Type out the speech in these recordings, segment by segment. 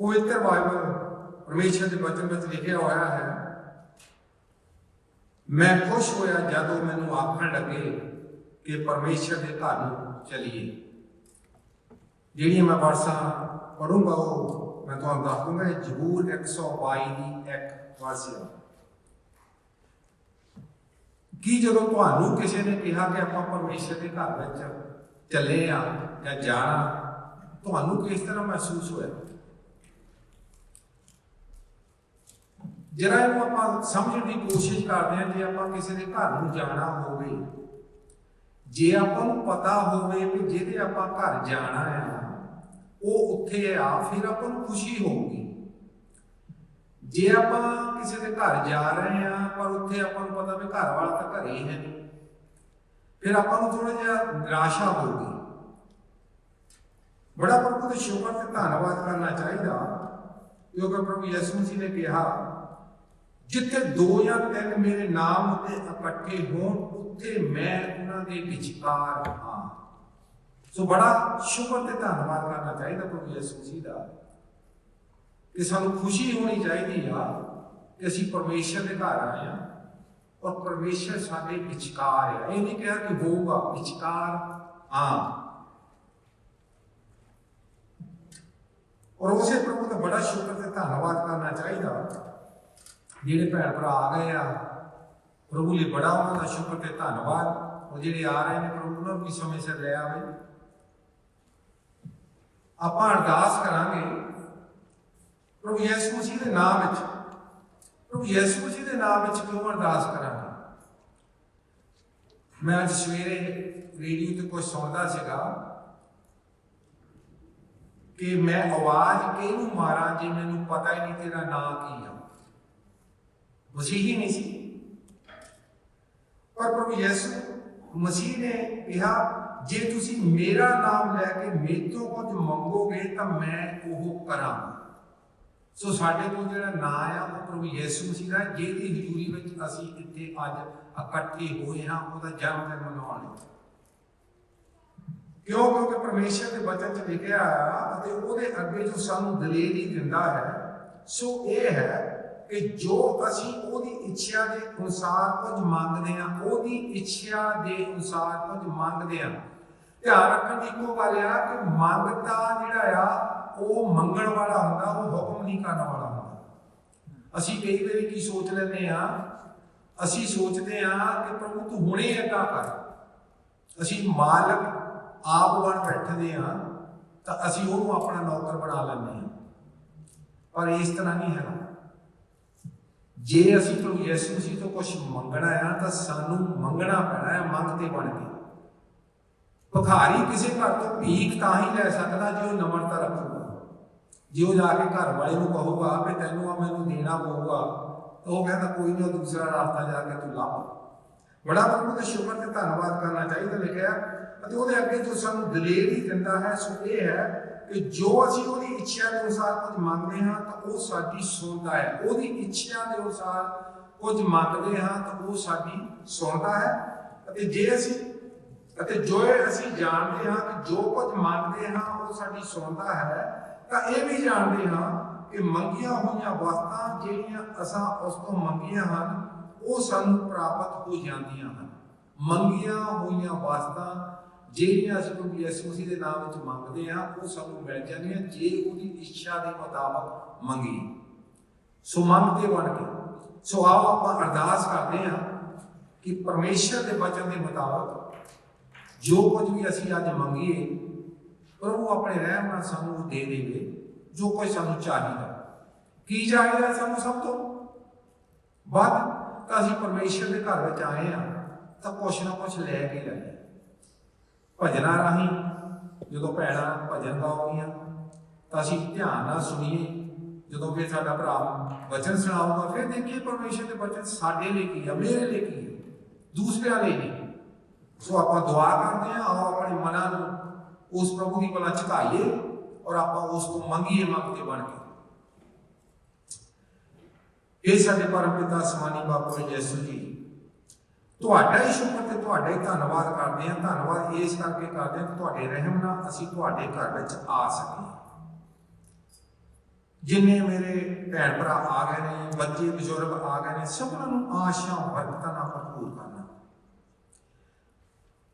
पवित्र बाइबल परमेश्वर के वचन में लिखा होया है, मैं खुश होया जदों मैनू आखण लगे कि परमेश्वर के घर नूं चलीए। जिहड़ी मैं वर्षां पढ़ूंगा वो मैं तुहानूं दस दूंगा। जबूर 122 की एक वर्ष है कि जदों तुहानूं किसी ने कहा कि आपां परमेश्वर के घर विच चले आ या जाना, तुहानूं किस तरह महसूस होया? जरा इहनूं आपां समझण दी कोशिश करते हैं। जे आपां किसी के घर नूं जाना होवे, जे आपां नूं पता होवे कि जिहदे आपां घर जाना है वो उत्थे आ, फिर आपां नूं खुशी होगी। जे आपां किसी के घर जा रहे हैं पर उत्थे आपां नूं पता भी घर वाला तां घरे ही है नहीं, फिर आपां नूं थोड़ा जिहा निराशा होगी। बड़ा प्रभु का शुक्र ते धन्नवाद करना चाहिए, क्योंकि प्रभु यीशु मसीह ने कहा, जिथे 2 या 3 मेरे नाम उत्ते इकट्ठे होण उत्थे मैं उन्हां दे विचकार हां। सो बड़ा शुक्र ते धन्नवाद करना चाहिए प्रभु यीशु मसीह दा कि सानू खुशी होनी चाहिए कि असीं परमेश्वर के घर आए हैं और परमेश्वर साडे विचकार है। ये नहीं कहा कि होगा, विचकार हां। और उसे प्रभु का बड़ा शुक्र ते धन्नवाद करना चाहिए। जिहड़े भैन भरा आ गए आ, प्रभु लिए बड़ा उन्होंने शुक्र ते धन्नवाद। और जिहड़े आ रहे हैं प्रभु उन्होंने भी समय सिर ले आवे। आपां अरदास करांगे प्रभु यीशु मसीह के नाम विच। प्रभु यीशु मसीह के नाम विच क्यों अरदास करांगे? मैं अज सवेरे रेडियो ते कुछ सुनदा सीगा कि मैं आवाज किहनूं मारां जे मैनूं पता ही नहीं तेरा नाम की है। मसीही नहीं सी, पर प्रभु यीशु मसीह ने कहा, जे तुसी मेरा नाम लैके मेरे तो कुछ मंगोगे तो मैं वो करांगा। सो साडे कोल जिहड़ा नाम है वो प्रभु यीशु मसीह दा, जिहदी हजूरी विच असीं इत्थे अज इकट्ठे होए हां उहदा जन्मदिन मनाउण लई। क्यों? क्योंकि परमेश्वर के वचन च लिखिआ है, उहदे अगे जो सानूं दलेरी दिंदा है सो ये है कि जो असीं ओहदी इच्छा के अनुसार कुछ मंगदे हां, ओहदी इच्छा के अनुसार कुछ मंगदे हां। ध्यान रखण दी इक्को गल आ कि मंगता जिहड़ा आ वो मंगण वाला हुंदा, वो हुक्म नहीं करन वाला हुंदा। असीं कई वारी की सोच लैंदे हां, असीं सोचदे हां कि प्रभु तू हुणे इदां कर। असीं मालक आप बन बैठदे हां तां असीं ओहनूं अपना नौकर बना लैंदे हां, पर इस तरह नहीं है। जे असीं प्रभु यीशु मसीह तो कुछ मंगना है तो सानू मंगना पैना है मंगते बन के। भिखारी किसी घर तो भीख तां ही लै सकदा जे वो नम्रता रखूगा। जे वो जाके घर वाले नूं कहूगा कि तैनूं आ मैनूं देना पऊगा, तो वो कहता कोई नहीं, दूसरा रास्ता जाके तू लभ। बड़ा प्रभु का शुक्र ते धन्नवाद करना चाहिए। लिखिआ ਅਤੇ ਉਹਦੇ ਅੱਗੇ जो ਸਾਨੂੰ ਦਲੇਰੀ ਦਿੰਦਾ है सो ये है कि जो ਅਸੀਂ ਉਹਦੀ ਇੱਛਾ ਦੇ ਅਨੁਸਾਰ ਕੁਝ ਮੰਗਦੇ ਹਾਂ ਤਾਂ ਉਹ ਸਾਡੀ ਸੁਣਦਾ ਹੈ। ਉਹਦੀ ਇੱਛਾ ਦੇ ਅਨੁਸਾਰ ਕੁਝ ਮੰਗਦੇ ਹਾਂ ਤਾਂ ਉਹ ਸਾਡੀ ਸੁਣਦਾ ਹੈ। ਅਤੇ ਜੇ ਅਸੀਂ ਜੋ ਅਸੀਂ ਜਾਣਦੇ ਹਾਂ ਕਿ ਜੋ ਕੁਝ ਮੰਗਦੇ ਹਾਂ ਉਹ ਸਾਡੀ ਸੁਣਦਾ ਹੈ, ਤਾਂ ਇਹ ਵੀ ਜਾਣਦੇ ਹਾਂ ਕਿ ਮੰਗੀਆਂ ਹੋਈਆਂ ਵਸਤਾਂ ਜਿਹੜੀਆਂ ਅਸਾਂ ਉਸ ਤੋਂ ਮੰਗੀਆਂ ਹਨ ਉਹ ਸਾਨੂੰ ਪ੍ਰਾਪਤ ਹੋ ਜਾਂਦੀਆਂ ਹਨ। ਮੰਗੀਆਂ ਹੋਈਆਂ ਵਸਤਾਂ ਜਿਹੜੀਆਂ ਅਸੀਂ ਪ੍ਰਭੂ ਯਿਸੂ ਮਸੀਹ ਦੇ ਨਾਮ ਵਿੱਚ ਮੰਗਦੇ ਹਾਂ ਉਹ ਸਾਨੂੰ ਮਿਲ ਜਾਂਦੀਆਂ ਜੇ ਉਹਦੀ ਇੱਛਾ ਦੇ ਮੁਤਾਬਕ ਮੰਗੀਏ। ਸੋ ਮੰਗਦੇ ਬਣ ਕੇ ਸੋ ਆਓ ਆਪਾਂ ਅਰਦਾਸ ਕਰਦੇ ਹਾਂ ਕਿ ਪਰਮੇਸ਼ਰ ਦੇ ਵਚਨ ਦੇ ਮੁਤਾਬਕ ਜੋ ਕੁਝ ਵੀ ਅਸੀਂ ਅੱਜ ਮੰਗੀਏ ਪ੍ਰਭੂ ਆਪਣੇ ਰਹਿਮ ਨਾਲ ਸਾਨੂੰ ਦੇ ਦੇਵੇ। ਜੋ ਕੁਝ ਸਾਨੂੰ ਚਾਹੀਦਾ, ਕੀ ਚਾਹੀਦਾ ਸਾਨੂੰ ਸਭ ਤੋਂ ਵੱਧ, ਤਾਂ ਅਸੀਂ ਪਰਮੇਸ਼ਰ ਦੇ ਘਰ ਵਿੱਚ ਆਏ ਹਾਂ ਤਾਂ ਕੁਛ ਨਾ ਕੁਛ ਲੈ ਕੇ ਜਾਈਏ। ਭਜਨਾਂ ਰਾਹੀਂ ਜਦੋਂ ਭੈਣਾਂ ਭਜਨ ਗਾਉਣਗੀਆਂ ਤਾਂ ਅਸੀਂ ਧਿਆਨ ਨਾਲ ਸੁਣੀਏ। ਜਦੋਂ ਫਿਰ ਸਾਡਾ ਭਰਾ ਵਚਨ ਸੁਣਾਊਗਾ ਫਿਰ ਦੇਖੀਏ ਪਰਮੇਸ਼ਰ ਦੇ ਵਚਨ ਸਾਡੇ ਲਈ ਕੀ ਹੈ, ਮੇਰੇ ਲਈ ਕੀ ਹੈ, ਦੂਸਰਿਆਂ ਲਈ ਨਹੀਂ। ਸੋ ਆਪਾਂ ਦੁਆ ਕਰਦੇ ਹਾਂ, ਆਓ ਆਪਣੇ ਮਨਾਂ ਨੂੰ ਉਸ ਪ੍ਰਭੂ ਦੀ ਕੋਲ ਝੁਕਾਈਏ ਔਰ ਆਪਾਂ ਉਸ ਤੋਂ ਮੰਗੀਏ ਮੰਗਤੇ ਬਣ ਕੇ। ਇਹ ਸਾਡੇ ਪਰਮ ਪਿਤਾ ਅਸਮਾਨੀ ਬਾਪੂ ਯਿਸੂ ਜੀ, ਤੁਹਾਡਾ ਹੀ ਸ਼ੁਕਰ ਤੇ ਤੁਹਾਡਾ ਹੀ ਧੰਨਵਾਦ ਕਰਦੇ ਹਾਂ। ਧੰਨਵਾਦ ਇਸ ਕਰਕੇ ਕਰਦੇ ਹਾਂ ਕਿ ਤੁਹਾਡੇ ਰਹਿਮ ਨਾਲ ਅਸੀਂ ਤੁਹਾਡੇ ਘਰ ਵਿੱਚ ਆ ਸਕੀਏ। जिन्ने मेरे भैन भरा आ गए ने, बच्चे बजुर्ग आ गए ने, सबनों आशा बरकतां नाल भरपूर करना।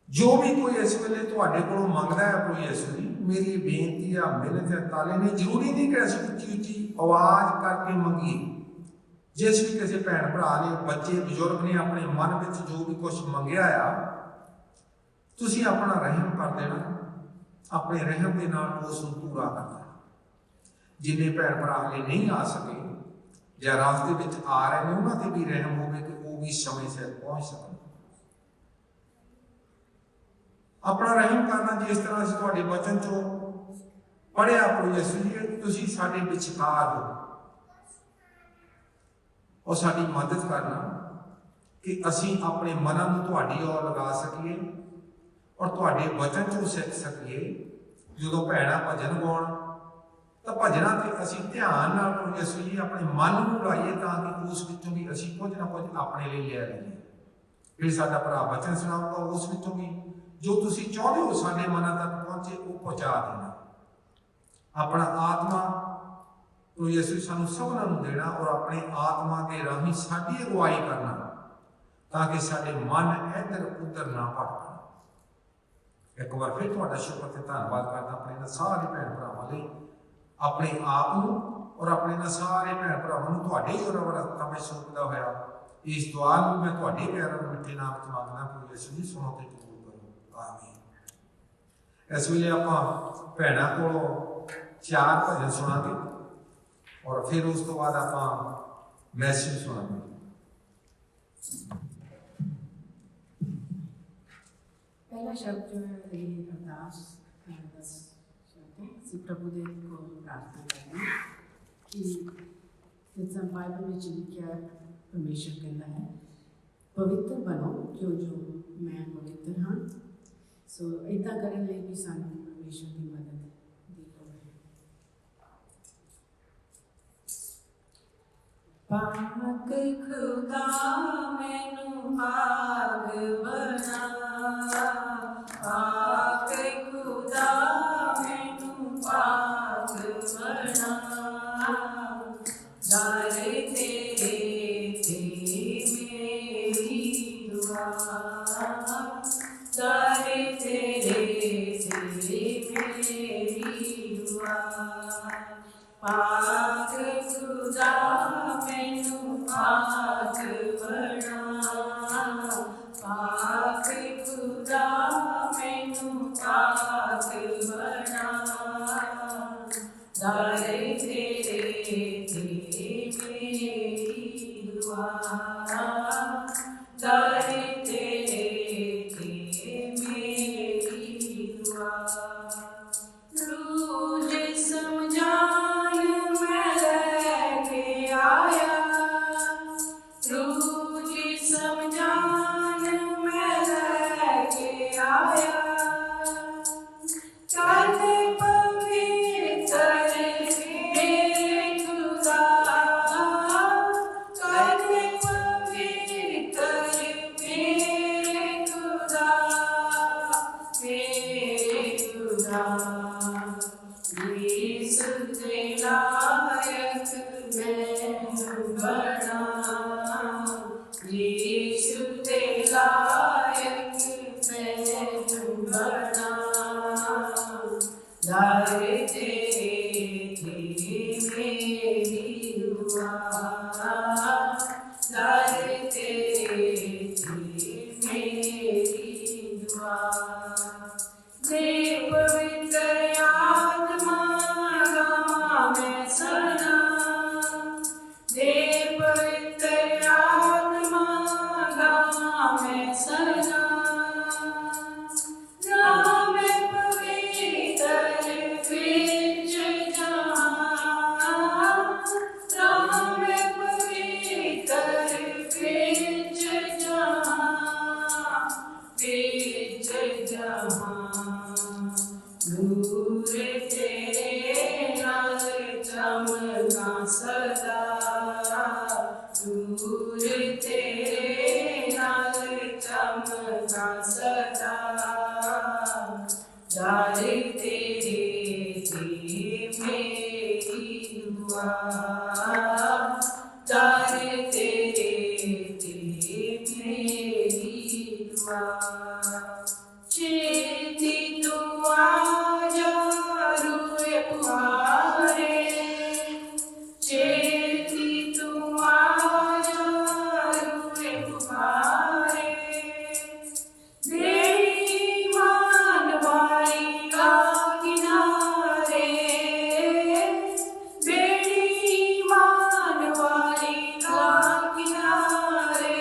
जो भी कोई इस वेले तुहाडे कोलों मंगदा है प्रभु यीशु जी, मेरी बेनती आ मिन्नत है ताले ने, जरूरी नहीं कि असीं उच्ची उच्ची आवाज़ करके मंगीए। जिस भी किसी भैन भरा ने, बच्चे बजुर्ग ने अपने मन में जो भी कुछ मंगया आ, तुसीं अपना रहम कर देना, अपने रहम के नाल उस पूरा करना। जिन्ने भैन भरा हले नहीं आ सके या रास्ते में आ रहे हैं, उन्होंने भी रहम होवे कि वो भी समय से पहुंच सकन। अपना रहम करना जिस तरह से तुहाडे वचन चो पढ़िया प्रभु यीशु जी, तुसीं साडे विचकार हो और साडी मदद करना कि असीं अपने मनां नूं तुहाडी ओर लगा सकीए और तुहाडे वचन चो सीख सकीए। जदों भैणां भजन गाउण तो भजना ते असीं ध्यान नाल प्रभु यीशु जी अपने मन नूं लाइए, तां कि उस विचों भी असीं कुछ ना कुछ अपने लिए ले आईए। फिर साडा भरा वचन सुणाऊगा, उस विचों भी जो तुसीं चाहुंदे हो साडे मनां तक पहुंचे वो पहुंचा देना। अपना आत्मा प्रभु यीशु सानूं सबनां नूं देना और अपने आत्मा के राहीं साडी अगुवाई करना, ताकि साडे मन इधर उधर ना भटकण। एक बार फिर तुहाडा शुक्र ते धन्नवाद करदा अपने सारे भैन भरावां लई, अपने आप नूं और अपने सारे भैन भरावां नूं तुहाडे जोरावर हत्थां विच सौंपदा होया इस दुआ नूं मैं तुहाडे प्यारे मिठे नाम च मंगदा प्रभु यीशु जी, सुणो ते कबूल करो, आमीन। इस वेले आपां भैणां कोलों 4 भजन सुणांगे और फिर उस तो बाद आपां मैसेज सुणांगे। पहला शब्द जो है ये अरदास प्रभु देव को प्रार्थना करना कि जैसा बाइबल में लिखा है, परमेश्वर कहता है पवित्र बनो जो मैं पवित्र हाँ। सो इतना करने लिए भी सानू परमेश्वर की मदद दी होवे। पाक खुदा मैनू पाक बना, पाक खुदा पाक बना, दर तेरे ते मेरी दुआ, दर तेरे ते मेरी दुआ। पाक खुदा मैनू पाक बना, पाक खुदा मैनू पाक बना, दर तेरे ते मेरी दुआ, दर तेरे ते मेरी दुआ। रूज समझान मैं लेके आया, रूज समझान मैं लेके आया, करने पवित्र आत्मा मैं दुआ तारे तेरे ते मेरी दुआ चेती तू आजा रूए पुकारे चेती तू आजा रूए पुकारे बेईमान वाली का किनारे बेईमान वाली का किनारे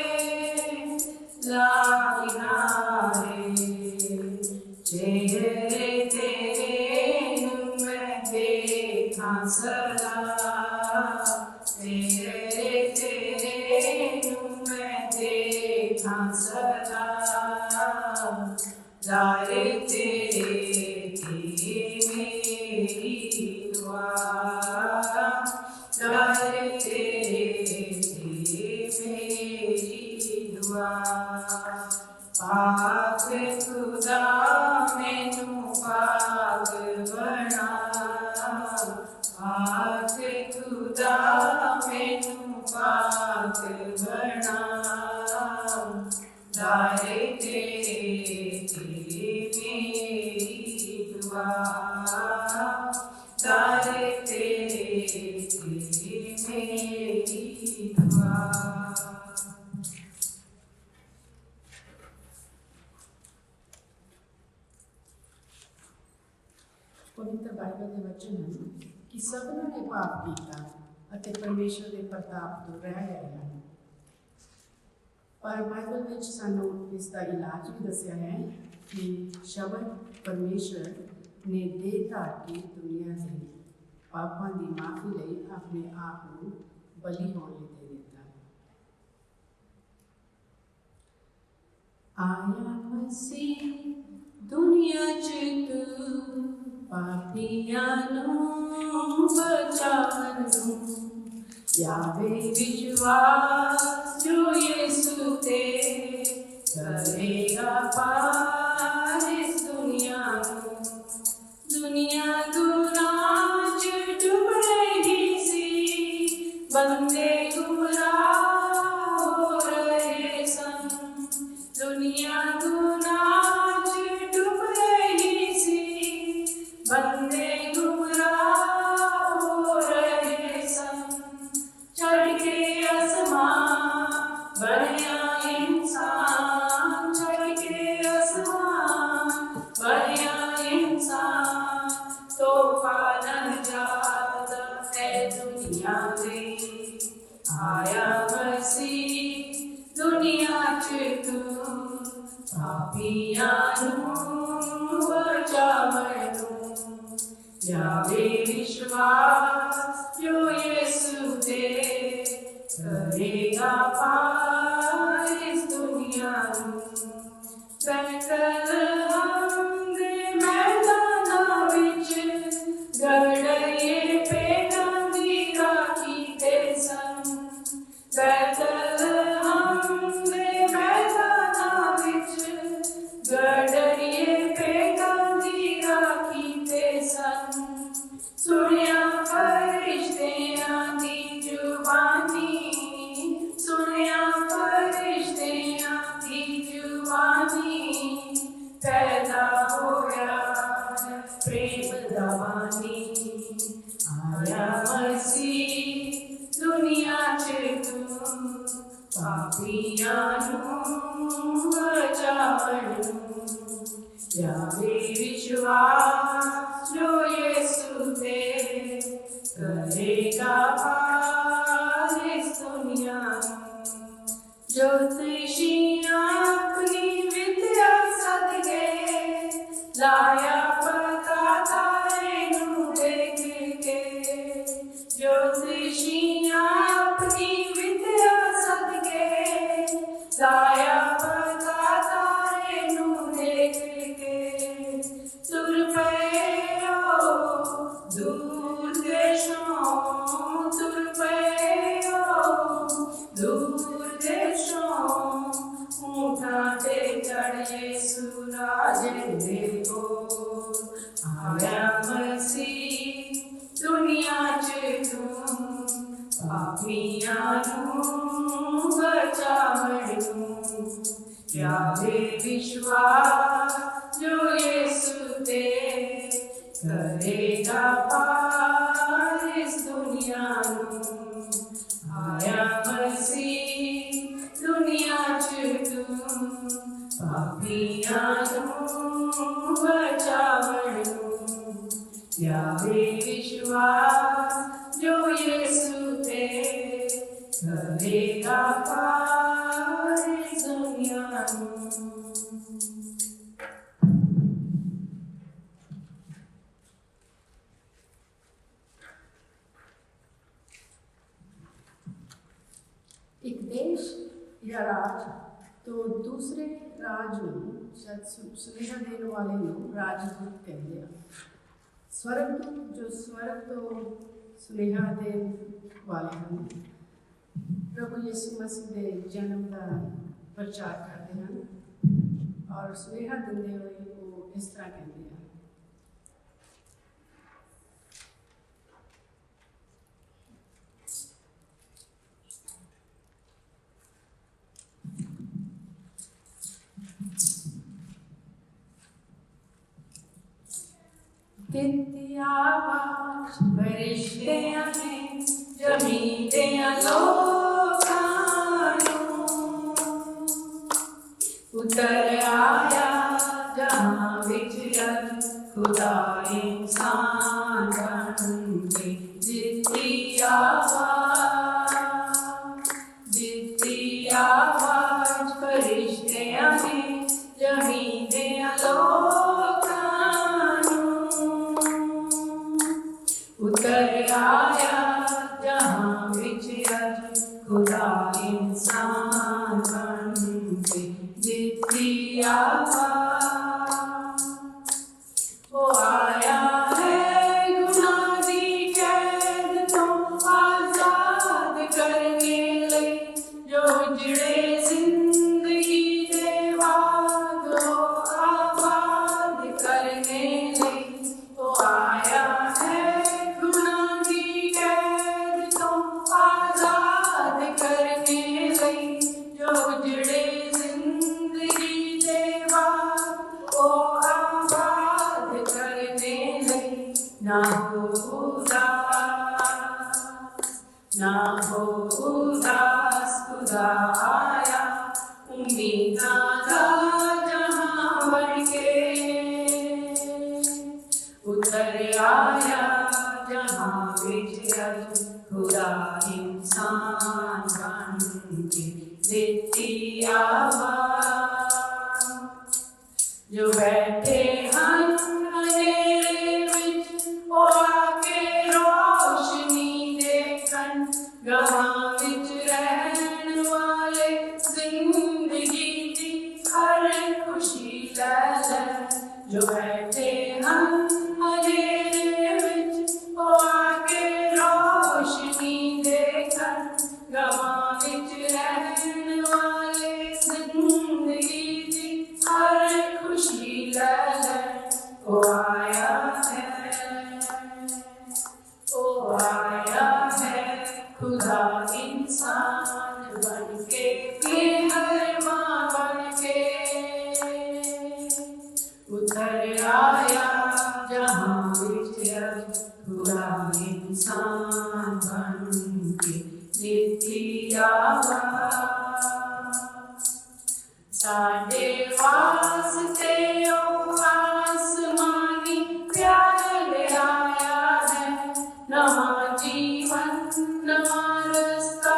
ला किनारे चेहरे तेरे मैं देखा सदा चेहरे तेरे मैं देखा सदा जाए तेरे मेरी दुआ जाए तेरे मेरी दुआ पाक खुदा मैनू पाक बना पाक खुदा मैनू पाक बना जाए तेरे मेरी दुआ जाए तेरे मेरी दुआ ਪਵਿੱਤਰ ਬਾਈਬਲ ਦੇ ਵਚਨ ਹਨ ਕਿ ਸਭਨਾਂ ਨੇ ਪਾਪ ਕੀਤਾ ਅਤੇ ਪਰਮੇਸ਼ਰ ਦੇ ਪ੍ਰਤਾਪ ਤੋਂ ਰਹਿ ਗਏ ਹਨ। ਪਰ ਬਾਈਬਲ ਵਿੱਚ ਸਾਨੂੰ ਇਸ ਦਾ ਇਲਾਜ ਵੀ ਦੱਸਿਆ ਹੈ ਕਿ ਸ਼ਬਦ ਪਰਮੇਸ਼ਰ ਨੇ ਦੇਹ ਧਾਰ ਕੇ ਦੁਨੀਆ ਦੇ ਪਾਪਾਂ ਦੀ ਮਾਫੀ ਲਈ ਆਪਣੇ ਆਪ ਨੂੰ ਬਲੀ ਹੋਣ ਲਈ ਦੇ ਦਿੱਤਾ। ਆਇਆ ਮਸੀਹ ਦੁਨੀਆ 'ਚ ਤੂੰ ਪਾਪੀਆਂ ਨੂੰ ਬਚਾਉਣ ਨੂੰ ਲਿਆਵੇ ਵਿਸ਼ਵਾਸ ਜੋ ਯਿਸੂ ਤੇ ਕਰੇਗਾ ਪਾਰ ਇਸ ਦੁਨੀਆ ਨੂੰ ਦੁਨੀਆ ਗੁਨਾਹ 'ਚ ਡੁੱਬ ਰਹੀ ਸੀ ਬੰਦੇ ਗੁੰਮਰਾਹ ਹੋ ਰਹੇ ਸਨ ਦੁਨੀਆ ਗੁਨਾਹ 'ਚ ਡੁੱਬ ਰਹੀ ਸੀ ਬੰਦੇ ਗੁੰਮਰਾਹ ਹੋ ਰਹੇ ਸਨ ਛੱਡ ਕੇ ਅਸਮਾਨ ਬਣਿਆ ਇਨਸਾਨ ਛੱਡ ਕੇ ਅਸਮਾਨ ਬਣਿਆ ਇਨਸਾਨ ਤੋਹਫਾ ਨਜਾਤ ਹੈ ਦੁਨੀਆ ਦੇ ਆਇਆ ਮਸੀਹ ਦੁਨੀਆ 'ਚ ਤੂੰ ਪਾਪੀਆਂ ਨੂੰ ਬਚਾਵਣ ਨੂੰ ਲਿਆਵੇ ਵਿਸ਼ਵਾਸ ਜੋ ਯਿਸੂ ਤੇ ਕਰੇਗਾ ਪਾਰ ਇਸ ਦੁਨੀਆ ਨੂੰ ਬੈਤਲਹਮ ਦੇ ਮੈਦਾਨਾਂ ਵਿੱਚ ਗੜੜੀਏ ਭੇਡਾਂ ਦੀ ਰਾਖੀ ਤੇ ਸਨ ਬੈਤਲਹਮ ਦੇ ਮੈਦਾਨਾਂ ਵਿੱਚ ਗੜੜੀਏ ਭੇਡਾਂ ਦੀ ਰਾਖੀ ਤੇ ਸਨ ਸੁਣਿਆ ਫਰਿਸ਼ਤਿਆਂ ਦੀ ਜ਼ੁਬਾਨੀ ਸੁਣਿਆ ਫਰਿਸ਼ਤਿਆਂ ਦੀ ਜ਼ੁਬਾਨੀ ਪੈਦਾ ਹੋਇਆ ਪ੍ਰੇਮ ਦਾ ਬਾਨੀ ਆਇਆ ਮਸੀਹ ਦੁਨੀਆ 'ਚ ਤੂੰ ਪਾਪੀਆਂ ਨੂੰ ਬਚਾਵਣ ਨੂੰ ਲਿਆਵੇ ਵਿਸ਼ਵਾਸ ਜੋ ਯਿਸੂ ਤੇ ਕਰੇਗਾ ਪਾਰ ਇਸ ਦੁਨੀਆ ਨੂੰ ज्योतिषियाँ अपनी विद्या सदके लाया पता तारे नू देख के ज्योतिषियाँ अपनी विद्या सदके लाया पता तारे नू देख के तुर पे दूर देशों तुर पे दूर देशों ऊँटा ते चढ़े सूरज देखो आया मसीह दुनिया 'ਚ तू पापियां बचावण यावे विश्वास जो यीशु ते करेगा पार इस दुनिया आया मसीह दुनिया चुटू पापियां बचावण यावे विश्वास जो यीशु ते करेगा पार इस दुनिया एक देश या राज तो दूसरे राज ਨੂੰ शायद ਸੁਨੇਹਾ ਦੇਣ ਵਾਲੇ ਨੂੰ ਰਾਜਦੂਤ ਕਹਿੰਦੇ ਆ ਸਵਰਗਦੂਤ ਜੋ ਸਵਰਗ ਤੋਂ ਸੁਨੇਹਾ ਦੇਣ ਵਾਲੇ ਹਨ ਪ੍ਰਭੂ ਯਿਸੂ ਮਸੀਹ ਦੇ ਜਨਮ ਦਾ ਪ੍ਰਚਾਰ ਕਰਦੇ ਹਨ ਔਰ ਸੁਨੇਹਾ ਦਿੰਦੇ ਹੋਏ ਉਹ ਇਸ ਤਰ੍ਹਾਂ ਕਹਿੰਦੇ ਆ तेरी आवाज फरिश्तियां ने जमीन दे लोकां उतर आया जहां विच जग खुदा इंसान बन के जितनी आवाज फरिश्तियां ने जमीन दे उतर आया जहां विच अज खुदा इंसान बन के जितनी आवाज वो आया है गुनाह दी कैद तो आजाद करने लई जो उजड़े जिंदगी दे वादो आबाद करने लई वो आया है ना हो उदास खुदा आया उम्मीदा का जहां बन के उतर आया जहां विच अज खुदा इंसान बन के देती आवाज जो बैठे हन अंधेरे विच ओ आके रोशनी देखन गवां विच रहन वाले जिंदगी दी हर खुशी ले जो बैठे हन अंधेरे विच ओ आके रोशनी देखन गवां विच रहन वाले जिंदगी दी हर खुशी ले ओ आया है खुदा इंसान बन के हर माँ बन के उतर आया जहां विच अज खुदा इंसान बन के देती आवाज साडे वास्ते ओ आसमानी प्यार ले आया है नवा जीवन नवा रास्ता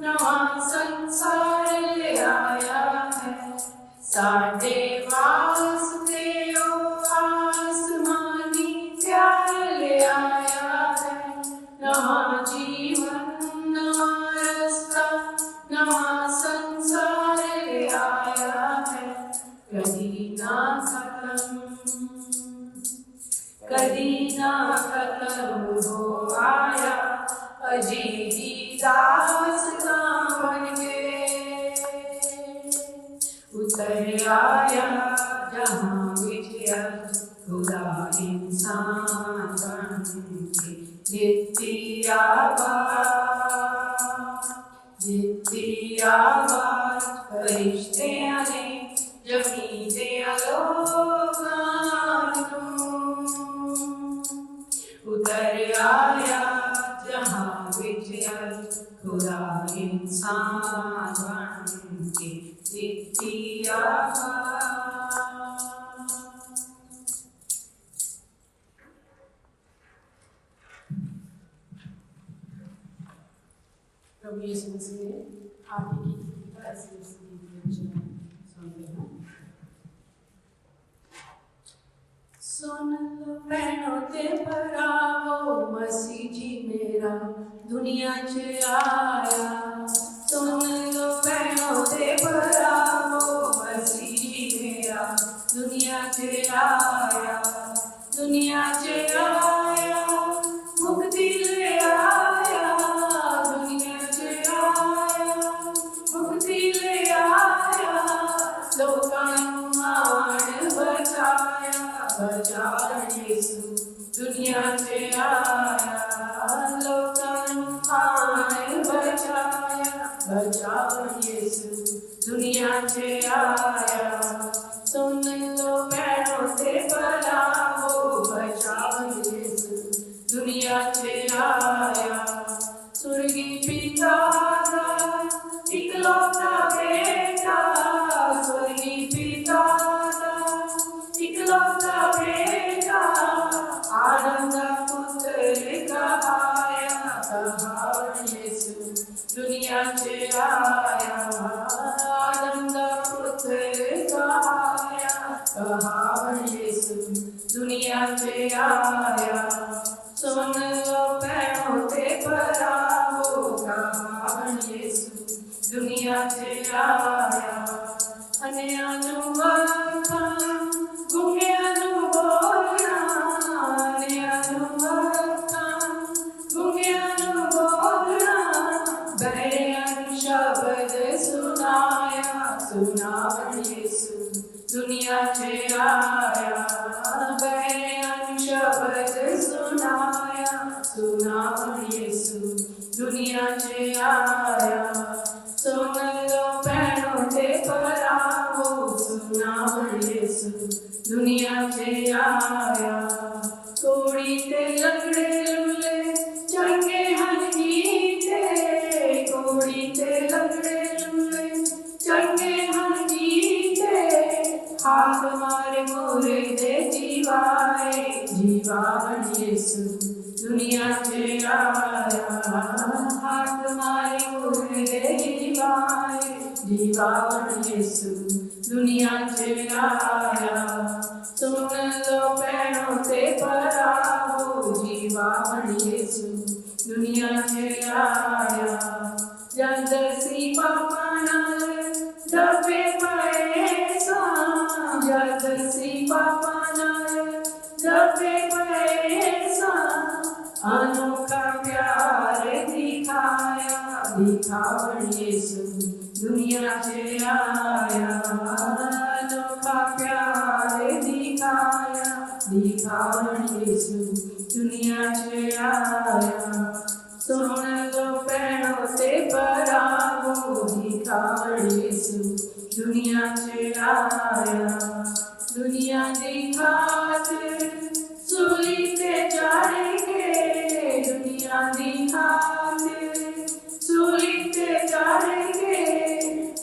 नवा संसार ले आया है साडे वास्ते ओ आसमानी प्यार ले आया है नवा जीवन नवा रास्ता नवा संसार ले आया है कदी ना खत्म हो आया अजीबी दास्तां बन के उतर आया जहां विच अज खुदा इंसान बन के देती आवाज ਦਿੱਤੀ ਆਵਾਜ਼ ਫਰਿਸ਼ਤਿਆਂ ਨੇ ਜ਼ਮੀਨ ਦੇ ਲੋਕਾਂ ਨੂੰ ਉਤਰ ਆਇਆ ਜਹਾਂ ਵਿੱਚ ਖੁਦਾ ਇਨਸਾਨ ਬਣ ਕੇ ਦਿੱਤੀ ਆਵਾਜ਼। प्रभु यीशु मसीह ने आगे की ऐसी सुनते हैं। सुन लो बहनों ते भरावो मसीह जी मेरा दुनिया च आया। सुन लो बहनों ते भरावो मसीह जी मेरा दुनिया च आया। दुनिया च आया मुक्ति ले आया। दुनिया से आया लोकां आए बचाया बचाओ यीशु दुनिया से आया। सुन लो पैरों से भरावो बचाओ यीशु दुनिया से आया। स्वर्गीय पिता का इकलौता बेटा स्वर्गीय पिता का इकलौता बेटा आनंद पुत्र कहाया कहा यीशु दुनिया से आया। आनंद पुत्र कहाया कहा यीशु दुनिया से आया। सुन लो पैरों से भरावो कहा यीशु दुनिया से आया। अन्यां नूं आखां गुंगियां नूं बोलना अन्यां नूं आखां गुंगियां नूं बोलना बहरियां नूं शब्द सुनाया सुनावण यीशु दुनिया से आया। बहरियां नूं शब्द सुनाया सुनावण यीशु दुनिया से आया। सुन लो पैरों से भरावो सुनावण यीशु दुनिया से आया। कोड़ी ते लंगड़े लुले चंगे हन गीते कोड़ी ते लंगड़े लुले चंगे हन गीते हाथ मारे मोरे दे जीवाए जीवावण यीशु दुनिया से आया। हाथ मारे मोरे दे जीवाए जीवावण यीशु दुनिया से आया। सुन लो पैरों से भरावो जीवावण यीशु दुनिया से आया। जद सी पापा नाल डबे पए सां जद सी पापा नाल डबे पए सां अनोखा प्यार दिखाया दिखावण यीशु दुनिया से आया। अनोखा प्यार दिखाया दिखावण यीशु दुनिया से आया। सुन लो पैरों से भरावो दिखावण यीशु दुनिया से आया। दुनिया दिखाते सूली पे चढ़ के दुनिया दिखाते सूली पे चढ़ के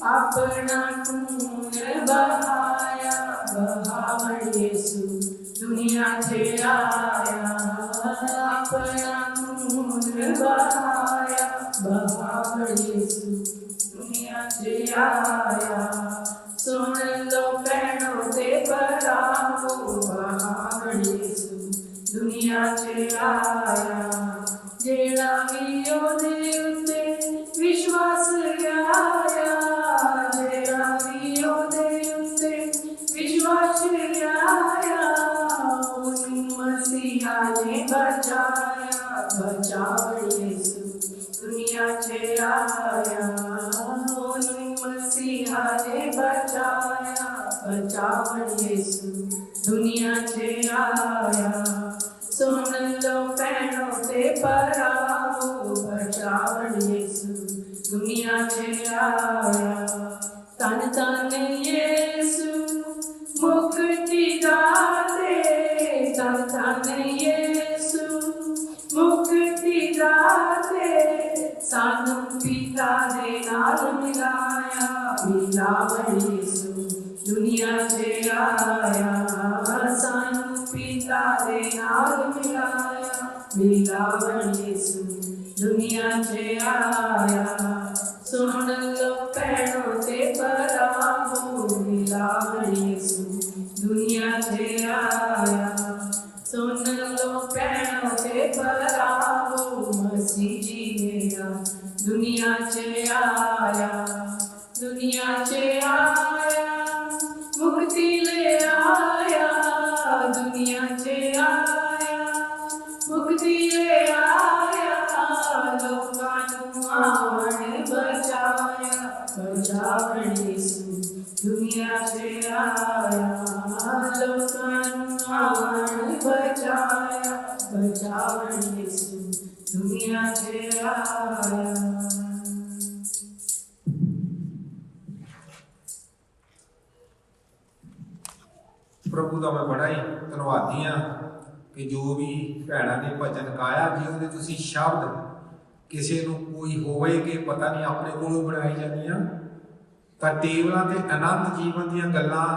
अपना खून बहाया बहावण यीशु दुनिया से आया। अपना खून बहाया बहावण यीशु दुनिया से आया। सुन लो पैरों से भरावो बहावण यीशु दुनिया से आया। जेड़ा भी ओदे उत्ते विश्वास आया जेड़ा भी ओदे उत्ते विश्वास आया उन्हें मसीहा ने बचाया बचावण यीशु दुनिया से आया। उन्हें मसीहा ने बचाया बचावण यीशु दुनिया से आया। सुन लो पैरों से भरावो बचावण यीशु दुनिया धन यीशु मुक्ति दाते, धन यीशु मुक्ति दाते, सानू पिता दे नाल मिलाया, मिलावन यीशु दुनिया च आया, सानू पिता दे नाल मिलाया, मिलावन यीशु दुनिया च आया। सुन लो भैणों ते भरावो, मिलावन यीशु दुनिया च आया। सुन लो भैणों ते भरावो, मसीह जी मेरा दुनिया च आया, दुनिया च आया, मुक्ति ले आया, दुनिया च आया, मुक्ति ले आया, लोकां नूं आवन बचाया, बचावन यीशु दुनिया च आया, लोकां नूं आवन बचाया, बचावन यीशु दुनिया च आया। प्रभु का मैं बड़ा ही धन्नवादी हाँ कि जो भी भैनों ने भजन गाया जी उहदे तुसीं शब्द किसी नूं कोई होवे कि पता नहीं अपने कोलों बनाई जानियां तां टेबलां ते आनंद जीवन दीयां गल्लां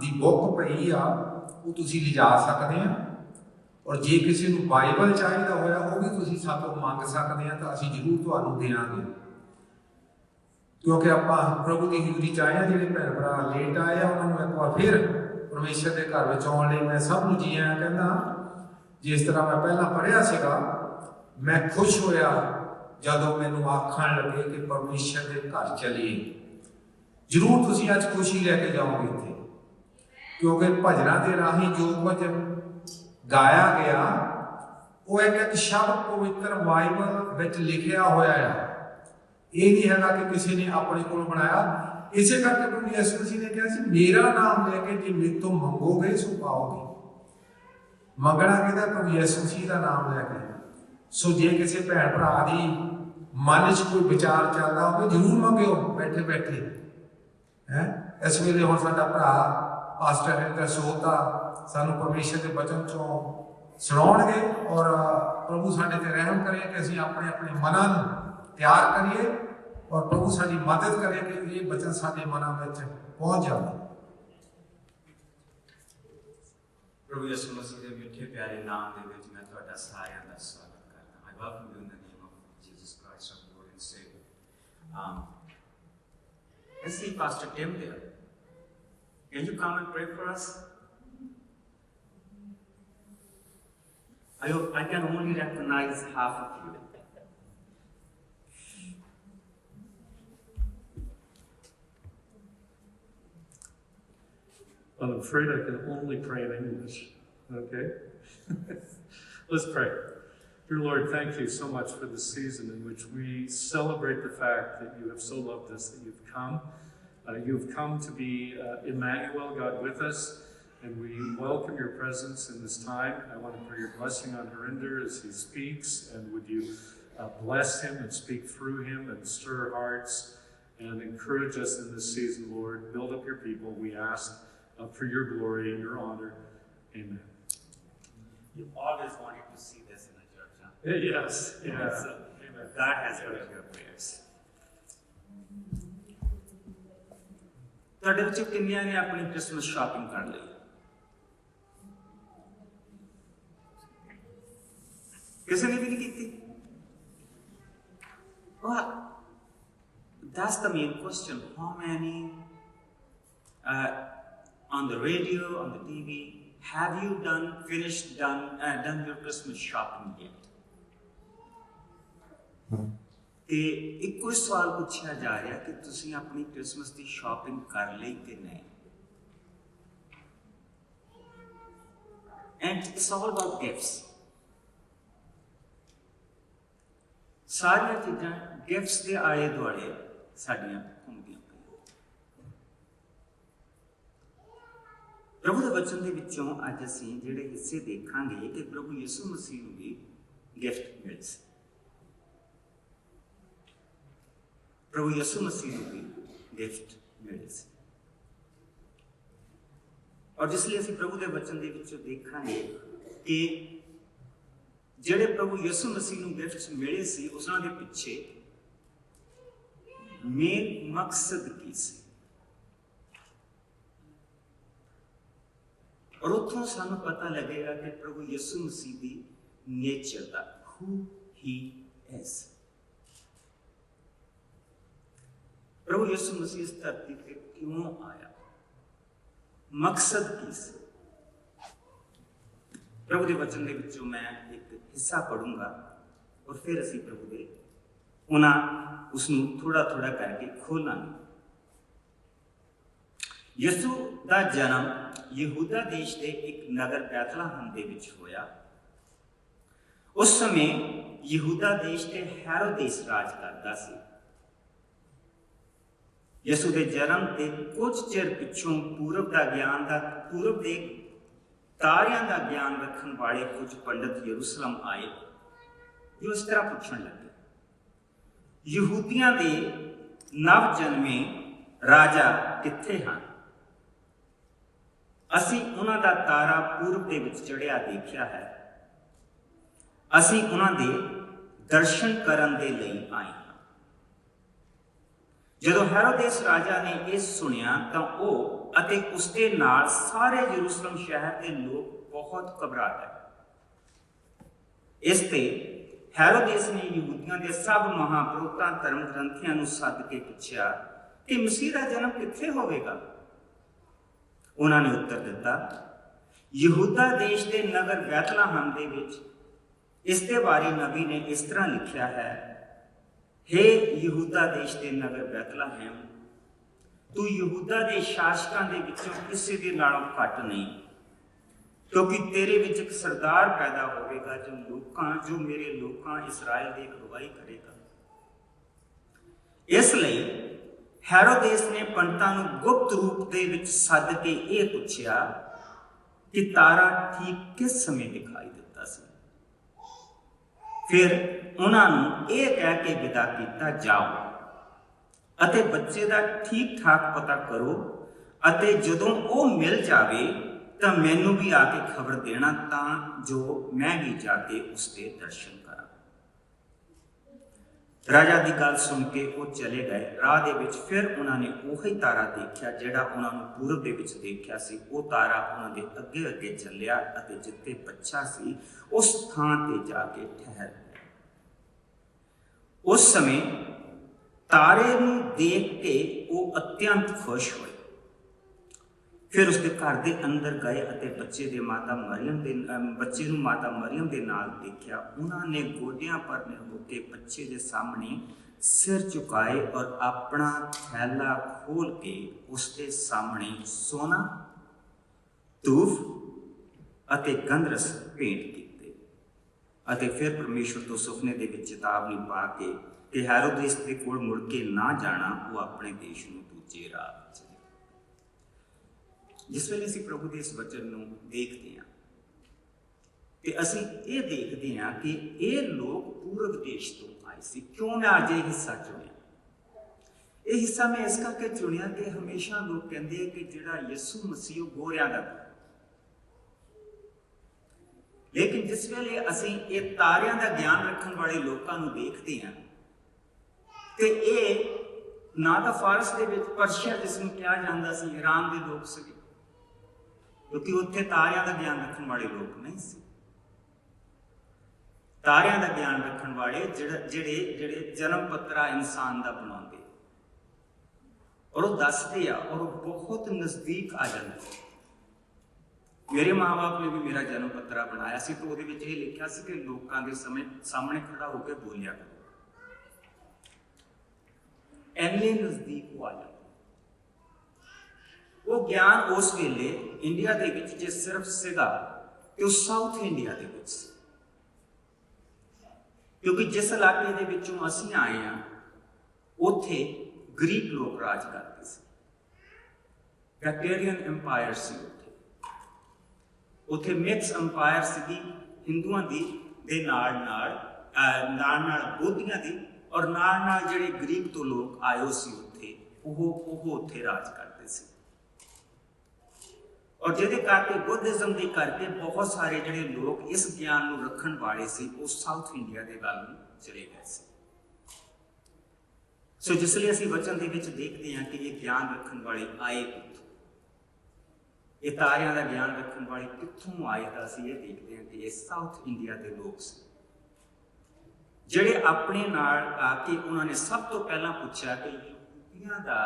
दी बुक पई आ वो तुसीं लिजा सकदे आ और जे किसी नूं बाइबल चाहिदा होया वो भी तुसीं सातों मंग सकदे आ तां असीं जरूर तुहानूं देवांगे क्योंकि आपां प्रभु दी हजूरी च आए आ। जिहड़े भैन भरा लेट आए आ उन्हां नूं एक बार फिर परमेश्वर के घर में आने लिए मैं सब नूं जी आया कहना। जिस तरह मैं पहला पढ़िया सीगा मैं खुश होया जदों मैनूं आखण लगे कि परमेश्वर के घर चलिए। जरूर तुसीं अज खुशी लैके जाओगे इत्थे क्योंकि भजना के राही जो कुछ गाया गया वो एक एक शब्द पवित्र बाइबल विच लिखिया होया है। ये नहीं है कि किसी ने अपने को बनाया। इसे करके प्रभु यीशु मसीह ने कहा सी मेरा नाम लेके जे मेरे तो मंगोगे सो पाओगे। मंगना कहता प्रभु यीशु मसीह का नाम लैके। सो जे किसी भैन भरा दी मन च कोई विचार चलता हो जरूर मंगो बैठे बैठे है। इस वेले हुण साडा भरा पास्टर हरिंदर सोहता सानू परमेश्वर के वचन चों सुणाउणगे और प्रभु साडे ते रहम करे कि असीं अपने अपने मनां नूं तैयार करिए और प्रभु साडी मदद करे कि ये वचन साडे मनां विच पहुंच जाए। प्रभु यीशु मसीह के मिठे प्यारे नाम दे विच मैं तुहाडा सारिਆਂ ਦਾ स्वागत करदा। I welcome you in the name of Jesus Christ our Lord and Savior. I see Pastor Tim there. Can you come and pray for us? I can only recognize half of you. I'm afraid I can only pray in English. Okay? Let's pray. Dear Lord, thank you so much for this season in which we celebrate the fact that you have so loved us, that you've come. You've come to be Emmanuel, God with us, and we welcome your presence in this time. I want to pray your blessing on Harinder as he speaks, and would you bless him and speak through him and stir hearts and encourage us in this season, Lord. Build up your people, we ask. For your glory and your honor. Amen. You always wanted to see this in the church, huh? Yes. Yeah. So, God has heard your prayers. ਤੁਹਾਡੇ ਵਿੱਚ ਕਿੰਨਿਆਂ ਨੇ ਆਪਣੀ Christmas shopping ਕਰ ਲਈ? ਕਿਸੇ ਨੇ ਵੀ ਨਹੀਂ ਕੀਤੀ? Well, that's the main question. How many on the radio, on the TV, have you done your Christmas shopping yet? ਤੇ ਇੱਕੋ ਹੀ ਸਵਾਲ ਪੁੱਛਿਆ ਜਾ ਰਿਹਾ ਕਿ ਤੁਸੀਂ ਆਪਣੀ ਕ੍ਰਿਸਮਸ ਦੀ ਸ਼ਾਪਿੰਗ ਕਰ ਲਈ ਕਿ ਨਹੀਂ? And it's all about gifts. ਸਾਰੀਆਂ ਚੀਜ਼ਾਂ ਗਿਫਟਸ ਦੇ ਆਲੇ ਦੁਆਲੇ ਸਾਡੀਆਂ ਘੁੰਮਦੀਆਂ ਪਈਆਂ। ਪ੍ਰਭੂ ਦੇ ਵਚਨ ਦੇ ਵਿੱਚੋਂ ਅੱਜ ਅਸੀਂ ਜਿਹੜੇ ਹਿੱਸੇ ਦੇਖਾਂਗੇ ਕਿ ਪ੍ਰਭੂ ਯਿਸੂ ਮਸੀਹ ਨੂੰ ਵੀ ਗਿਫਟ ਮਿਲੇ ਸੀ। ਪ੍ਰਭੂ ਯਿਸੂ ਮਸੀਹ ਨੂੰ ਵੀ ਗਿਫਟ ਮਿਲੇ ਸੀ। ਔਰ ਜਿਸ ਲਈ ਅਸੀਂ ਪ੍ਰਭੂ ਦੇ ਵਚਨ ਦੇ ਵਿੱਚੋਂ ਦੇਖਾਂਗੇ ਕਿ ਜਿਹੜੇ ਪ੍ਰਭੂ ਯਿਸੂ ਮਸੀਹ ਨੂੰ ਗਿਫਟ ਮਿਲੇ ਸੀ, ਉਹਨਾਂ ਦੇ ਪਿੱਛੇ ਮੇਨ ਮਕਸਦ ਕੀ ਸੀ। ਔਰ ਉੱਥੋਂ ਸਾਨੂੰ ਪਤਾ ਲੱਗੇਗਾ ਕਿ ਪ੍ਰਭੂ ਯਿਸੂ ਮਸੀਹ ਦੀ nature the, who he is। ਪ੍ਰਭੂ ਯਿਸੂ ਮਸੀਹ ਇਸ ਧਰਤੀ ਤੇ ਕਿਉਂ ਆਇਆ, ਮਕਸਦ ਕੀ ਸੀ। ਪ੍ਰਭੂ ਦੇ ਵਚਨ ਦੇ ਵਿੱਚੋਂ ਮੈਂ ਇੱਕ ਹਿੱਸਾ ਪੜੂੰਗਾ ਔਰ ਫਿਰ ਅਸੀਂ ਪ੍ਰਭੂ ਦੇ ਉਸ ਨੂੰ ਥੋੜਾ ਥੋੜਾ ਕਰਕੇ ਖੋਲਾਂਗੇ। ਯਿਸੂ ਦਾ ਜਨਮ ਯਹੂਦਾ ਦੇਸ਼ ਦੇ ਇੱਕ ਨਗਰ ਬੈਤਲਹਮ ਦੇ ਵਿੱਚ ਹੋਇਆ। ਉਸ ਸਮੇਂ ਯਹੂਦਾ ਦੇਸ਼ ਤੇ ਹੈਰੋਦੇਸ ਰਾਜ ਕਰਦਾ ਸੀ। ਯਿਸੂ ਦੇ ਜਨਮ ਦੇ ਕੁਝ ਚਿਰ ਪਿੱਛੋਂ ਪੂਰਬ ਦੇ ਤਾਰਿਆਂ ਦਾ ਗਿਆਨ ਰੱਖਣ ਵਾਲੇ ਕੁਝ ਪੰਡਤ ਯਰੂਸ਼ਲਮ ਆਏ, ਜੋ ਇਸ ਤਰ੍ਹਾਂ ਪੁੱਛਣ ਲੱਗੇ, ਯਹੂਦੀਆਂ ਦੇ ਨਵ ਜਨਮੇ ਰਾਜਾ ਕਿੱਥੇ ਹਨ? ਅਸੀਂ ਉਹਨਾਂ ਦਾ ਤਾਰਾ ਪੂਰਬ ਦੇ ਵਿੱਚ ਚੜ੍ਹਿਆ ਦੇਖਿਆ ਹੈ। ਅਸੀਂ ਉਹਨਾਂ ਦੇ ਦਰਸ਼ਨ ਕਰਨ ਦੇ ਲਈ ਆਏ ਹਾਂ। ਜਦੋਂ ਹੈਰੋਦੇਸ ਰਾਜਾ ਨੇ ਇਹ ਸੁਣਿਆ ਤਾਂ ਉਹ ਅਤੇ ਉਸਦੇ ਨਾਲ ਸਾਰੇ ਯਰੂਸ਼ਲਮ ਸ਼ਹਿਰ ਦੇ ਲੋਕ ਬਹੁਤ ਘਬਰਾ ਗਏ। ਇਸ ਤੇ ਹੈਰੋਦੇਸ ਨੇ ਯਹੂਦੀਆਂ ਦੇ ਸਭ ਮਹਾਂਪੁਰਖਾਂ, ਧਰਮ ਗ੍ਰੰਥੀਆਂ ਨੂੰ ਸੱਦ ਕੇ ਪੁੱਛਿਆ ਕਿ ਮਸੀਹ ਦਾ ਜਨਮ ਕਿੱਥੇ ਹੋਵੇਗਾ। ਉਹਨਾਂ ਨੇ ਉੱਤਰ ਦਿੱਤਾ, ਯਹੂਦਾ ਦੇਸ਼ ਦੇ ਨਗਰ ਬੈਤਲਹਮ ਦੇ ਵਿੱਚ। ਇਸ ਦੇ ਬਾਰੇ ਨਬੀ ਨੇ ਇਸ ਤਰ੍ਹਾਂ ਲਿਖਿਆ ਹੈ, ਹੇ ਯਹੂਦਾ ਦੇਸ਼ ਦੇ ਨਗਰ ਬੈਤਲਹਮ, ਤੂੰ ਯਹੂਦਾ ਦੇ ਸ਼ਾਸਕਾਂ ਦੇ ਵਿੱਚੋਂ ਕਿਸੇ ਦੇ ਨਾਲੋਂ ਘੱਟ ਨਹੀਂ, ਕਿਉਂਕਿ ਤੇਰੇ ਵਿੱਚ ਇੱਕ ਸਰਦਾਰ ਪੈਦਾ ਹੋਵੇਗਾ ਜੋ ਮੇਰੇ ਲੋਕਾਂ ਇਸਰਾਇਲ ਦੀ ਅਗਵਾਈ ਕਰੇਗਾ। ਇਸ ਲਈ ਹੈਰੋਦੇਸ ਨੇ ਪੰਡਤਾਂ ਨੂੰ ਗੁਪਤ ਰੂਪ ਦੇ ਵਿੱਚ ਸੱਦ ਕੇ ਇਹ ਪੁੱਛਿਆ ਕਿ ਤਾਰਾ ਠੀਕ ਕਿਸ ਸਮੇਂ ਦਿਖਾਈ ਦਿੱਤਾ ਸੀ। ਫਿਰ ਉਹਨਾਂ ਨੂੰ ਇਹ ਕਹਿ ਕੇ ਵਿਦਾ ਕੀਤਾ, ਜਾਓ ਅਤੇ ਬੱਚੇ ਦਾ ਠੀਕ ਠਾਕ ਪਤਾ ਕਰੋ, ਅਤੇ ਜਦੋਂ ਉਹ ਮਿਲ ਜਾਵੇ ਤਾਂ ਮੈਨੂੰ ਵੀ ਆ ਕੇ ਖਬਰ ਦੇਣਾ, ਤਾਂ ਜੋ ਮੈਂ ਵੀ ਜਾ ਕੇ ਉਸਦੇ ਦਰਸ਼ਨ ਕਰਾਂ। ਰਾਜਾ ਦੀ ਗੱਲ ਸੁਣ ਕੇ ਉਹ ਚਲੇ ਗਏ। ਰਾਹ ਦੇ ਵਿੱਚ ਫਿਰ ਉਹਨਾਂ ਨੇ ਉਹੀ ਤਾਰਾ ਦੇਖਿਆ ਜਿਹੜਾ ਉਹਨਾਂ ਨੂੰ ਪੂਰਬ ਦੇ ਵਿੱਚ ਦੇਖਿਆ ਸੀ। ਉਹ ਤਾਰਾ ਉਹਨਾਂ ਦੇ ਅੱਗੇ ਅੱਗੇ ਚੱਲਿਆ ਅਤੇ ਜਿੱਥੇ ਬੱਚਾ ਸੀ ਉਸ ਥਾਂ ਤੇ ਜਾ ਕੇ ਠਹਿਰ ਗਿਆ। ਉਸ ਸਮੇਂ ਤਾਰੇ ਨੂੰ ਦੇਖ ਕੇ ਉਹ ਅਤਿਅੰਤ ਖੁਸ਼ ਹੋਏ। ਫਿਰ ਉਸਦੇ ਘਰ ਦੇ ਅੰਦਰ ਗਏ ਅਤੇ ਬੱਚੇ ਨੂੰ ਮਾਤਾ ਮਰੀਅਮ ਦੇ ਨਾਲ ਦੇਖਿਆ। ਉਹਨਾਂ ਨੇ ਗੋਡਿਆਂ ਪਰ ਹੋ ਕੇ ਬੱਚੇ ਦੇ ਸਾਹਮਣੇ ਸਿਰ ਝੁਕਾਏ ਔਰ ਆਪਣਾ ਥੈਲਾ ਖੋਲ ਕੇ ਉਸਦੇ ਸਾਹਮਣੇ ਸੋਨਾ, ਧੂਫ ਅਤੇ ਗੰਧਰਸ ਭੇਂਟ ਕੀਤੇ। ਅਤੇ ਫਿਰ ਪਰਮੇਸ਼ਵਰ ਤੋਂ ਸੁਪਨੇ ਦੇ ਵਿੱਚ ਚੇਤਾਵਨੀ ਪਾ ਕੇ ਕਿ ਹੈਰੋਦੇਸ ਦੇ ਕੋਲ ਮੁੜ ਕੇ ਨਾ ਜਾਣਾ, ਉਹ ਆਪਣੇ ਦੇਸ਼ ਨੂੰ ਦੂਜੇ ਰਾਹ ਚਲੇ। ਜਿਸ ਵੇਲੇ ਅਸੀਂ ਪ੍ਰਭੂ ਦੇ ਇਸ ਵਚਨ ਨੂੰ ਦੇਖਦੇ ਹਾਂ ਤੇ ਅਸੀਂ ਇਹ ਦੇਖਦੇ ਹਾਂ ਕਿ ਇਹ ਲੋਕ ਪੂਰਬ ਦੇਸ਼ ਤੋਂ ਆਏ ਸੀ। ਕਿਉਂ ਮੈਂ ਅੱਜ ਇਹ ਹਿੱਸਾ ਚੁਣਿਆ? ਇਹ ਹਿੱਸਾ ਮੈਂ ਇਸ ਕਰਕੇ ਚੁਣਿਆ ਕਿ ਹਮੇਸ਼ਾ ਲੋਕ ਕਹਿੰਦੇ ਆ ਕਿ ਜਿਹੜਾ ਯਿਸੂ ਮਸੀਹ ਗੋਰਿਆਂ ਦਾ, ਲੇਕਿਨ ਜਿਸ ਵੇਲੇ ਅਸੀਂ ਇਹ ਤਾਰਿਆਂ ਦਾ ਗਿਆਨ ਰੱਖਣ ਵਾਲੇ ਲੋਕਾਂ ਨੂੰ ਦੇਖਦੇ ਹਾਂ ਤੇ ਇਹ ਨਾ ਤਾਂ ਫਾਰਸ ਦੇ ਵਿੱਚ ਪਰਸ਼ੀਆ ਜਿਸ ਨੂੰ ਕਿਹਾ ਜਾਂਦਾ ਸੀ, ਈਰਾਨ ਦੇ ਲੋਕ ਸੀਗੇ, ਕਿਉਂਕਿ ਉੱਥੇ ਤਾਰਿਆਂ ਦਾ ਗਿਆਨ ਰੱਖਣ ਵਾਲੇ ਲੋਕ ਨਹੀਂ ਸੀ। ਤਾਰਿਆਂ ਦਾ ਗਿਆਨ ਰੱਖਣ ਵਾਲੇ ਜਿਹੜੇ ਜਨਮ ਪੱਤਰਾ ਇਨਸਾਨ ਦਾ ਬਣਾਉਂਦੇ ਔਰ ਉਹ ਦੱਸਦੇ ਆ ਔਰ ਉਹ ਬਹੁਤ ਨਜ਼ਦੀਕ ਆ ਜਾਂਦੇ। ਮੇਰੇ ਮਾਂ-ਬਾਪ ਨੇ ਵੀ ਮੇਰਾ ਜਨਮ ਪੱਤਰਾ ਬਣਾਇਆ ਸੀ ਤਾਂ ਉਹਦੇ ਵਿੱਚ ਇਹ ਲਿਖਿਆ ਸੀ ਕਿ ਲੋਕਾਂ ਦੇ ਸਾਹਮਣੇ ਖੜਾ ਹੋ ਕੇ ਬੋਲਿਆ ਕਰੋ। ਇੰਨੇ ਨਜ਼ਦੀਕ ਉਹ ਆ ਜਾਂਦੇ। ਉਹ ਗਿਆਨ ਉਸ ਵੇਲੇ ਇੰਡੀਆ ਦੇ ਵਿੱਚ ਜੇ ਸਿਰਫ ਸੀਗਾ ਤੇ ਉਹ ਸਾਊਥ ਇੰਡੀਆ ਦੇ ਵਿੱਚ ਸੀ, ਕਿਉਂਕਿ ਜਿਸ ਇਲਾਕੇ ਦੇ ਵਿੱਚੋਂ ਅਸੀਂ ਆਏ ਹਾਂ ਉੱਥੇ ਗ੍ਰੀਕ ਲੋਕ ਰਾਜ ਕਰਦੇ ਸੀ। ਬੈਕਟੀਰੀਅਨ ਐਮਪਾਇਰ ਸੀ ਉੱਥੇ ਮਿਕਸ ਐਮਪਾਇਰ ਸੀਗੀ ਹਿੰਦੂਆਂ ਦੀ ਦੇ ਨਾਲ ਬੋਧੀਆਂ ਦੀ ਔਰ ਨਾਲ ਜਿਹੜੇ ਗ੍ਰੀਕ ਤੋਂ ਲੋਕ ਆਏ ਸੀ ਉੱਥੇ ਉਹ ਉੱਥੇ ਰਾਜ ਕਰਦੇ ਸੀ। ਔਰ ਜਿਹਦੇ ਕਰਕੇ ਬੁੱਧਿਜ਼ਮ ਦੇ ਕਰਕੇ ਬਹੁਤ ਸਾਰੇ ਜਿਹੜੇ ਲੋਕ ਇਸ ਗਿਆਨ ਨੂੰ ਰੱਖਣ ਵਾਲੇ ਸੀ ਉਹ ਸਾਊਥ ਇੰਡੀਆ ਦੇ ਵੱਲ ਨੂੰ ਚਲੇ ਗਏ ਸੀ। ਸੋ ਜਿਸ ਲਈ ਅਸੀਂ ਵਚਨ ਦੇ ਵਿੱਚ ਦੇਖਦੇ ਹਾਂ ਕਿ ਇਹ ਗਿਆਨ ਰੱਖਣ ਵਾਲੇ ਆਏ ਕਿੱਥੋਂ, ਇਹ ਤਾਰਿਆਂ ਦਾ ਗਿਆਨ ਰੱਖਣ ਵਾਲੇ ਕਿੱਥੋਂ ਆਏ, ਤਾਂ ਅਸੀਂ ਇਹ ਦੇਖਦੇ ਹਾਂ ਕਿ ਇਹ ਸਾਊਥ ਇੰਡੀਆ ਦੇ ਲੋਕ ਸੀ, ਜਿਹੜੇ ਆਪਣੇ ਨਾਲ ਆ ਕੇ ਉਹਨਾਂ ਨੇ ਸਭ ਤੋਂ ਪਹਿਲਾਂ ਪੁੱਛਿਆ ਕਿ ਯਹੂਦੀਆਂ ਦਾ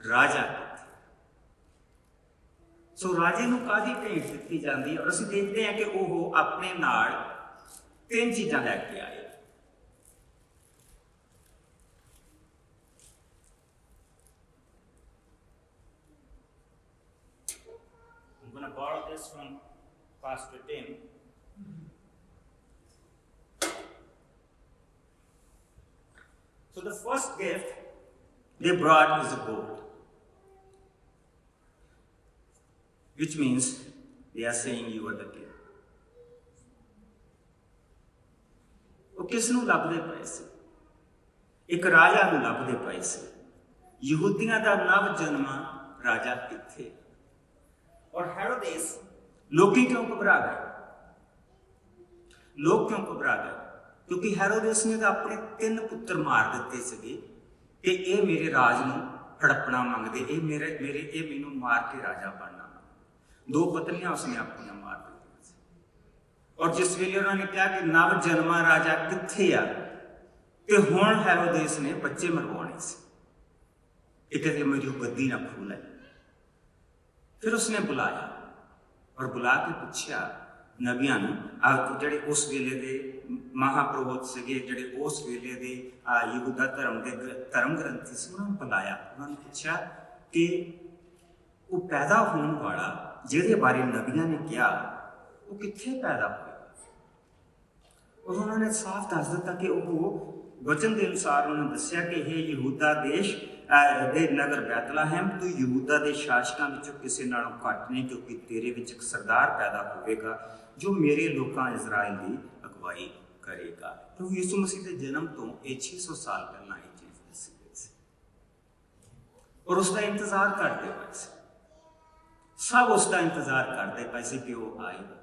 ਰਾਜਾ ਕਿੱਥੇ। ਸੋ ਰਾਜੇ ਨੂੰ ਕਾਹਦੀ ਭੇਟ ਦਿੱਤੀ ਜਾਂਦੀ ਹੈ, ਔਰ ਅਸੀਂ ਦੇਖਦੇ ਹਾਂ ਕਿ ਉਹ ਆਪਣੇ ਨਾਲ 3 ਚੀਜ਼ਾਂ ਲੈ ਕੇ ਆਏ। I'm going to borrow this from Pastor Tim. So the first gift they brought is a goat, which means they are saying you are the king. ਉਹ ਕਿਸ ਨੂੰ ਲੱਭਦੇ ਪਏ ਸੀ? ਇੱਕ ਰਾਜਾ ਨੂੰ ਲੱਭਦੇ ਪਏ ਸੀ। ਯਹੂਦੀਆਂ ਦਾ ਨਵ ਜਨਮਾ ਰਾਜਾ ਕਿੱਥੇ? ਔਰ ਹੈਰੋਦੇਸ, ਲੋਕੀ ਕਿਉਂ ਘਬਰਾ ਗਏ? ਲੋਕ ਕਿਉਂ ਘਬਰਾ ਗਏ? ਕਿਉਂਕਿ ਹੈਰੋਦੇਸ ਨੇ ਤਾਂ ਆਪਣੇ 3 ਪੁੱਤਰ ਮਾਰ ਦਿੱਤੇ ਸੀਗੇ ਕਿ ਇਹ ਮੇਰੇ ਰਾਜ ਨੂੰ ਹੜੱਪਣਾ ਮੰਗਦੇ, ਇਹ ਮੈਨੂੰ ਮਾਰ ਕੇ ਰਾਜਾ ਬਣਨਾ। 2 ਪਤਨੀਆਂ ਉਸਨੇ ਆਪਣੀਆਂ ਮਾਰ ਦਿੱਤੀਆਂ ਸੀ। ਔਰ ਜਿਸ ਵੇਲੇ ਉਹਨਾਂ ਨੇ ਕਿਹਾ ਕਿ ਨਵ ਜਨਮਾ ਰਾਜਾ ਕਿੱਥੇ ਆ, ਤੇ ਹੁਣ ਹੈਰੋਦੇਸ ਨੇ ਬੱਚੇ ਮਰਵਾਉਣੇ ਸੀ ਕਿ ਕਿਤੇ ਮੇਰੀ ਗੱਦੀ ਨਾ ਖੋਲੇ। ਫਿਰ ਉਸਨੇ ਬੁਲਾਇਆ ਔਰ ਬੁਲਾ ਕੇ ਪੁੱਛਿਆ ਨਬੀਆਂ ਨੂੰ, ਜਿਹੜੇ ਉਸ ਵੇਲੇ ਦੇ ਮਹਾਪੁਰੋਹਿਤ ਸੀਗੇ, ਜਿਹੜੇ ਉਸ ਵੇਲੇ ਦੇ ਯਹੂਦਾ ਧਰਮ ਦੇ ਧਰਮ ਗ੍ਰੰਥੀ ਸੀ, ਉਹਨਾਂ ਨੂੰ ਬੁਲਾਇਆ। ਉਹਨਾਂ ਨੂੰ ਪੁੱਛਿਆ ਕਿ ਉਹ ਪੈਦਾ ਹੋਣ ਵਾਲਾ ਜਿਹਦੇ ਬਾਰੇ ਨਬੀਆਂ ਨੇ ਕਿਹਾ ਉਹ ਕਿੱਥੇ ਪੈਦਾ ਹੋਇਆ। ਔਰ ਉਹਨਾਂ ਨੇ ਸਾਫ਼ ਦੱਸ ਦਿੱਤਾ ਕਿ ਉਹ ਵਚਨ ਦੇ ਅਨੁਸਾਰ ਉਹਨਾਂ ਨੇ ਦੱਸਿਆ ਕਿ ਇਹ ਯਹੂਦਾ ਦੇਸ਼ ਦੇ ਨਗਰ ਬੈਤਲਹਮ, ਤੂੰ ਯਹੂਦਾ ਦੇ ਸ਼ਾਸਕਾਂ ਵਿੱਚੋਂ ਕਿਸੇ ਨਾਲੋਂ ਘੱਟ ਨਹੀਂ, ਕਿਉਂਕਿ ਤੇਰੇ ਵਿੱਚ ਇੱਕ ਸਰਦਾਰ ਪੈਦਾ ਹੋਵੇਗਾ ਜੋ ਮੇਰੇ ਲੋਕਾਂ ਇਜ਼ਰਾਈਲ ਦੀ ਅਗਵਾਈ ਕਰੇਗਾ। ਕਿਉਂਕਿ ਯਿਸੂ ਮਸੀਹ ਦੇ ਜਨਮ ਤੋਂ ਇਹ 600 ਸਾਲ ਪਹਿਲਾਂ ਇਹ ਚੀਜ਼ ਦੱਸੀ ਗਈ ਸੀ ਔਰ ਉਸ ਦਾ ਇੰਤਜ਼ਾਰ ਕਰਦੇ ਪਏ ਸੀ। ਸਭ ਉਸ ਦਾ ਇੰਤਜ਼ਾਰ ਕਰਦੇ ਪਏ ਸੀ ਕਿ ਉਹ ਆਏਗਾ,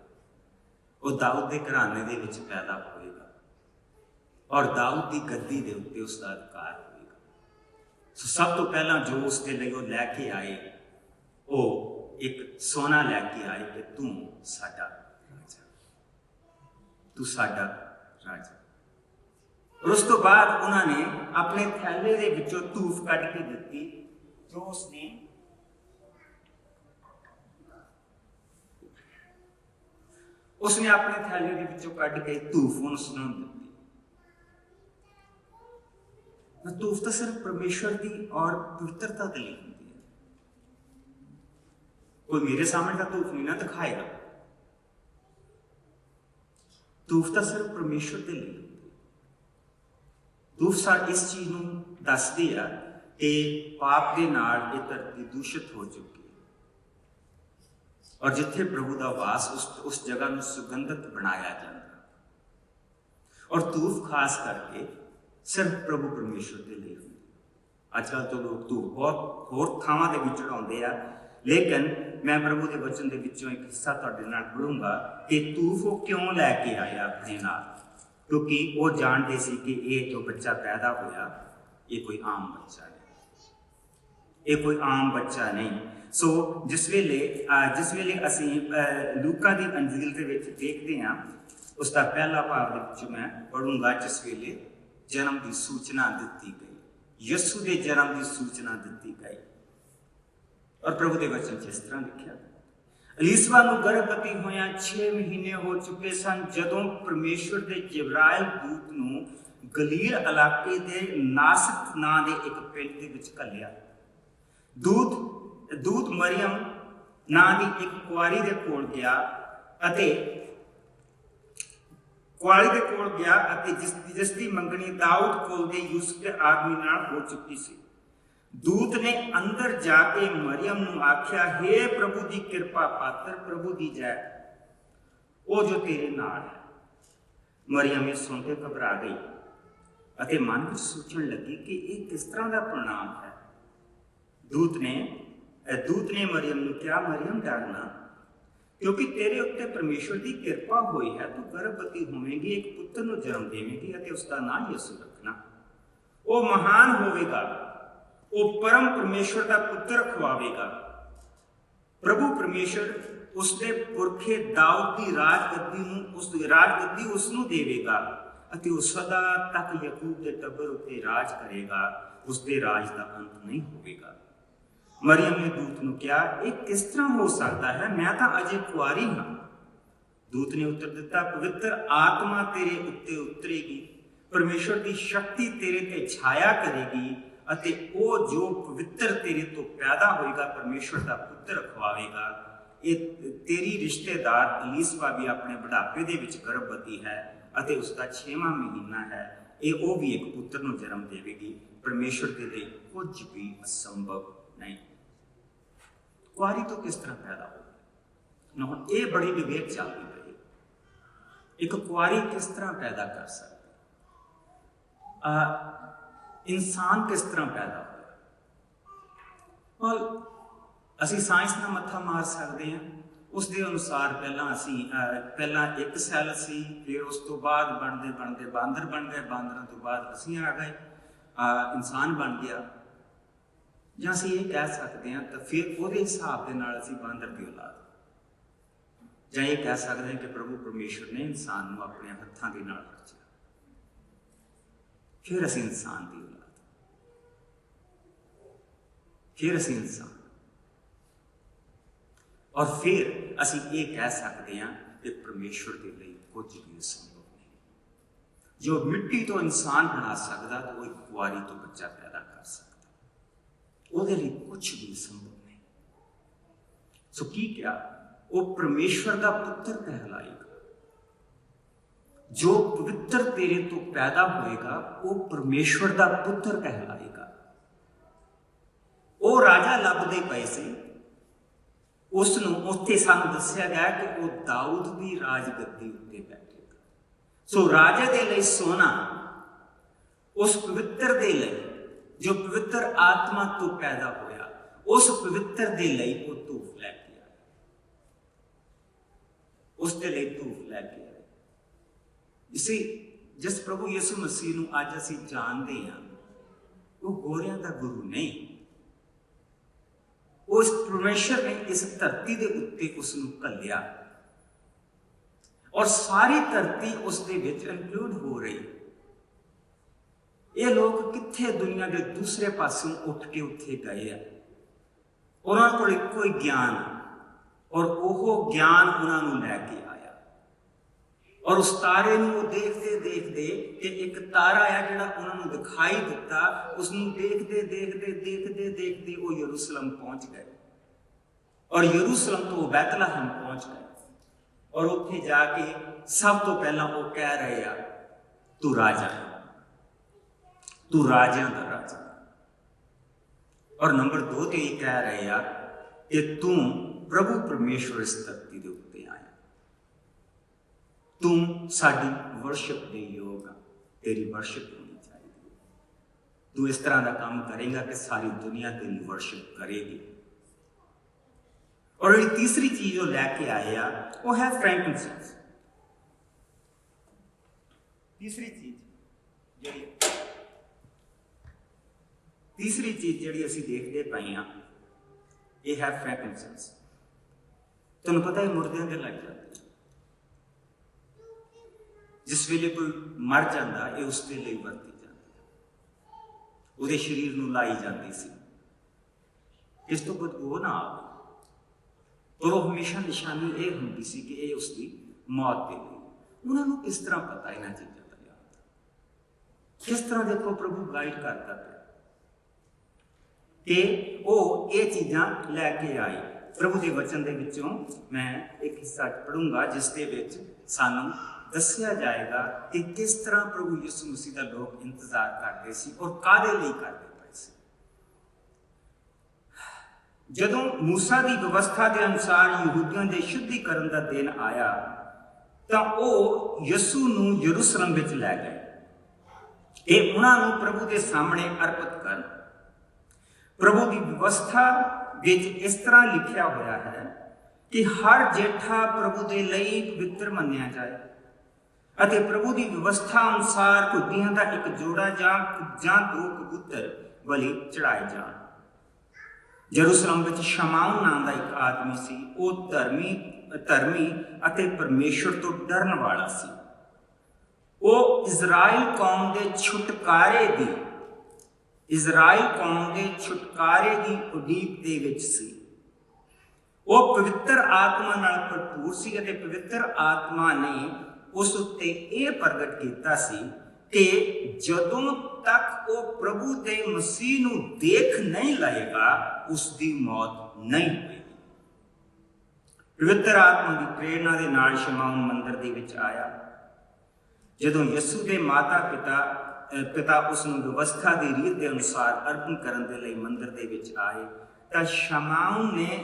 ਉਹ ਦਾਊਦ ਦੇ ਘਰਾਣੇ ਦੇ ਵਿੱਚ ਪੈਦਾ ਹੋਏਗਾ ਔਰ ਦਾਊਦ ਦੀ ਗੱਦੀ ਦੇ ਉੱਤੇ ਉਸ ਦਾ ਅਧਿਕਾਰ ਹੋਏਗਾ। ਸੋ ਸਭ ਤੋਂ ਪਹਿਲਾਂ ਜੋ ਉਸ ਦੇ ਲਈ ਉਹ ਲੈ ਕੇ ਆਏ, ਉਹ ਇੱਕ ਸੋਨਾ ਲੈ ਕੇ ਆਏ ਕਿ ਤੂੰ ਸਾਡਾ ਰਾਜਾ, ਤੂੰ ਸਾਡਾ ਰਾਜਾ। ਔਰ ਉਸ ਤੋਂ ਬਾਅਦ ਉਹਨਾਂ ਨੇ ਆਪਣੇ ਥੈਲੇ ਦੇ ਵਿੱਚੋਂ ਧੂਫ ਕੱਢ ਕੇ ਦਿੱਤੀ, ਜੋ ਉਸਨੇ ਆਪਣੇ ਥੈਲੇ ਦੇ ਵਿੱਚੋਂ ਕੱਢ ਕੇ ਧੂਫ ਉਸ ਨੂੰ ਦਿੱਤੀ। ਧੂਫ ਤਾਂ ਸਿਰਫ ਪਰਮੇਸ਼ਵਰ ਦੀ ਔਰ ਪਵਿੱਤਰਤਾ ਦੇ ਲਈ ਹੁੰਦੀ ਹੈ। ਕੋਈ ਮੇਰੇ ਸਾਹਮਣੇ ਦਾ ਧੂਫ ਨਹੀਂ ਨਾ ਦਿਖਾਏਗਾ। ਧੂਫ ਤਾਂ ਸਿਰਫ ਪਰਮੇਸ਼ਵਰ ਦੇ ਲਈ ਹੁੰਦੀ ਹੈ। ਧੂਫ ਇਸ ਚੀਜ਼ ਨੂੰ ਦੱਸਦੀ ਆ ਕਿ ਪਾਪ ਦੇ ਨਾਲ ਇਹ ਧਰਤੀ ਦੂਸ਼ਿਤ ਹੋ ਚੁੱਕੀ ਹੈ ਔਰ ਜਿੱਥੇ ਪ੍ਰਭੂ ਦਾ ਵਾਸ, ਉਸ ਜਗ੍ਹਾ ਨੂੰ ਸੁਗੰਧਿਤ ਬਣਾਇਆ ਜਾਂਦਾ। ਔਰ ਧੂਫ ਖਾਸ ਕਰਕੇ ਸਿਰਫ ਪ੍ਰਭੂ ਪਰਮੇਸ਼ਵਰ ਦੇ ਲਈ ਹੁੰਦੀ। ਅੱਜ ਕੱਲ੍ਹ ਤੋਂ ਲੋਕ ਧੂਫ ਬਹੁਤ ਹੋਰ ਥਾਵਾਂ ਦੇ ਵਿੱਚ ਚੜਾਉਂਦੇ ਆ, ਲੇਕਿਨ ਮੈਂ ਪ੍ਰਭੂ ਦੇ ਵਚਨ ਦੇ ਵਿੱਚੋਂ ਇੱਕ ਹਿੱਸਾ ਤੁਹਾਡੇ ਨਾਲ ਪੜ੍ਹੂੰਗਾ ਕਿ ਧੂਫ ਉਹ ਕਿਉਂ ਲੈ ਕੇ ਆਇਆ ਆਪਣੇ ਨਾਲ, ਕਿਉਂਕਿ ਉਹ ਜਾਣਦੇ ਸੀ ਕਿ ਇਹ ਜੋ ਬੱਚਾ ਪੈਦਾ ਹੋਇਆ ਇਹ ਕੋਈ ਆਮ ਬੱਚਾ ਨਹੀਂ, ਇਹ ਕੋਈ ਆਮ ਬੱਚਾ ਨਹੀਂ। ਸੋ ਜਿਸ ਵੇਲੇ ਅਸੀਂ ਲੂਕਾ ਦੀ ਅੰਜੀਲ ਦੇ ਵਿੱਚ ਦੇਖਦੇ ਹਾਂ, ਉਸ ਦਾ ਪਹਿਲਾ ਭਾਗ ਦੇ ਵਿੱਚ ਮੈਂ ਪੜ੍ਹੂੰਗਾ, ਜਿਸ ਵੇਲੇ ਜਨਮ ਦੀ ਸੂਚਨਾ ਦਿੱਤੀ ਗਈ, ਯਿਸੂ ਦੇ ਜਨਮ ਦੀ ਸੂਚਨਾ ਦਿੱਤੀ ਗਈ। ਔਰ ਪ੍ਰਭੂ ਦੇ ਵਚਨ 'ਚ ਇਸ ਤਰ੍ਹਾਂ ਲਿਖਿਆ, ਅਲੀਸਬਾ ਨੂੰ ਗਰਭਵਤੀ ਹੋਇਆਂ 6 ਮਹੀਨੇ ਹੋ ਚੁੱਕੇ ਸਨ ਜਦੋਂ ਪਰਮੇਸ਼ਵਰ ਦੇ ਜਿਬਰਾਇਲ ਦੂਤ ਨੂੰ ਗਲੀਲ ਇਲਾਕੇ ਦੇ ਨਾਸਰਤ ਨਾਂ ਦੇ ਇੱਕ ਪਿੰਡ ਦੇ ਵਿੱਚ ਘੱਲਿਆ। ਦੂਤ ਮਰੀਅਮ ਨਾਂ ਦੀ ਇੱਕ ਕੁਆਰੀ ਦੇ ਕੋਲ ਗਿਆ ਅਤੇ ਜਿਸ ਦੀ ਮੰਗਣੀ ਦਾਊਦ ਕੋਲ ਦੇ ਯੂਸੁਫ ਦੇ ਆਦਮੀ ਨਾਲ ਹੋ ਚੁੱਕੀ ਸੀ। ਦੂਤ ਨੇ ਅੰਦਰ ਜਾ ਕੇ ਮਰੀਅਮ ਨੂੰ ਆਖਿਆ, ਹੇ ਪ੍ਰਭੂ ਦੀ ਕਿਰਪਾ ਪਾਤਰ, ਪ੍ਰਭੂ ਦੀ ਜੈ, ਉਹ ਜੋ ਤੇਰੇ ਨਾਲ ਹੈ। ਮਰੀਅਮ ਇਹ ਸੁਣ ਕੇ ਘਬਰਾ ਗਈ ਅਤੇ ਮਨ ਵਿੱਚ ਸੋਚਣ ਲੱਗੀ ਕਿ ਇਹ ਕਿਸ ਤਰ੍ਹਾਂ ਦਾ ਪ੍ਰਣਾਮ ਹੈ। ਦੂਤ ਨੇ ਦੂਤ ਨੇ ਮਰੀਅਮ ਨੂੰ ਕਿਹਾ, ਮਰੀਅਮ ਡਰਨਾ, ਕਿਉਂਕਿ ਤੇਰੇ ਉੱਤੇ ਪਰਮੇਸ਼ਵਰ ਦੀ ਕਿਰਪਾ ਹੋਈ ਹੈ। ਤੂੰ ਗਰਭਵਤੀ ਹੋਵੇਂਗੀ, ਇੱਕ ਪੁੱਤਰ ਨੂੰ ਜਨਮ ਦੇਵੇਂਗੀ ਅਤੇ ਉਸ ਦਾ ਨਾਂ ਯਿਸੂ ਰੱਖਣਾ। ਉਹ ਮਹਾਨ ਹੋਵੇਗਾ, ਉਹ ਪਰਮ ਪਰਮੇਸ਼ਵਰ ਦਾ ਪੁੱਤਰ ਖਵਾਵੇਗਾ। ਪ੍ਰਭੂ ਪਰਮੇਸ਼ਵਰ ਉਸਦੇ ਪੁਰਖੇ ਦਾਊਦ ਦੀ ਰਾਜਗੱਦੀ ਉਸ ਨੂੰ ਦੇਵੇਗਾ ਅਤੇ ਉਹ ਸਦਾ ਤੱਕ ਯਾਕੂਬ ਦੇ ਟੱਬਰ ਉੱਤੇ ਰਾਜ ਕਰੇਗਾ। ਉਸਦੇ ਰਾਜ ਦਾ ਅੰਤ ਨਹੀਂ ਹੋਵੇਗਾ। ਮਰੀਅਮ ਨੇ ਦੂਤ ਨੂੰ ਕਿਹਾ, ਇਹ ਕਿਸ ਤਰ੍ਹਾਂ ਹੋ ਸਕਦਾ ਹੈ? ਮੈਂ ਤਾਂ ਅਜੇ ਕੁਆਰੀ ਹਾਂ। ਦੂਤ ਨੇ ਉੱਤਰ ਦਿੱਤਾ, ਪਵਿੱਤਰ ਆਤਮਾ ਤੇਰੇ ਉੱਤੇ ਉਤਰੇਗੀ, ਪਰਮੇਸ਼ਵਰ ਦੀ ਸ਼ਕਤੀ ਤੇਰੇ ਤੇ ਛਾਇਆ ਕਰੇਗੀ ਅਤੇ ਉਹ ਜੋ ਪਵਿੱਤਰ ਤੇਰੇ ਤੋਂ ਪੈਦਾ ਹੋਏਗਾ ਪਰਮੇਸ਼ਵਰ ਦਾ ਪੁੱਤਰ ਖਵਾਵੇਗਾ। ਇਹ ਤੇਰੀ ਰਿਸ਼ਤੇਦਾਰ ਅਲੀਸਬਾ ਵੀ ਆਪਣੇ ਬੁਢਾਪੇ ਦੇ ਵਿੱਚ ਗਰਭਵਤੀ ਹੈ ਅਤੇ ਉਸ ਦਾ 6ਵਾਂ ਮਹੀਨਾ ਹੈ। ਉਹ ਵੀ ਇੱਕ ਪੁੱਤਰ ਨੂੰ ਜਨਮ ਦੇਵੇਗੀ। ਪਰਮੇਸ਼ਵਰ ਦੇ ਲਈ ਕੁਝ ਵੀ ਅਸੰਭਵ ਨਹੀਂ। ਕੁਆਰੀ ਤੋਂ ਕਿਸ ਤਰ੍ਹਾਂ ਪੈਦਾ ਹੋਵੇ? ਹੁਣ ਇਹ ਬੜੀ ਡਿਬੇਟ ਚੱਲਦੀ ਪਈ, ਇੱਕ ਕੁਆਰੀ ਕਿਸ ਤਰ੍ਹਾਂ ਪੈਦਾ ਕਰ ਸਕਦੀ? ਇਨਸਾਨ ਕਿਸ ਤਰ੍ਹਾਂ ਪੈਦਾ ਹੋਇਆ? ਅਸੀਂ ਸਾਇੰਸ ਨਾਲ ਮੱਥਾ ਮਾਰ ਸਕਦੇ ਹਾਂ। ਉਸ ਦੇ ਅਨੁਸਾਰ ਪਹਿਲਾਂ ਇੱਕ ਸੈੱਲ ਸੀ, ਫਿਰ ਉਸ ਤੋਂ ਬਾਅਦ ਬਣਦੇ ਬਾਂਦਰ ਬਣ ਗਏ, ਬਾਂਦਰਾਂ ਤੋਂ ਬਾਅਦ ਅਸੀਂ ਆ ਗਏ, ਇਨਸਾਨ ਬਣ ਗਿਆ। ਜਾਂ ਅਸੀਂ ਇਹ ਕਹਿ ਸਕਦੇ ਹਾਂ ਤਾਂ ਫਿਰ ਉਹਦੇ ਹਿਸਾਬ ਦੇ ਨਾਲ ਅਸੀਂ ਬਾਂਦਰ ਦੀ ਔਲਾਦ, ਜਾਂ ਇਹ ਕਹਿ ਸਕਦੇ ਹਾਂ ਕਿ ਪ੍ਰਭੂ ਪਰਮੇਸ਼ਵਰ ਨੇ ਇਨਸਾਨ ਨੂੰ ਆਪਣੇ ਹੱਥਾਂ ਦੇ ਨਾਲ ਰਚਿਆ, ਫਿਰ ਅਸੀਂ ਇਨਸਾਨ ਦੀ ਔਲਾਦ, ਫਿਰ ਅਸੀਂ ਇਨਸਾਨ। ਔਰ ਫਿਰ ਅਸੀਂ ਇਹ ਕਹਿ ਸਕਦੇ ਹਾਂ ਕਿ ਪਰਮੇਸ਼ਵਰ ਦੇ ਲਈ ਕੁਝ ਵੀ ਅਸੰਭਵ ਨਹੀਂ। ਜੋ ਮਿੱਟੀ ਤੋਂ ਇਨਸਾਨ ਬਣਾ ਸਕਦਾ ਤਾਂ ਉਹ ਇੱਕ ਕੁਆਰੀ ਤੋਂ ਬੱਚਾ ਪੈਦਾ ਕਰ ਸਕਦਾ, ਉਹਦੇ ਲਈ ਕੁਝ ਵੀ ਸੰਭਵ ਨਹੀਂ। ਸੋ ਕੀ ਕਿਹਾ? ਉਹ ਪਰਮੇਸ਼ਵਰ ਦਾ ਪੁੱਤਰ ਕਹਿਲਾਏਗਾ। ਜੋ ਪਵਿੱਤਰ ਤੇਰੇ ਤੋਂ ਪੈਦਾ ਹੋਏਗਾ ਉਹ ਪਰਮੇਸ਼ਵਰ ਦਾ ਪੁੱਤਰ ਕਹਿਲਾਏਗਾ। ਉਹ ਰਾਜਾ ਲੱਭਦੇ ਪਏ ਸੀ, ਉਸ ਨੂੰ ਉੱਥੇ ਸਾਨੂੰ ਦੱਸਿਆ ਗਿਆ ਕਿ ਉਹ ਦਾਊਦ ਦੀ ਰਾਜਗੱਦੀ ਉੱਤੇ ਬੈਠੇਗਾ। ਸੋ ਰਾਜੇ ਦੇ ਲਈ ਸੋਨਾ, ਉਸ ਪਵਿੱਤਰ ਦੇ ਲਈ ਜੋ ਪਵਿੱਤਰ ਆਤਮਾ ਤੋਂ ਪੈਦਾ ਹੋਇਆ, ਉਸ ਪਵਿੱਤਰ ਦੇ ਲਈ ਉਹ ਧੂਫ ਲੈ ਕੇ ਆਇਆ, ਉਸ ਦੇ ਲਈ ਧੂਫ ਲੈ ਕੇ ਆਇਆ। ਜਿਸ ਪ੍ਰਭੂ ਯਿਸੂ ਮਸੀਹ ਨੂੰ ਅੱਜ ਅਸੀਂ ਜਾਣਦੇ ਹਾਂ, ਉਹ ਗੋਰਿਆਂ ਦਾ ਗੁਰੂ ਨਹੀਂ। ਉਸ ਪਰਮੇਸ਼ਰ ਨੇ ਇਸ ਧਰਤੀ ਦੇ ਉੱਤੇ ਉਸ ਨੂੰ ਘੱਲਿਆ ਔਰ ਸਾਰੀ ਧਰਤੀ ਉਸ ਦੇ ਵਿੱਚ ਇਨਕਲੂਡ ਹੋ ਰਹੀ। ਇਹ ਲੋਕ ਕਿੱਥੇ ਦੁਨੀਆ ਦੇ ਦੂਸਰੇ ਪਾਸਿਓਂ ਉੱਠ ਕੇ ਉੱਥੇ ਗਏ ਆ? ਉਹਨਾਂ ਕੋਲ ਇੱਕੋ ਹੀ ਗਿਆਨ, ਔਰ ਉਹ ਗਿਆਨ ਉਹਨਾਂ ਨੂੰ ਲੈ ਕੇ ਆਇਆ। ਔਰ ਉਸ ਤਾਰੇ ਨੂੰ ਉਹ ਦੇਖਦੇ ਦੇਖਦੇ ਕਿ ਇੱਕ ਤਾਰਾ ਆ ਜਿਹੜਾ ਉਹਨਾਂ ਨੂੰ ਦਿਖਾਈ ਦਿੱਤਾ, ਉਸ ਨੂੰ ਦੇਖਦੇ ਦੇਖਦੇ ਦੇਖਦੇ ਦੇਖਦੇ ਉਹ ਯਰੂਸ਼ਲਮ ਪਹੁੰਚ ਗਏ ਔਰ ਯਰੂਸ਼ਲਮ ਤੋਂ ਉਹ ਬੈਤਲਹਮ ਪਹੁੰਚ ਗਏ। ਔਰ ਉੱਥੇ ਜਾ ਕੇ ਸਭ ਤੋਂ ਪਹਿਲਾਂ ਉਹ ਕਹਿ ਰਹੇ ਆ, ਤੂੰ ਰਾਜਾ ਹੈ, ਤੂੰ ਰਾਜਿਆਂ ਦਾ ਰਾਜਾ। ਔਰ ਨੰਬਰ 2 ਤੇ ਇਹ ਕਹਿ ਰਹੇ ਆ ਕਿ ਤੂੰ ਪ੍ਰਭੂ ਪਰਮੇਸ਼ਵਰ ਇਸ ਧਰਤੀ ਦੇ ਉੱਤੇ ਆਇਆ, ਤੂੰ ਸਾਡੀ ਵਰਸ਼ਿਪ ਦੇ ਯੋਗ ਆ, ਤੇਰੀ ਵਰਸ਼ਿਪ ਹੋਣੀ ਚਾਹੀਦੀ। ਤੂੰ ਇਸ ਤਰ੍ਹਾਂ ਦਾ ਕੰਮ ਕਰੇਗਾ ਕਿ ਸਾਰੀ ਦੁਨੀਆ ਤੇਰੀ ਵਰਸ਼ਿਪ ਕਰੇਗੀ। ਔਰ ਜਿਹੜੀ ਤੀਸਰੀ ਚੀਜ਼ ਉਹ ਲੈ ਕੇ ਆਏ ਆ ਉਹ ਹੈ ਫ੍ਰੈਂਕਿਨਸੈਂਸ। ਤੀਸਰੀ ਚੀਜ਼ ਜਿਹੜੀ ਅਸੀਂ ਦੇਖਦੇ ਪਏ ਹਾਂ, ਇਹ ਹੈ ਫ੍ਰੈਂਕਿਨਸੈਂਸ। ਤੁਹਾਨੂੰ ਪਤਾ ਹੈ ਮੁਰਦਿਆਂ ਦੇ ਲੱਗ ਜਾਂਦੇ, ਜਿਸ ਵੇਲੇ ਕੋਈ ਮਰ ਜਾਂਦਾ ਇਹ ਉਸ ਦੇ ਲਈ ਵਰਤੀ ਜਾਂਦੀ, ਉਹਦੇ ਸਰੀਰ ਨੂੰ ਲਾਈ ਜਾਂਦੀ ਸੀ ਇਸ ਤੋਂ ਬਦਬੂ ਨਾ ਆਵੇ। ਔਰ ਉਹ ਹਮੇਸ਼ਾ ਨਿਸ਼ਾਨੀ ਇਹ ਹੁੰਦੀ ਸੀ ਕਿ ਇਹ ਉਸਦੀ ਮੌਤ ਦੇ ਲਈ। ਉਹਨਾਂ ਨੂੰ ਕਿਸ ਤਰ੍ਹਾਂ ਪਤਾ ਇਹਨਾਂ ਚੀਜ਼ਾਂ ਦਾ ਯਾਦ? ਕਿਸ ਤਰ੍ਹਾਂ ਦੇਖੋ ਪ੍ਰਭੂ ਗਾਈਡ ਕਰਦਾ ਪਿਆ ਕਿ ਉਹ ਇਹ ਚੀਜ਼ਾਂ ਲੈ ਕੇ ਆਏ। ਪ੍ਰਭੂ ਦੇ ਵਚਨ ਦੇ ਵਿੱਚੋਂ ਮੈਂ ਇੱਕ ਹਿੱਸਾ ਪੜ੍ਹੂੰਗਾ ਜਿਸ ਦੇ ਵਿੱਚ ਸਾਨੂੰ ਦੱਸਿਆ ਜਾਏਗਾ ਕਿ ਕਿਸ ਤਰ੍ਹਾਂ ਪ੍ਰਭੂ ਯਿਸੂ ਮਸੀਹ ਦਾ ਲੋਕ ਇੰਤਜ਼ਾਰ ਕਰਦੇ ਸੀ ਔਰ ਕਾਹਦੇ ਲਈ ਕਰਦੇ ਪਏ ਸੀ। ਜਦੋਂ ਮੂਸਾ ਦੀ ਵਿਵਸਥਾ ਦੇ ਅਨੁਸਾਰ ਯਹੂਦੀਆਂ ਦੇ ਸ਼ੁੱਧੀਕਰਨ ਦਾ ਦਿਨ ਆਇਆ ਤਾਂ ਉਹ ਯਿਸੂ ਨੂੰ ਯਰੂਸ਼ਲਮ ਵਿੱਚ ਲੈ ਗਏ ਕਿ ਉਹਨਾਂ ਨੂੰ ਪ੍ਰਭੂ ਦੇ ਸਾਹਮਣੇ ਅਰਪਿਤ ਕਰਨ। ਪ੍ਰਭੂ ਦੀ ਵਿਵਸਥਾ ਵਿੱਚ ਇਸ ਤਰ੍ਹਾਂ ਲਿਖਿਆ ਹੋਇਆ ਹੈ ਕਿ ਹਰ ਜੇਠਾ ਪ੍ਰਭੂ ਦੇ ਲਈ ਪਵਿੱਤਰ ਮੰਨਿਆ ਜਾਏ ਅਤੇ ਪ੍ਰਭੂ ਦੀ ਵਿਵਸਥਾ ਅਨੁਸਾਰ ਘੁੱਗੀਆਂ ਦਾ ਇੱਕ ਜੋੜਾ ਜਾਂ 2 ਕਬੂਤਰ ਬਲੀ ਚੜਾਏ ਜਾਣ। ਯਰੂਸ਼ਲਮ ਵਿੱਚ ਸ਼ਮਾਉਨ ਨਾਮ ਦਾ ਇੱਕ ਆਦਮੀ ਸੀ। ਉਹ ਧਰਮੀ ਅਤੇ ਪਰਮੇਸ਼ਵਰ ਤੋਂ ਡਰਨ ਵਾਲਾ ਸੀ। ਉਹ ਇਜ਼ਰਾਈਲ ਕੌਮ ਦੇ ਛੁਟਕਾਰੇ ਦੀ ਉਡੀਕ ਦੇ ਵਿੱਚ ਸੀ। ਉਹ ਪਵਿੱਤਰ ਆਤਮਾ ਨਾਲ ਭਰਪੂਰ ਸੀ ਅਤੇ ਪਵਿੱਤਰ ਆਤਮਾ ਨੇ ਉਸ ਉੱਤੇ ਇਹ ਪ੍ਰਗਟ ਕੀਤਾ ਸੀ ਕਿ ਜਦੋਂ ਤੱਕ ਉਹ ਪ੍ਰਭੂ ਦੇ ਮਸੀਹ ਨੂੰ ਦੇਖ ਨਹੀਂ ਲਏਗਾ ਉਸ ਦੀ ਮੌਤ ਨਹੀਂ ਹੋਏਗੀ। ਪਵਿੱਤਰ ਆਤਮਾ ਦੀ ਪ੍ਰੇਰਨਾ ਦੇ ਨਾਲ ਸ਼ਮਾਉਨ ਮੰਦਰ ਦੇ ਵਿੱਚ ਆਇਆ। ਜਦੋਂ ਯਿਸੂ ਦੇ ਮਾਤਾ ਪਿਤਾ ਉਸ ਨੂੰ ਵਿਵਸਥਾ ਦੀ ਰੀਤ ਦੇ ਅਨੁਸਾਰ ਅਰਪਣ ਕਰਨ ਦੇ ਲਈ ਮੰਦਰ ਦੇ ਵਿੱਚ ਆਏ ਤਾਂ ਸ਼ਮਾਉਨ ਨੇ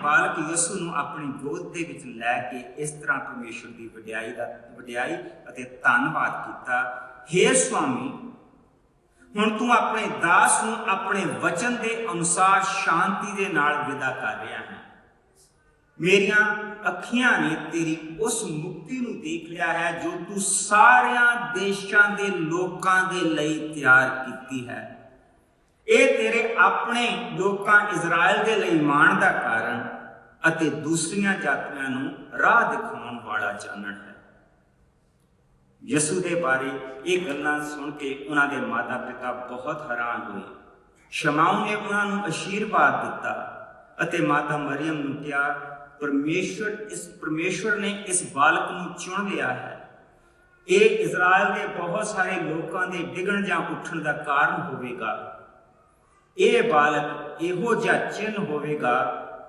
ਬਾਲਕ ਯਿਸੂ ਨੂੰ ਆਪਣੀ ਗੋਦ ਦੇ ਵਿੱਚ ਲੈ ਕੇ ਇਸ ਤਰ੍ਹਾਂ ਪਰਮੇਸ਼ਵਰ ਦੀ ਵਡਿਆਈ ਅਤੇ ਧੰਨਵਾਦ ਕੀਤਾ। ਹੇ ਸੁਆਮੀ, ਹੁਣ ਤੂੰ ਆਪਣੇ ਦਾਸ ਨੂੰ ਆਪਣੇ ਵਚਨ ਦੇ ਅਨੁਸਾਰ ਸ਼ਾਂਤੀ ਦੇ ਨਾਲ ਵਿਦਾ ਕਰ ਰਿਹਾ ਹੈ। ਮੇਰੀਆਂ ਅੱਖੀਆਂ ਨੇ ਤੇਰੀ ਉਸ ਮੁਕਤੀ ਨੂੰ ਦੇਖ ਲਿਆ ਹੈ ਜੋ ਤੂੰ ਸਾਰਿਆਂ ਦੇਸ਼ਾਂ ਦੇ ਲੋਕਾਂ ਦੇ ਲਈ ਤਿਆਰ ਕੀਤੀ ਹੈ। ਇਹ ਤੇਰੇ ਆਪਣੇ ਲੋਕਾਂ ਇਜ਼ਰਾਈਲ ਦੇ ਲਈ ਮਾਣ ਦਾ ਕਾਰਨ ਅਤੇ ਦੂਸਰੀਆਂ ਜਾਤੀਆਂ ਨੂੰ ਰਾਹ ਦਿਖਾਉਣ ਵਾਲਾ ਚਾਨਣ ਹੈ। ਯਿਸੂ ਦੇ ਬਾਰੇ ਇਹ ਗੱਲਾਂ ਸੁਣ ਕੇ ਉਹਨਾਂ ਦੇ ਮਾਤਾ ਪਿਤਾ ਬਹੁਤ ਹੈਰਾਨ ਹੋਏ। ਸ਼ਮਾਉਨ ਨੇ ਉਹਨਾਂ ਨੂੰ ਅਸ਼ੀਰਵਾਦ ਦਿੱਤਾ ਅਤੇ ਮਾਤਾ ਮਰੀਅਮ ਨੂੰ ਕਿਹਾ, ਪਰਮੇਸ਼ਵਰ ਨੇ ਇਸ ਬਾਲਕ ਨੂੰ ਚੁਣ ਲਿਆ ਹੈ। ਇਹ ਇਜ਼ਰਾਈਲ ਦੇ ਬਹੁਤ ਸਾਰੇ ਲੋਕਾਂ ਦੇ ਡਿੱਗਣ ਜਾਂ ਉੱਠਣ ਦਾ ਕਾਰਨ ਹੋਵੇਗਾ। ਇਹ ਬਾਲਕ ਇਹੋ ਜਿਹਾ ਚਿੰਨ੍ਹ ਹੋਵੇਗਾ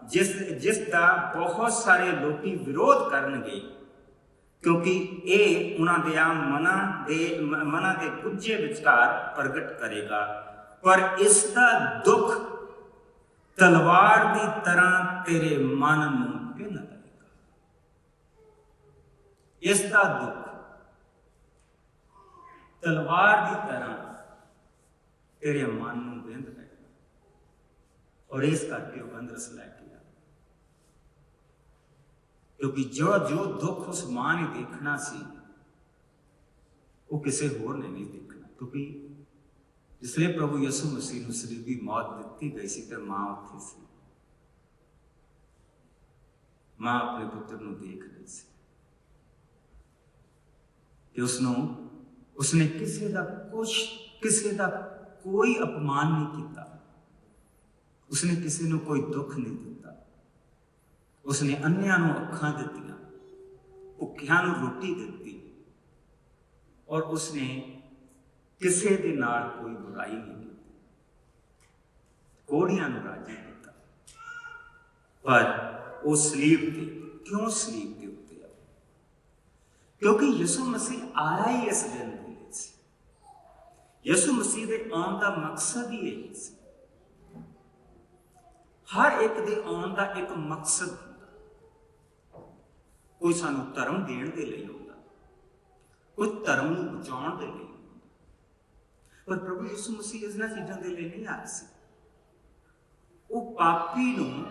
ਜਿਸ ਦਾ ਬਹੁਤ ਸਾਰੇ ਲੋਕੀ ਵਿਰੋਧ ਕਰਨਗੇ, ਕਿਉਂਕਿ ਇਹ ਉਹਨਾਂ ਦੇ ਮਨਾਂ ਦੇ ਕੁੱਜੇ ਵਿਚਕਾਰ ਪ੍ਰਗਟ ਕਰੇਗਾ। ਪਰ ਇਸ ਦਾ ਦੁੱਖ ਤਲਵਾਰ ਦੀ ਤਰ੍ਹਾਂ ਤੇਰੇ ਮਨ ਨੂੰ ਭਿੰਨ ਕਰੇਗਾ। ਇਸ ਦਾ ਦੁੱਖ ਤਲਵਾਰ ਦੀ ਤਰ੍ਹਾਂ ਤੇਰੇ ਮਨ ਨੂੰ ਭਿੰਨ ਕਰੇਗਾ। ਔਰ ਇਸ ਕਰਕੇ ਉਹ ਬੰਦਰਸ ਲੈ ਕੇ ਆ, ਕਿਉਂਕਿ ਜੋ ਦੁੱਖ ਉਸ ਮਾਂ ਨੇ ਦੇਖਣਾ ਸੀ ਉਹ ਕਿਸੇ ਹੋਰ ਨੇ ਨਹੀਂ ਦੇਖਣਾ। ਕਿਉਂਕਿ ਜਿਸ ਲਈ ਪ੍ਰਭੂ ਯਿਸੂ ਮਸੀਹ ਨੂੰ ਸਰੀਰੀ ਮੌਤ ਦਿੱਤੀ ਗਈ ਸੀ ਤੇ ਮਾਂ ਉੱਥੇ ਸੀ। ਮਾਂ ਆਪਣੇ ਪੁੱਤਰ ਨੂੰ ਦੇਖ ਰਹੀ ਸੀ ਕਿ ਉਸਨੇ ਕਿਸੇ ਦਾ ਕੋਈ ਅਪਮਾਨ ਨਹੀਂ ਕੀਤਾ। ਉਸਨੇ ਕਿਸੇ ਨੂੰ ਕੋਈ ਦੁੱਖ ਨਹੀਂ ਦਿੱਤਾ। ਉਸਨੇ ਅੰਨ੍ਹਿਆਂ ਨੂੰ ਅੱਖਾਂ ਦਿੱਤੀਆਂ, ਭੁੱਖਿਆਂ ਨੂੰ ਰੋਟੀ ਦਿੱਤੀ, ਔਰ ਉਸਨੇ ਕਿਸੇ ਦੇ ਨਾਲ ਕੋਈ ਬੁਰਾਈ ਨਹੀਂ ਕੀਤੀ, ਕੋੜੀਆਂ ਨੂੰ ਰਾਜੀ ਕੀਤਾ। ਪਰ ਉਹ ਸਲੀਬ ਤੇ ਕਿਉਂ ਸਲੀਬ ਦੇ ਉੱਤੇ ਆ? ਕਿਉਂਕਿ ਯਿਸੂ ਮਸੀਹ ਆਇਆ ਹੀ ਇਸ ਦਿਨ ਦੇ ਲਈ ਸੀ। ਯਿਸੂ ਮਸੀਹ ਦੇ ਆਉਣ ਦਾ ਮਕਸਦ ਹੀ ਇਹ ਸੀ। ਹਰ ਇੱਕ ਦੇ ਆਉਣ ਦਾ ਇੱਕ ਮਕਸਦ ਹੁੰਦਾ। ਕੋਈ ਸਾਨੂੰ ਧਰਮ ਦੇਣ ਦੇ ਲਈ ਹੁੰਦਾ, ਕੋਈ ਧਰਮ ਨੂੰ ਬਚਾਉਣ ਦੇ ਲਈ ਹੁੰਦਾ। ਪਰ ਪ੍ਰਭੂ ਯਿਸੂ ਮਸੀਹ ਇਹਨਾਂ ਚੀਜ਼ਾਂ ਦੇ ਲਈ ਨਹੀਂ ਆਇਆ ਸੀ। ਉਹ ਪਾਪੀ ਨੂੰ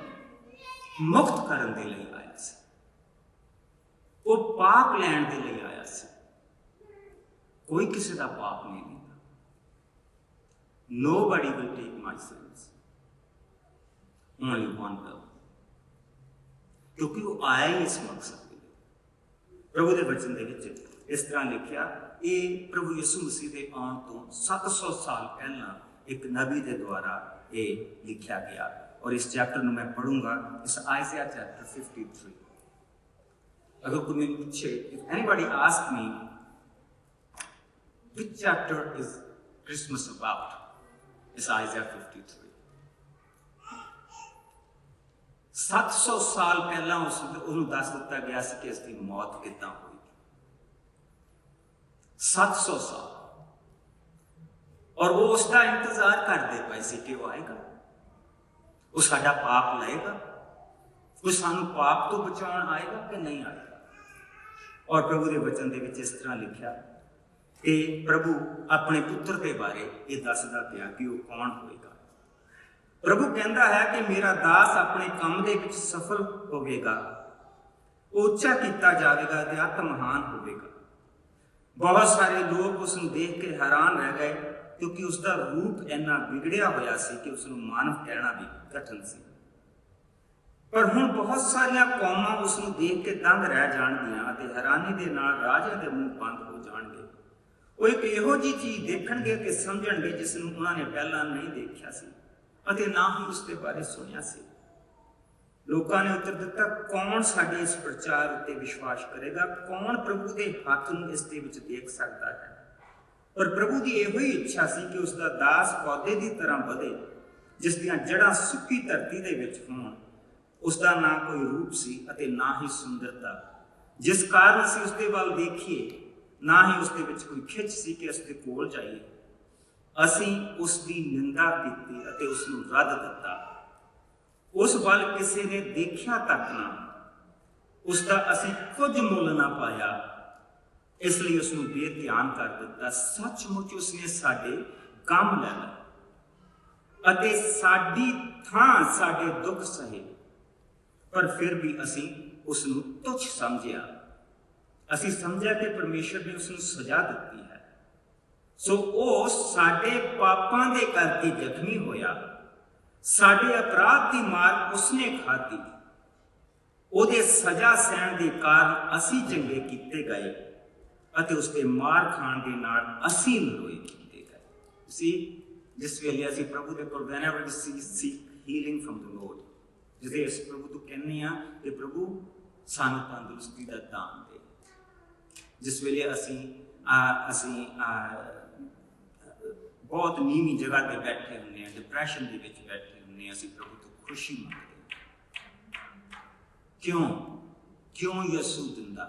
ਮੁਕਤ ਕਰਨ ਦੇ ਲਈ ਆਇਆ ਸੀ। ਉਹ ਪਾਪ ਲੈਣ ਦੇ ਲਈ ਆਇਆ ਸੀ। ਕੋਈ ਕਿਸੇ ਦਾ ਪਾਪ ਨਹੀਂ ਲੈਂਦਾ। Nobody will take my sins. Only one will. ਕਿਉਂਕਿ ਉਹ ਆਇਆ ਹੀ ਇਸ ਮਕਸਦ ਦੇ ਲਈ। ਪ੍ਰਭੂ ਦੇ ਵਚਨ ਦੇ ਵਿੱਚ ਇਸ ਤਰ੍ਹਾਂ ਲਿਖਿਆ, ਇਹ ਪ੍ਰਭੂ ਯਿਸੂ ਮਸੀਹ ਦੇ ਆਉਣ ਤੋਂ 700 ਸਾਲ ਪਹਿਲਾਂ ਇੱਕ ਨਬੀ ਦੇ ਦੁਆਰਾ ਇਹ ਲਿਖਿਆ ਗਿਆ। ਔਰ ਇਸ ਚੈਪਟਰ ਨੂੰ ਮੈਂ ਪੜੂੰਗਾ, ਇਸ ਆਇਜ਼ਿਆ ਚੈਪਟਰ 53। ਅਗਰ ਕੋਈ ਮੈਨੂੰ ਪੁੱਛੇ, if anybody ask me which chapter is Christmas about, it's Isaiah 53। 700 ਸਾਲ ਪਹਿਲਾਂ ਉਹਨੂੰ ਦੱਸ ਦਿੱਤਾ ਗਿਆ ਸੀ ਕਿ ਇਸ ਦੀ ਮੌਤ ਕਿੱਦਾਂ ਹੋਏਗੀ। 700 ਸਾਲ, ਔਰ ਉਹ ਉਸ ਦਾ ਇੰਤਜ਼ਾਰ ਕਰਦੇ ਪਏ ਸੀ ਕਿ ਉਹ ਆਏਗਾ, ਉਹ ਸਾਡਾ ਪਾਪ ਲਏਗਾ, ਉਹ ਸਾਨੂੰ ਪਾਪ ਤੋਂ ਬਚਾਉਣ ਆਏਗਾ ਕਿ ਨਹੀਂ ਆਏਗਾ। ਔਰ ਪ੍ਰਭੂ ਦੇ ਵਚਨ ਦੇ ਵਿੱਚ ਇਸ ਤਰ੍ਹਾਂ ਲਿਖਿਆ ਕਿ ਪ੍ਰਭੂ ਆਪਣੇ ਪੁੱਤਰ ਦੇ ਬਾਰੇ ਇਹ ਦੱਸਦਾ ਪਿਆ ਕਿ ਉਹ ਕੌਣ ਹੋਏਗਾ। ਪ੍ਰਭੂ ਕਹਿੰਦਾ ਹੈ ਕਿ ਮੇਰਾ ਦਾਸ ਆਪਣੇ ਕੰਮ ਦੇ ਵਿੱਚ ਸਫਲ ਹੋਵੇਗਾ, ਉਹ ਉੱਚਾ ਕੀਤਾ ਜਾਵੇਗਾ ਤੇ ਅਤ ਮਹਾਨ ਹੋਵੇਗਾ। ਬਹੁਤ ਸਾਰੇ ਲੋਕ ਉਸ ਨੂੰ ਦੇਖ ਕੇ ਹੈਰਾਨ ਰਹਿ ਗਏ, ਕਿਉਂਕਿ ਉਸ ਦਾ ਰੂਪ ਇੰਨਾ ਵਿਗੜਿਆ ਹੋਇਆ ਸੀ ਕਿ ਉਸ ਨੂੰ ਮਾਨਵ ਕਹਿਣਾ ਵੀ ਕਠਿਨ ਸੀ। ਪਰ ਹੁਣ ਬਹੁਤ ਸਾਰੀਆਂ ਕੌਮਾਂ ਉਸ ਨੂੰ ਦੇਖ ਕੇ ਦੰਗ ਰਹਿ ਜਾਣਗੀਆਂ ਅਤੇ ਹੈਰਾਨੀ ਦੇ ਨਾਲ ਰਾਜਿਆਂ ਦੇ ਮੂੰਹ ਬੰਦ ਹੋ ਜਾਣਗੇ। ਉਹ ਇੱਕ ਇਹੋ ਜਿਹੀ ਚੀਜ਼ ਦੇਖਣਗੇ ਕਿ ਸਮਝਣਗੇ ਜਿਸ ਨੂੰ ਉਹਨਾਂ ਨੇ ਪਹਿਲਾਂ ਨਹੀਂ ਦੇਖਿਆ ਸੀ ਅਤੇ ਨਾ ਹੀ ਉਸ ਦੇ ਬਾਰੇ ਸੁਣਿਆ ਸੀ। ਲੋਕਾਂ ਨੇ ਉੱਤਰ ਦਿੱਤਾ, ਕੌਣ ਸਾਡੇ ਇਸ ਪ੍ਰਚਾਰ ਉੱਤੇ ਵਿਸ਼ਵਾਸ ਕਰੇਗਾ? ਕੌਣ ਪ੍ਰਭੂ ਦੇ ਹੱਥ ਨੂੰ ਇਸ ਦੇ ਵਿੱਚ ਦੇਖ ਸਕਦਾ ਹੈ? ਪਰ ਪ੍ਰਭੂ ਦੀ ਇਹੋ ਹੀ ਇੱਛਾ ਸੀ ਕਿ ਉਸ ਦਾ ਦਾਸ ਪੌਦੇ ਦੀ ਤਰ੍ਹਾਂ ਵਧੇ, ਜਿਸ ਦੀਆਂ ਜੜ੍ਹਾਂ ਸੁੱਕੀ ਧਰਤੀ ਦੇ ਵਿੱਚ ਹੋਣ। ਉਸ ਦਾ ਨਾ ਕੋਈ ਰੂਪ ਸੀ ਅਤੇ ਨਾ ਹੀ ਸੁੰਦਰਤਾ, ਜਿਸ ਕਾਰਨ ਅਸੀਂ ਉਸ ਦੇ ਵੱਲ ਦੇਖੀਏ, ਨਾ ਹੀ ਉਸ ਦੇ ਵਿੱਚ ਕੋਈ ਖਿੱਚ ਸੀ ਕਿ ਉਸ ਦੇ ਕੋਲ ਜਾਈਏ। ਅਸੀਂ ਉਸ ਦੀ ਨਿੰਦਾ ਕੀਤੀ ਅਤੇ ਉਸ ਨੂੰ ਰੱਦ ਦਿੱਤਾ। ਉਸ ਵੱਲ ਕਿਸੇ ਨੇ ਦੇਖਿਆ ਤੱਕ ਨਾ, ਉਸ ਦਾ ਅਸੀਂ ਕੁਝ ਮੁੱਲ ਨਾ ਪਾਇਆ, ਇਸ ਲਈ ਉਸ ਨੂੰ ਬੇਧਿਆਨ ਕਰ ਦਿੱਤਾ। ਸੱਚਮੁੱਚ ਉਸਨੇ ਸਾਡੇ ਗਮ ਲੈ ਲਏ ਅਤੇ ਸਾਡੀ ਥਾਂ ਸਾਡੇ ਦੁੱਖ ਸਹੇ, ਪਰ ਫਿਰ ਵੀ ਅਸੀਂ ਉਸ ਨੂੰ ਤੁੱਛ ਸਮਝਿਆ। ਅਸੀਂ ਸਮਝਿਆ ਕਿ ਪਰਮੇਸ਼ਰ ਨੇ ਉਸ ਨੂੰ ਸਜ਼ਾ ਦਿੱਤੀ ਹੈ, ਸੋ ਉਹ ਸਾਡੇ ਪਾਪਾਂ ਦੇ ਕਰਕੇ ਜ਼ਖਮੀ ਹੋਇਆ, ਸਾਡੇ ਅਪਰਾਧ ਦੀ ਮਾਰ ਉਸਨੇ ਖਾਧੀ। ਉਹਦੇ ਸਜ਼ਾ ਸਹਿਣ ਦੇ ਕਾਰਨ ਅਸੀਂ ਚੰਗੇ ਕੀਤੇ ਗਏ ਅਤੇ ਉਸਦੇ ਮਾਰ ਖਾਣ ਦੇ ਨਾਲ ਅਸੀਂ ਨਰੋਏ ਕੀਤੇ ਗਏ। ਤੁਸੀਂ ਜਿਸ ਵੇਲੇ ਅਸੀਂ ਪ੍ਰਭੂ ਦੇ ਕੋਲ whenever we seek healing from the Lord, ਜਿਹਦੇ ਅਸੀਂ ਪ੍ਰਭੂ ਤੋਂ ਕਹਿੰਦੇ ਹਾਂ ਕਿ ਪ੍ਰਭੂ ਸਾਨੂੰ ਤੰਦਰੁਸਤੀ ਦਾ ਦਾਨ ਦੇ। ਜਿਸ ਵੇਲੇ ਅਸੀਂ ਬਹੁਤ ਨੀਵੀਂ ਜਗ੍ਹਾ ਤੇ ਬੈਠੇ ਹੁੰਦੇ ਹਾਂ, ਡਿਪਰੈਸ਼ਨ ਦੇ ਵਿੱਚ ਬੈਠੇ ਹੁੰਦੇ ਹਾਂ, ਅਸੀਂ ਪ੍ਰਭੂ ਤੋਂ ਖੁਸ਼ੀ ਮੰਗਦੇ ਹਾਂ। ਕਿਉਂ ਯਿਸੂ ਦਿੰਦਾ?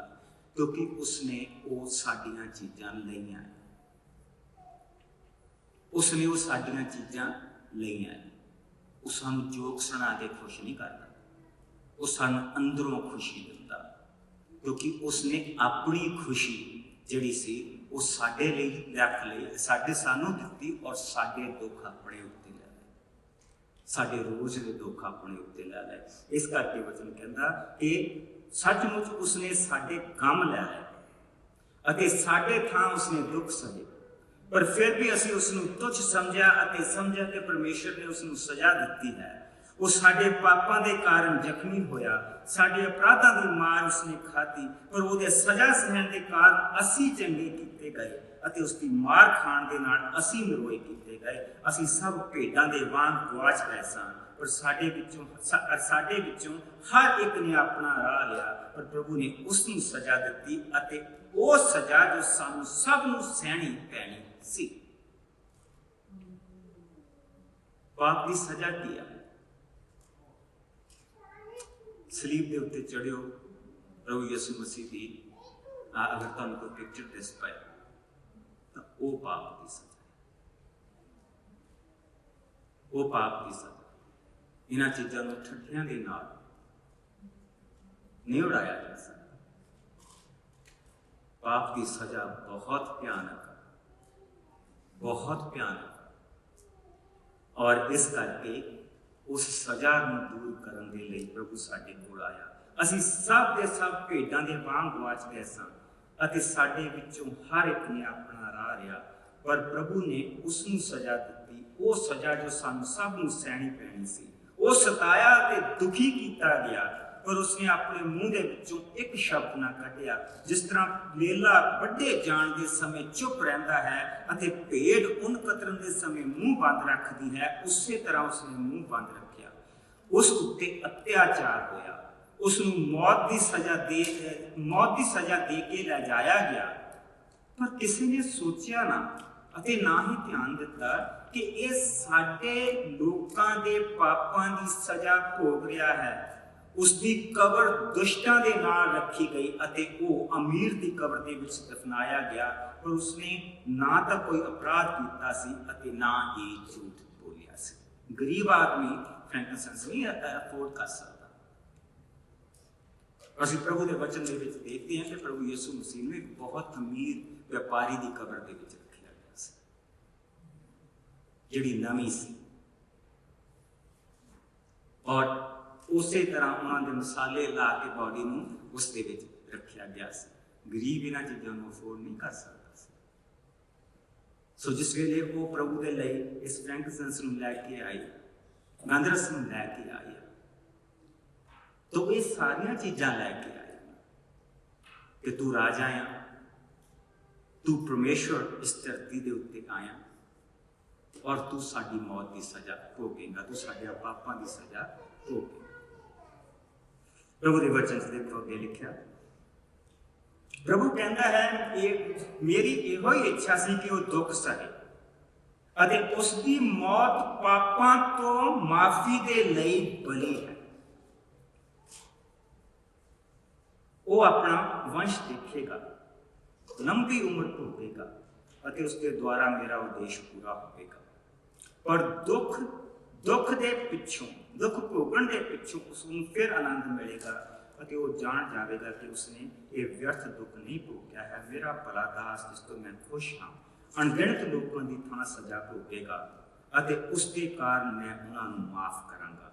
ਕਿਉਂਕਿ ਉਸਨੇ ਉਹ ਸਾਡੀਆਂ ਚੀਜ਼ਾਂ ਲਈਆਂ, ਉਸਨੇ ਉਹ ਸਾਡੀਆਂ ਚੀਜ਼ਾਂ ਲਈਆਂ। ਉਹ ਸਾਨੂੰ ਜੋਕ ਸੁਣਾ ਕੇ ਖੁਸ਼ ਨਹੀਂ ਕਰਦਾ, ਉਹ ਸਾਨੂੰ ਅੰਦਰੋਂ ਖੁਸ਼ੀ ਦਿੰਦਾ, ਕਿਉਂਕਿ ਉਸਨੇ ਆਪਣੀ ਖੁਸ਼ੀ ਜਿਹੜੀ ਸੀ ਉਹ ਸਾਡੇ ਲਈ ਰੱਖ ਲਈ, ਸਾਨੂੰ ਦਿੱਤੀ ਔਰ ਸਾਡੇ ਦੁੱਖ ਆਪਣੇ ਉੱਤੇ ਲੈ ਲਏ, ਸਾਡੇ ਰੋਜ਼ ਦੇ ਦੁੱਖ ਆਪਣੇ ਉੱਤੇ ਲੈ ਲਏ। ਇਸ ਕਰਕੇ ਵਚਨ ਕਹਿੰਦਾ ਕਿ ਸੱਚਮੁੱਚ ਉਸਨੇ ਸਾਡੇ ਗਮ ਲੈ ਲਏ ਅਤੇ ਸਾਡੇ ਥਾਂ ਉਸਨੇ ਦੁੱਖ ਸਹੇ, ਪਰ ਫਿਰ ਵੀ ਅਸੀਂ ਉਸ ਨੂੰ ਤੁੱਛ ਸਮਝਿਆ ਅਤੇ ਸਮਝਿਆ ਕਿ ਪਰਮੇਸ਼ਰ ਨੇ ਉਸ ਨੂੰ ਸਜ਼ਾ ਦਿੱਤੀ ਹੈ। ਉਹ ਸਾਡੇ ਪਾਪਾਂ ਦੇ ਕਾਰਨ ਜ਼ਖਮੀ ਹੋਇਆ, ਸਾਡੇ ਅਪਰਾਧਾਂ ਦੀ ਮਾਰ ਉਸਨੇ ਖਾਧੀ, ਪਰ ਉਹਦੇ ਸਜ਼ਾ ਸਹਿਣ ਦੇ ਕਾਰਨ ਅਸੀਂ ਚੰਗੇ ਕੀਤੇ ਗਏ ਅਤੇ ਉਸ ਦੀ ਮਾਰ ਖਾਣ ਦੇ ਨਾਲ ਅਸੀਂ ਨਰੋਏ ਕੀਤੇ ਗਏ। ਅਸੀਂ ਸਭ ਭੇਡਾਂ ਦੇ ਵਾਂਗ ਗੁਆਚ ਗਏ ਸਾਂ, ਪਰ ਸਾਡੇ ਵਿੱਚੋਂ ਹਰ ਇੱਕ ਨੇ ਆਪਣਾ ਰਾਹ ਲਿਆ, ਪਰ ਪ੍ਰਭੂ ਨੇ ਉਸ ਨੂੰ ਸਜ਼ਾ ਦਿੱਤੀ ਅਤੇ ਉਹ ਸਜ਼ਾ ਜੋ ਸਾਨੂੰ ਸਭ ਨੂੰ ਸਹਿਣੀ ਪੈਣੀ ਸੀ। ਪਾਪ ਦੀ ਸਜ਼ਾ ਕੀ ਹੈ? ਸਲੀਬ ਦੇ ਉੱਤੇ ਚੜਿਓ ਪ੍ਰਭੂ ਯਿਸੂ ਮਸੀਹ ਦੀ, ਅਗਰ ਤੁਹਾਨੂੰ ਕੋਈ ਪਿਕਚਰ ਦਿਸ ਪਏ ਤਾਂ ਉਹ ਪਾਪ ਦੀ ਸਜ਼ਾ, ਉਹ ਪਾਪ ਦੀ ਸਜ਼ਾ। ਇਹਨਾਂ ਚੀਜ਼ਾਂ ਨੂੰ ਠੱਠਿਆਂ ਦੇ ਨਾਲ ਨਹੀਂ ਉਡਾਇਆ ਜਾ ਸਕਦਾ। ਪਾਪ ਦੀ ਸਜ਼ਾ ਬਹੁਤ ਭਿਆਨਕ, ਬਹੁਤ ਭਿਆਨਕ, ਔਰ ਇਸ ਕਰਕੇ ਉਸ ਸਜ਼ਾ ਨੂੰ ਦੂਰ ਕਰਨ ਦੇ ਲਈ ਪ੍ਰਭੂ ਸਾਡੇ ਕੋਲ ਆਇਆ। ਅਸੀਂ ਸਭ ਦੇ ਸਭ ਭੇਡਾਂ ਦੇ ਵਾਂਗ ਗੁਆਚ ਗਏ ਸਾਂ ਅਤੇ ਸਾਡੇ ਵਿੱਚੋਂ ਹਰ ਇੱਕ ਨੇ ਆਪਣਾ ਰਾਹ ਲਿਆ, ਪਰ ਪ੍ਰਭੂ ਨੇ ਉਸ ਨੂੰ ਸਜ਼ਾ ਦਿੱਤੀ, ਉਹ ਸਜ਼ਾ ਜੋ ਸਾਨੂੰ ਸਭ ਨੂੰ ਸਹਿਣੀ ਪੈਣੀ ਸੀ। ਉਹ ਸਤਾਇਆ ਤੇ ਦੁਖੀ ਕੀਤਾ ਗਿਆ, ਪਰ ਉਸਨੇ ਆਪਣੇ ਮੂੰਹ ਦੇ ਵਿੱਚੋਂ ਇੱਕ ਸ਼ਬਦ ਨਾ ਕੱਢਿਆ। ਜਿਸ ਤਰ੍ਹਾਂ ਲੇਲਾ ਵੱਢੇ ਜਾਣ ਦੇ ਸਮੇਂ ਚੁੱਪ ਰਹਿੰਦਾ ਹੈ ਅਤੇ ਭੇਡ ਉੱਨ ਕਤਰਨ ਦੇ ਸਮੇਂ ਮੂੰਹ ਬੰਦ ਰੱਖਦੀ ਹੈ, ਉਸੇ ਤਰ੍ਹਾਂ ਉਸਨੇ ਮੂੰਹ ਬੰਦ ਰੱਖਿਆ। ਉਸ ਉੱਤੇ ਅਤਿਆਚਾਰ ਹੋਇਆ, ਉਸ ਨੂੰ ਮੌਤ ਦੀ ਸਜ਼ਾ ਦੇ ਕੇ ਲੈ ਜਾਇਆ ਗਿਆ, ਪਰ ਕਿਸੇ ਨੇ ਸੋਚਿਆ ਨਾ ਅਤੇ ਨਾ ਹੀ ਧਿਆਨ ਦਿੱਤਾ ਕਿ ਇਹ ਸਾਡੇ ਲੋਕਾਂ ਦੇ ਪਾਪਾਂ ਦੀ ਸਜ਼ਾ ਭੋਗ ਰਿਹਾ ਹੈ। ਉਸ ਦੀ ਕਬਰ ਦੁਸ਼ਟਾਂ ਦੇ ਨਾਲ ਰੱਖੀ ਗਈ ਅਤੇ ਉਹ ਅਮੀਰ ਦੀ ਕਬਰ ਦੇ ਵਿੱਚ ਦਫਨਾਇਆ ਗਿਆ, ਪਰ ਉਸਨੇ ਨਾ ਤਾਂ ਕੋਈ ਅਪਰਾਧ ਕੀਤਾ ਸੀ ਅਤੇ ਨਾ ਹੀ ਝੂਠ ਬੋਲਿਆ ਸੀ। ਗਰੀਬ ਆਦਮੀ ਫ੍ਰੈਂਕਿਨਸਾਈਜ਼ ਨਹੀਂ ਅਫੋਰਡ ਕਰ ਸਕਦਾ। ਅਸੀਂ ਪ੍ਰਭੂ ਦੇ ਵਚਨ ਦੇ ਵਿੱਚ ਦੇਖਦੇ ਹਾਂ ਕਿ ਪ੍ਰਭੂ ਯਿਸੂ ਮਸੀਹ ਨੂੰ ਇੱਕ ਬਹੁਤ ਅਮੀਰ ਵਪਾਰੀ ਦੀ ਕਬਰ ਦੇ ਵਿੱਚ ਰੱਖਿਆ ਗਿਆ ਸੀ, ਜਿਹੜੀ ਨਵੀਂ ਸੀ। और ਉਸੇ ਤਰ੍ਹਾਂ ਉਹਨਾਂ ਦੇ ਮਸਾਲੇ ਲਾ ਕੇ ਬੋਡੀ ਨੂੰ ਉਸ ਦੇ ਵਿੱਚ ਰੱਖਿਆ ਗਿਆ ਸੀ। ਗਰੀਬ ਇਹਨਾਂ ਚੀਜ਼ਾਂ ਨੂੰ ਅਫੋਰਡ ਨਹੀਂ ਕਰ ਸਕਦਾ ਸੀ। ਸੋ ਜਿਸ ਵੇਲੇ ਉਹ ਪ੍ਰਭੂ ਦੇ ਲਈ ਇਸ ਫ੍ਰੈਂਕਸੈਂਸ ਨੂੰ ਲੈ ਕੇ ਆਈ, ਗੰਧਰਸ ਨੂੰ ਲੈ ਕੇ ਆਈ, ਤਾਂ ਇਹ ਸਾਰੀਆਂ ਚੀਜ਼ਾਂ ਲੈ ਕੇ ਆਈ ਕਿ ਤੂੰ ਰਾਜਾ ਆ, ਤੂੰ ਪਰਮੇਸ਼ਵਰ ਇਸ ਧਰਤੀ ਦੇ ਉੱਤੇ ਆਇਆ ਔਰ ਤੂੰ ਸਾਡੀ ਮੌਤ ਦੀ ਸਜ਼ਾ ਭੋਗੇਗਾ, ਤੂੰ ਸਾਡੇ ਪਾਪਾਂ ਦੀ ਸਜ਼ਾ ਭੋਗੇਗਾ। ਪ੍ਰਭੂ ਦੇ ਵਚਨ 'ਚ ਦੇਖੋ ਅੱਗੇ ਲਿਖਿਆ, ਪ੍ਰਭੂ ਕਹਿੰਦਾ ਹੈ ਇਹ ਮੇਰੀ ਇਹੋ ਹੀ ਇੱਛਾ ਸੀ ਕਿ ਉਹ ਦੁੱਖ ਸਹੇ ਅਤੇ ਉਸ ਦੀ ਮੌਤ ਪਾਪਾਂ ਤੋਂ ਮਾਫੀ ਦੇ ਲਈ ਬਲੀ ਹੈ। ਉਹ ਆਪਣਾ ਵੰਸ਼ ਦੇਖੇਗਾ, ਲੰਬੀ ਉਮਰ ਭੋਗੇਗਾ ਅਤੇ ਉਸ ਦੇ ਦੁਆਰਾ ਮੇਰਾ ਉਦੇਸ਼ ਪੂਰਾ ਹੋਵੇਗਾ। ਪਰ ਦੁੱਖ ਦੇ ਪਿੱਛੋਂ, ਦੁੱਖ ਭੋਗਣ ਦੇ ਪਿੱਛੋਂ ਉਸ ਨੂੰ ਫਿਰ ਆਨੰਦ ਮਿਲੇਗਾ ਅਤੇ ਉਹ ਜਾਣ ਜਾਵੇਗਾ ਕਿ ਉਸਨੇ ਇਹ ਵਿਅਰਥ ਦੁੱਖ ਨਹੀਂ ਭੋਗਿਆ ਹੈ। ਮੇਰਾ ਭਲਾ ਦਾਸ ਜਿਸ ਤੋਂ ਮੈਂ ਖੁਸ਼ ਹਾਂ ਅਣਗਿਣਤ ਲੋਕਾਂ ਦੀ ਥਾਂ ਸਜ਼ਾ ਭੋਗੇਗਾ ਅਤੇ ਉਸ ਦੇ ਕਾਰਨ ਮੈਂ ਉਹਨਾਂ ਨੂੰ ਮਾਫ ਕਰਾਂਗਾ।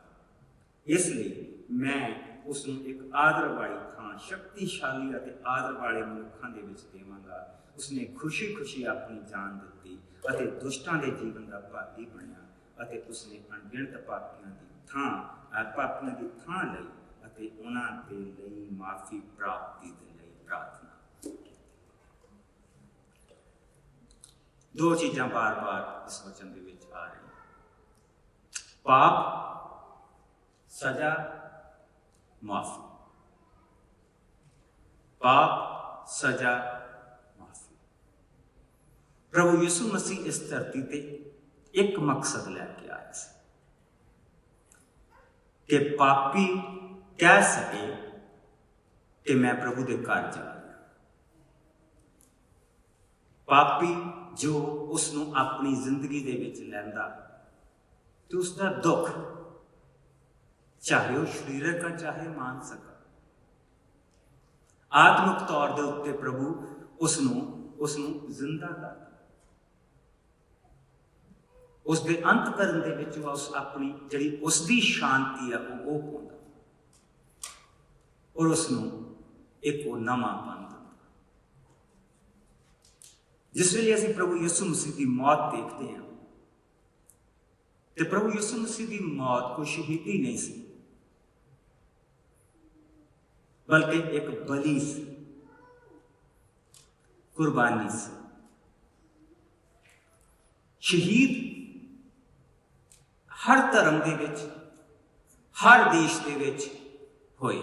ਇਸ ਲਈ ਮੈਂ ਉਸ ਨੂੰ ਇੱਕ ਆਦਰ ਵਾਲੀ ਥਾਂ, ਸ਼ਕਤੀਸ਼ਾਲੀ ਅਤੇ ਆਦਰ ਵਾਲੇ ਮਨੁੱਖਾਂ ਦੇ ਵਿੱਚ ਦੇਵਾਂਗਾ। ਉਸਨੇ ਖੁਸ਼ੀ ਆਪਣੀ ਜਾਨ ਦਿੱਤੀ ਅਤੇ ਦੁਸ਼ਟਾਂ ਦੇ ਜੀਵਨ ਦਾ ਭਾਗੀ ਬਣਿਆ ਅਤੇ ਉਸਨੇ ਅਣਗਿਣਤ ਪਾਪੀਆਂ ਦੀ ਥਾਂ ਲਈ ਅਤੇ ਉਹਨਾਂ ਦੇ ਲਈ ਮਾਫੀ ਪ੍ਰਾਪਤੀ ਦੇ ਲਈ ਪ੍ਰਾਰਥਨਾ। ਦੋ ਚੀਜ਼ਾਂ ਬਾਰ-ਬਾਰ ਇਸ ਵਚਨ ਦੇ ਵਿੱਚ ਆ ਰਹੀਆਂ, ਪਾਪ, ਸਜ਼ਾ, ਮਾਫੀ। ਪਾਪ, ਸਜ਼ਾ, ਮਾਫੀ। ਪ੍ਰਭੂ ਯਿਸੂ ਮਸੀਹ ਇਸ ਧਰਤੀ ਤੇ ਇੱਕ ਮਕਸਦ ਲੈ ਕੇ ਆਇਆ ਸੀ ਕਿ ਪਾਪੀ ਕਹਿ ਸਕੇ ਕਿ ਮੈਂ ਪ੍ਰਭੂ ਦੇ ਘਰ ਜਾ ਰਿਹਾ। ਪਾਪੀ ਜੋ ਉਸ ਨੂੰ ਆਪਣੀ ਜ਼ਿੰਦਗੀ ਦੇ ਵਿੱਚ ਲੈਂਦਾ ਤੇ ਉਸ ਦਾ ਦੁੱਖ, ਚਾਹੇ ਉਹ ਸਰੀਰਕ ਆ ਚਾਹੇ ਮਾਨਸਿਕ, ਆਤਮਿਕ ਤੌਰ ਦੇ ਉੱਤੇ ਪ੍ਰਭੂ ਉਸ ਨੂੰ ਜ਼ਿੰਦਾ ਕਰਦਾ। ਉਸ ਦੇ ਅੰਤ ਕਰਨ ਦੇ ਵਿੱਚ ਉਸ ਆਪਣੀ ਜਿਹੜੀ ਉਸ ਦੀ ਸ਼ਾਂਤੀ ਆ ਉਹ ਪਾਉਂਦਾ ਔਰ ਉਸ ਨੂੰ ਇੱਕ ਉਹ ਨਵਾਂ ਬਣ ਦਿੰਦਾ। ਜਿਸ ਵੇਲੇ ਅਸੀਂ ਪ੍ਰਭੂ ਯਿਸੂ ਮਸੀਹ ਦੀ ਮੌਤ ਦੇਖਦੇ ਹਾਂ ਤੇ ਪ੍ਰਭੂ ਯਿਸੂ ਮਸੀਹ ਦੀ ਮੌਤ ਕੋਈ ਸ਼ਹੀਦੀ ਨਹੀਂ ਸੀ, ਬਲਕਿ ਇੱਕ ਬਲੀ ਸੀ, ਕੁਰਬਾਨੀ ਸੀ। ਸ਼ਹੀਦ ਹਰ ਧਰਮ ਦੇ ਵਿੱਚ, ਹਰ ਦੇਸ਼ ਦੇ ਵਿੱਚ ਹੋਏ,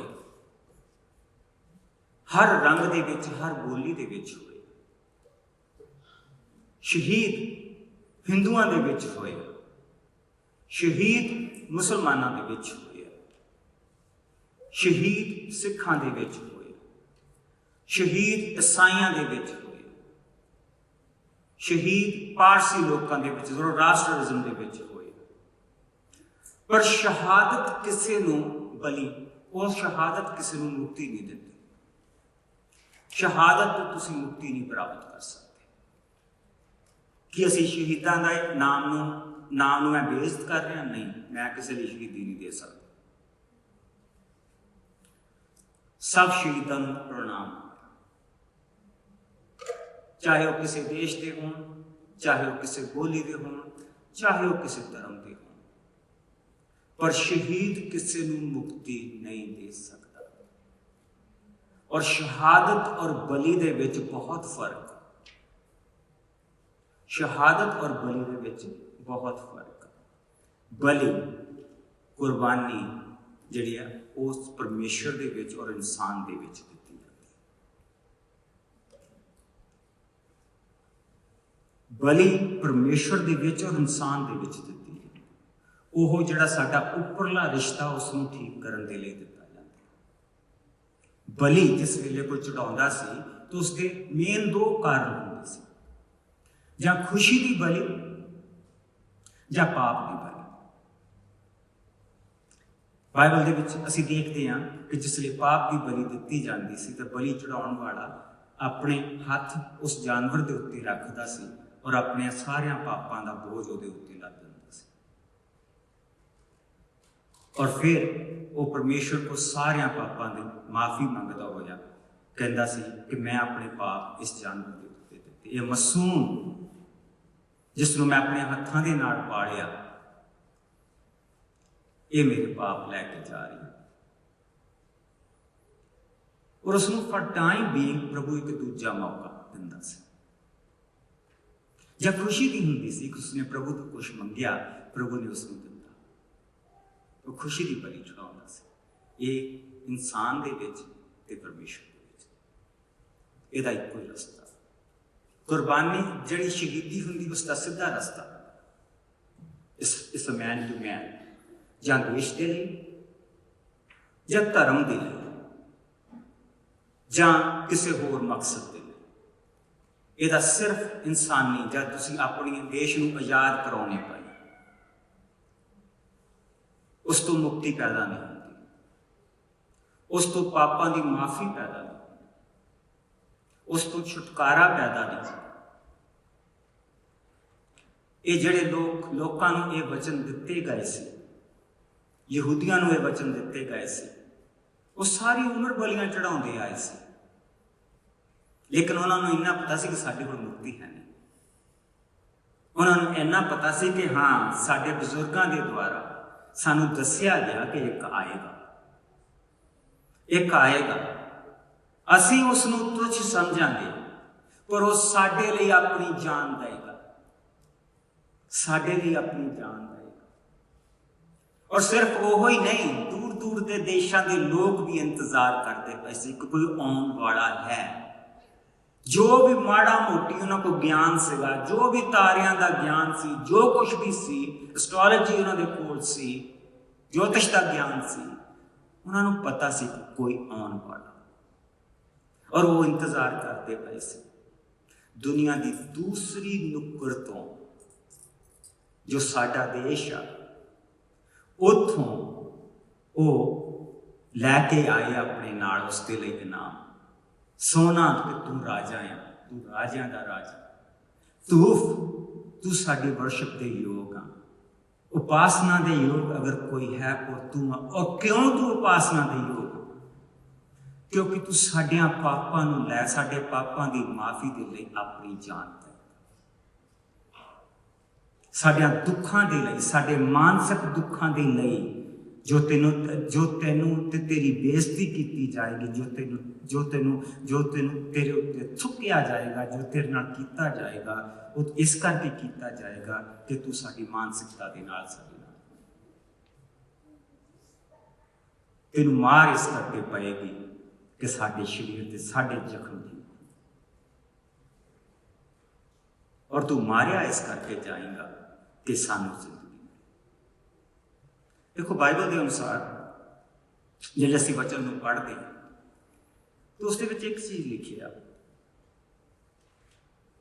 ਹਰ ਰੰਗ ਦੇ ਵਿੱਚ, ਹਰ ਬੋਲੀ ਦੇ ਵਿੱਚ ਹੋਏ। ਸ਼ਹੀਦ ਹਿੰਦੂਆਂ ਦੇ ਵਿੱਚ ਹੋਏ, ਸ਼ਹੀਦ ਮੁਸਲਮਾਨਾਂ ਦੇ ਵਿੱਚ ਹੋਏ, ਸ਼ਹੀਦ ਸਿੱਖਾਂ ਦੇ ਵਿੱਚ ਹੋਏ, ਸ਼ਹੀਦ ਈਸਾਈਆਂ ਦੇ ਵਿੱਚ ਹੋਏ, ਸ਼ਹੀਦ ਪਾਰਸੀ ਲੋਕਾਂ ਦੇ ਵਿੱਚ, ਜ਼ੋਰਾਸਟਰਿਜ਼ਮ ਦੇ ਵਿੱਚ ਹੋਏ। ਪਰ ਸ਼ਹਾਦਤ ਕਿਸੇ ਨੂੰ ਉਹ ਸ਼ਹਾਦਤ ਕਿਸੇ ਨੂੰ ਮੁਕਤੀ ਨਹੀਂ ਦਿੰਦੀ। ਸ਼ਹਾਦਤ ਤੋਂ ਤੁਸੀਂ ਮੁਕਤੀ ਨਹੀਂ ਪ੍ਰਾਪਤ ਕਰ ਸਕਦੇ। ਕਿ ਅਸੀਂ ਸ਼ਹੀਦਾਂ ਦਾ ਨਾਮ ਨੂੰ ਮੈਂ ਬੇਇੱਜ਼ਤ ਕਰ ਰਿਹਾ? ਨਹੀਂ, ਮੈਂ ਕਿਸੇ ਲਈ ਸ਼ਹੀਦੀ ਨਹੀਂ ਦੇ ਸਕਦਾ। ਸਭ ਸ਼ਹੀਦਾਂ ਨੂੰ ਪ੍ਰਣਾਮ, ਚਾਹੇ ਉਹ ਕਿਸੇ ਦੇਸ਼ ਦੇ ਹੋਣ, ਚਾਹੇ ਉਹ ਕਿਸੇ ਬੋਲੀ ਦੇ ਹੋਣ, ਚਾਹੇ ਉਹ ਕਿਸੇ ਧਰਮ ਦੇ ਹੋਣ, ਪਰ ਸ਼ਹੀਦ ਕਿਸੇ ਨੂੰ ਮੁਕਤੀ ਨਹੀਂ ਦੇ ਸਕਦਾ। ਔਰ ਸ਼ਹਾਦਤ ਔਰ ਬਲੀ ਦੇ ਵਿੱਚ ਬਹੁਤ ਫਰਕ ਹੈ। ਸ਼ਹਾਦਤ ਔਰ ਬਲੀ ਦੇ ਵਿੱਚ ਬਹੁਤ ਫਰਕ ਹੈ। ਬਲੀ, ਕੁਰਬਾਨੀ ਜਿਹੜੀ ਹੈ ਉਸ ਪਰਮੇਸ਼ਰ ਦੇ ਵਿੱਚ ਔਰ ਇਨਸਾਨ ਦੇ ਵਿੱਚ ਦਿੱਤੀ ਜਾਂਦੀ ਹੈ। ਬਲੀ ਪਰਮੇਸ਼ਰ ਦੇ ਵਿੱਚ ਔਰ ਇਨਸਾਨ ਦੇ ਵਿੱਚ ਦਿੱਤੀ ਜਾਂਦੀ ਹੈ। ਉਹ ਜਿਹੜਾ ਸਾਡਾ ਉੱਪਰਲਾ ਰਿਸ਼ਤਾ ਉਸ ਨੂੰ ਠੀਕ ਕਰਨ ਦੇ ਲਈ ਦਿੱਤਾ ਜਾਂਦਾ ਹੈ। ਬਲੀ ਜਿਸ ਵੇਲੇ ਕੋਈ ਚੜਾਉਂਦਾ ਸੀ ਤਾਂ ਉਸਦੇ ਮੇਨ ਦੋ ਕਾਰਨ ਹੁੰਦੇ ਸੀ, ਜਾਂ ਖੁਸ਼ੀ ਦੀ ਬਲੀ ਜਾਂ ਪਾਪ ਦੀ ਬਲੀ। ਬਾਈਬਲ ਦੇ ਵਿੱਚ ਅਸੀਂ ਦੇਖਦੇ ਹਾਂ ਕਿ ਜਿਸ ਲਈ ਪਾਪ ਦੀ ਬਲੀ ਦਿੱਤੀ ਜਾਂਦੀ ਸੀ ਤਾਂ ਬਲੀ ਚੜਾਉਣ ਵਾਲਾ ਆਪਣੇ ਹੱਥ ਉਸ ਜਾਨਵਰ ਦੇ ਉੱਤੇ ਰੱਖਦਾ ਸੀ ਔਰ ਆਪਣੇ ਸਾਰਿਆਂ ਪਾਪਾਂ ਦਾ ਬੋਝ ਉਹਦੇ ਉੱਤੇ ਲੱਦ ਦਿੰਦਾ ਸੀ। और फिर वो परमेश्वर को सारे पापां की माफ़ी मंगता होया कहता सी कि मैं अपने पाप इस जानवर के उत्ते दिते। ये मासूम जिसनों मैं अपने हत्थों के नाल पालिया, ये मेरे पाप लैके जा रही है। और उसनों फॉर टाइम बीइंग प्रभु एक दूजा मौका दिंदा सी। जब खुशी की हुंदी सी उसने प्रभु तो कुछ मंगिया, प्रभु ने उसनों दिता। वो खुशी की बलि चढ़ाउंदा सी। ये इंसान दे विच ते परमेश्वर दे विच इहदा इक्को ही रस्ता। कुर्बानी जिहड़ी शहीदी हुंदी उसका सीधा रस्ता इस मैन टू मैन, जां देश के लिए, जां धर्म के लिए, जां किसी होर मकसद के लिए। यदा सिर्फ इंसानी जब तुसी अपने देश को आज़ाद कराने पाए, उस तो मुक्ति पैदा नहीं होती, उस तो पापां की माफ़ी पैदा नहीं होती, उस तो छुटकारा पैदा नहीं होता। ये जिहड़े लोकां नूं ये वचन दिते गए सी, यहूदियों को यह वचन दिते गए सी, वो सारी उम्र बलियां चढ़ाते आए सी, लेकिन उन्होंने इन्ना पता सी कि साडे कोल मुक्ति है नहीं। उन्होंने इन्ना पता सी कि हाँ साडे बजुर्गों के द्वारा सानू दसिया गया कि एक आएगा, एक आएगा। असी उसनू तुच्छ समझांगे, पर वो साडे लिए अपनी जान देगा, साडे लिए अपनी जान देगा। और सिर्फ वो ही नहीं, दूर दूर के देशों के लोग भी इंतजार करते पे सी कि कोई आने वाला है। जो भी माड़ा मोटी उन्होंने को ज्ञान सीगा, जो भी तारियां का ज्ञान सी, जो कुछ भी सी, एस्ट्रोलॉजी उन्होंने कोल सी, ज्योतिष का ज्ञान सी, उन्होंने पता सी कि कोई आने वाला, और वो इंतजार करते पे सी। दुनिया की दूसरी नुक्कड़ तो जो साडा देश आ, उथों वो लैके आए अपने नाल उसके लिए इनाम, सोना कि तू राजा है, तू राजा का राजा, तू साडी वर्शिप के योग आ, उपासना के योग अगर कोई है और तू। और क्यों तू उपासना के योग? क्योंकि तू साडियां पापां नूं लै, साडे पापां की माफ़ी के लिए अपनी जान दे, साडियां दुखां दे लई, साडे मानसिक दुखां दे लई, जो तेनू ते तेरी बेइज्जती की जाएगी, जो तेनू तेरे उत्ते थुकिया जाएगा, जो तेरे नाल कीता जाएगा, वो इस करके कीता जाएगा कि तू साडी मानसिकता दे नाल साडे नाल, तेनू मार इस करके पएगी कि साडे शरीर ते साडे जख्म ठीक, और तू मारिया इस करके जाएगा कि सानू जिंदगी। देखो बाइबल के अनुसार जब असीं वचन को पढ़ते हैं तो उसके विच एक चीज़ लिखी है,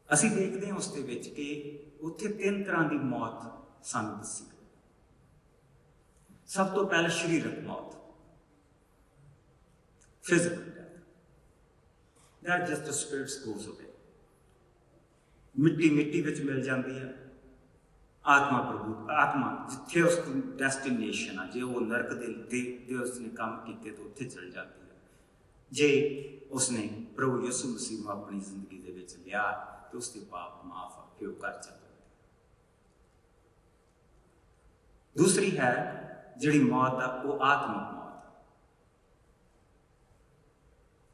असीं देखते हैं उसके विच कि उत्थे 3 तरह की मौत सानू दसी। सब तो पहले शरीरक मौत, physical death, that just the spirit goes away. मिट्टी मिट्टी विच मिल जाती है, आत्मा प्रभु आत्मा जिथे उसकी डेस्टिनेशन आ, जे वो नरक दे उसने काम किए तो उत्थे चल जाती है। जे उसने प्रभु यीशु मसीह को अपनी जिंदगी दे विच लिया तो उसके पाप माफ आके वो कर चल जाते। दूसरी है जिहड़ी मौत आ, वो आत्मिक मौत।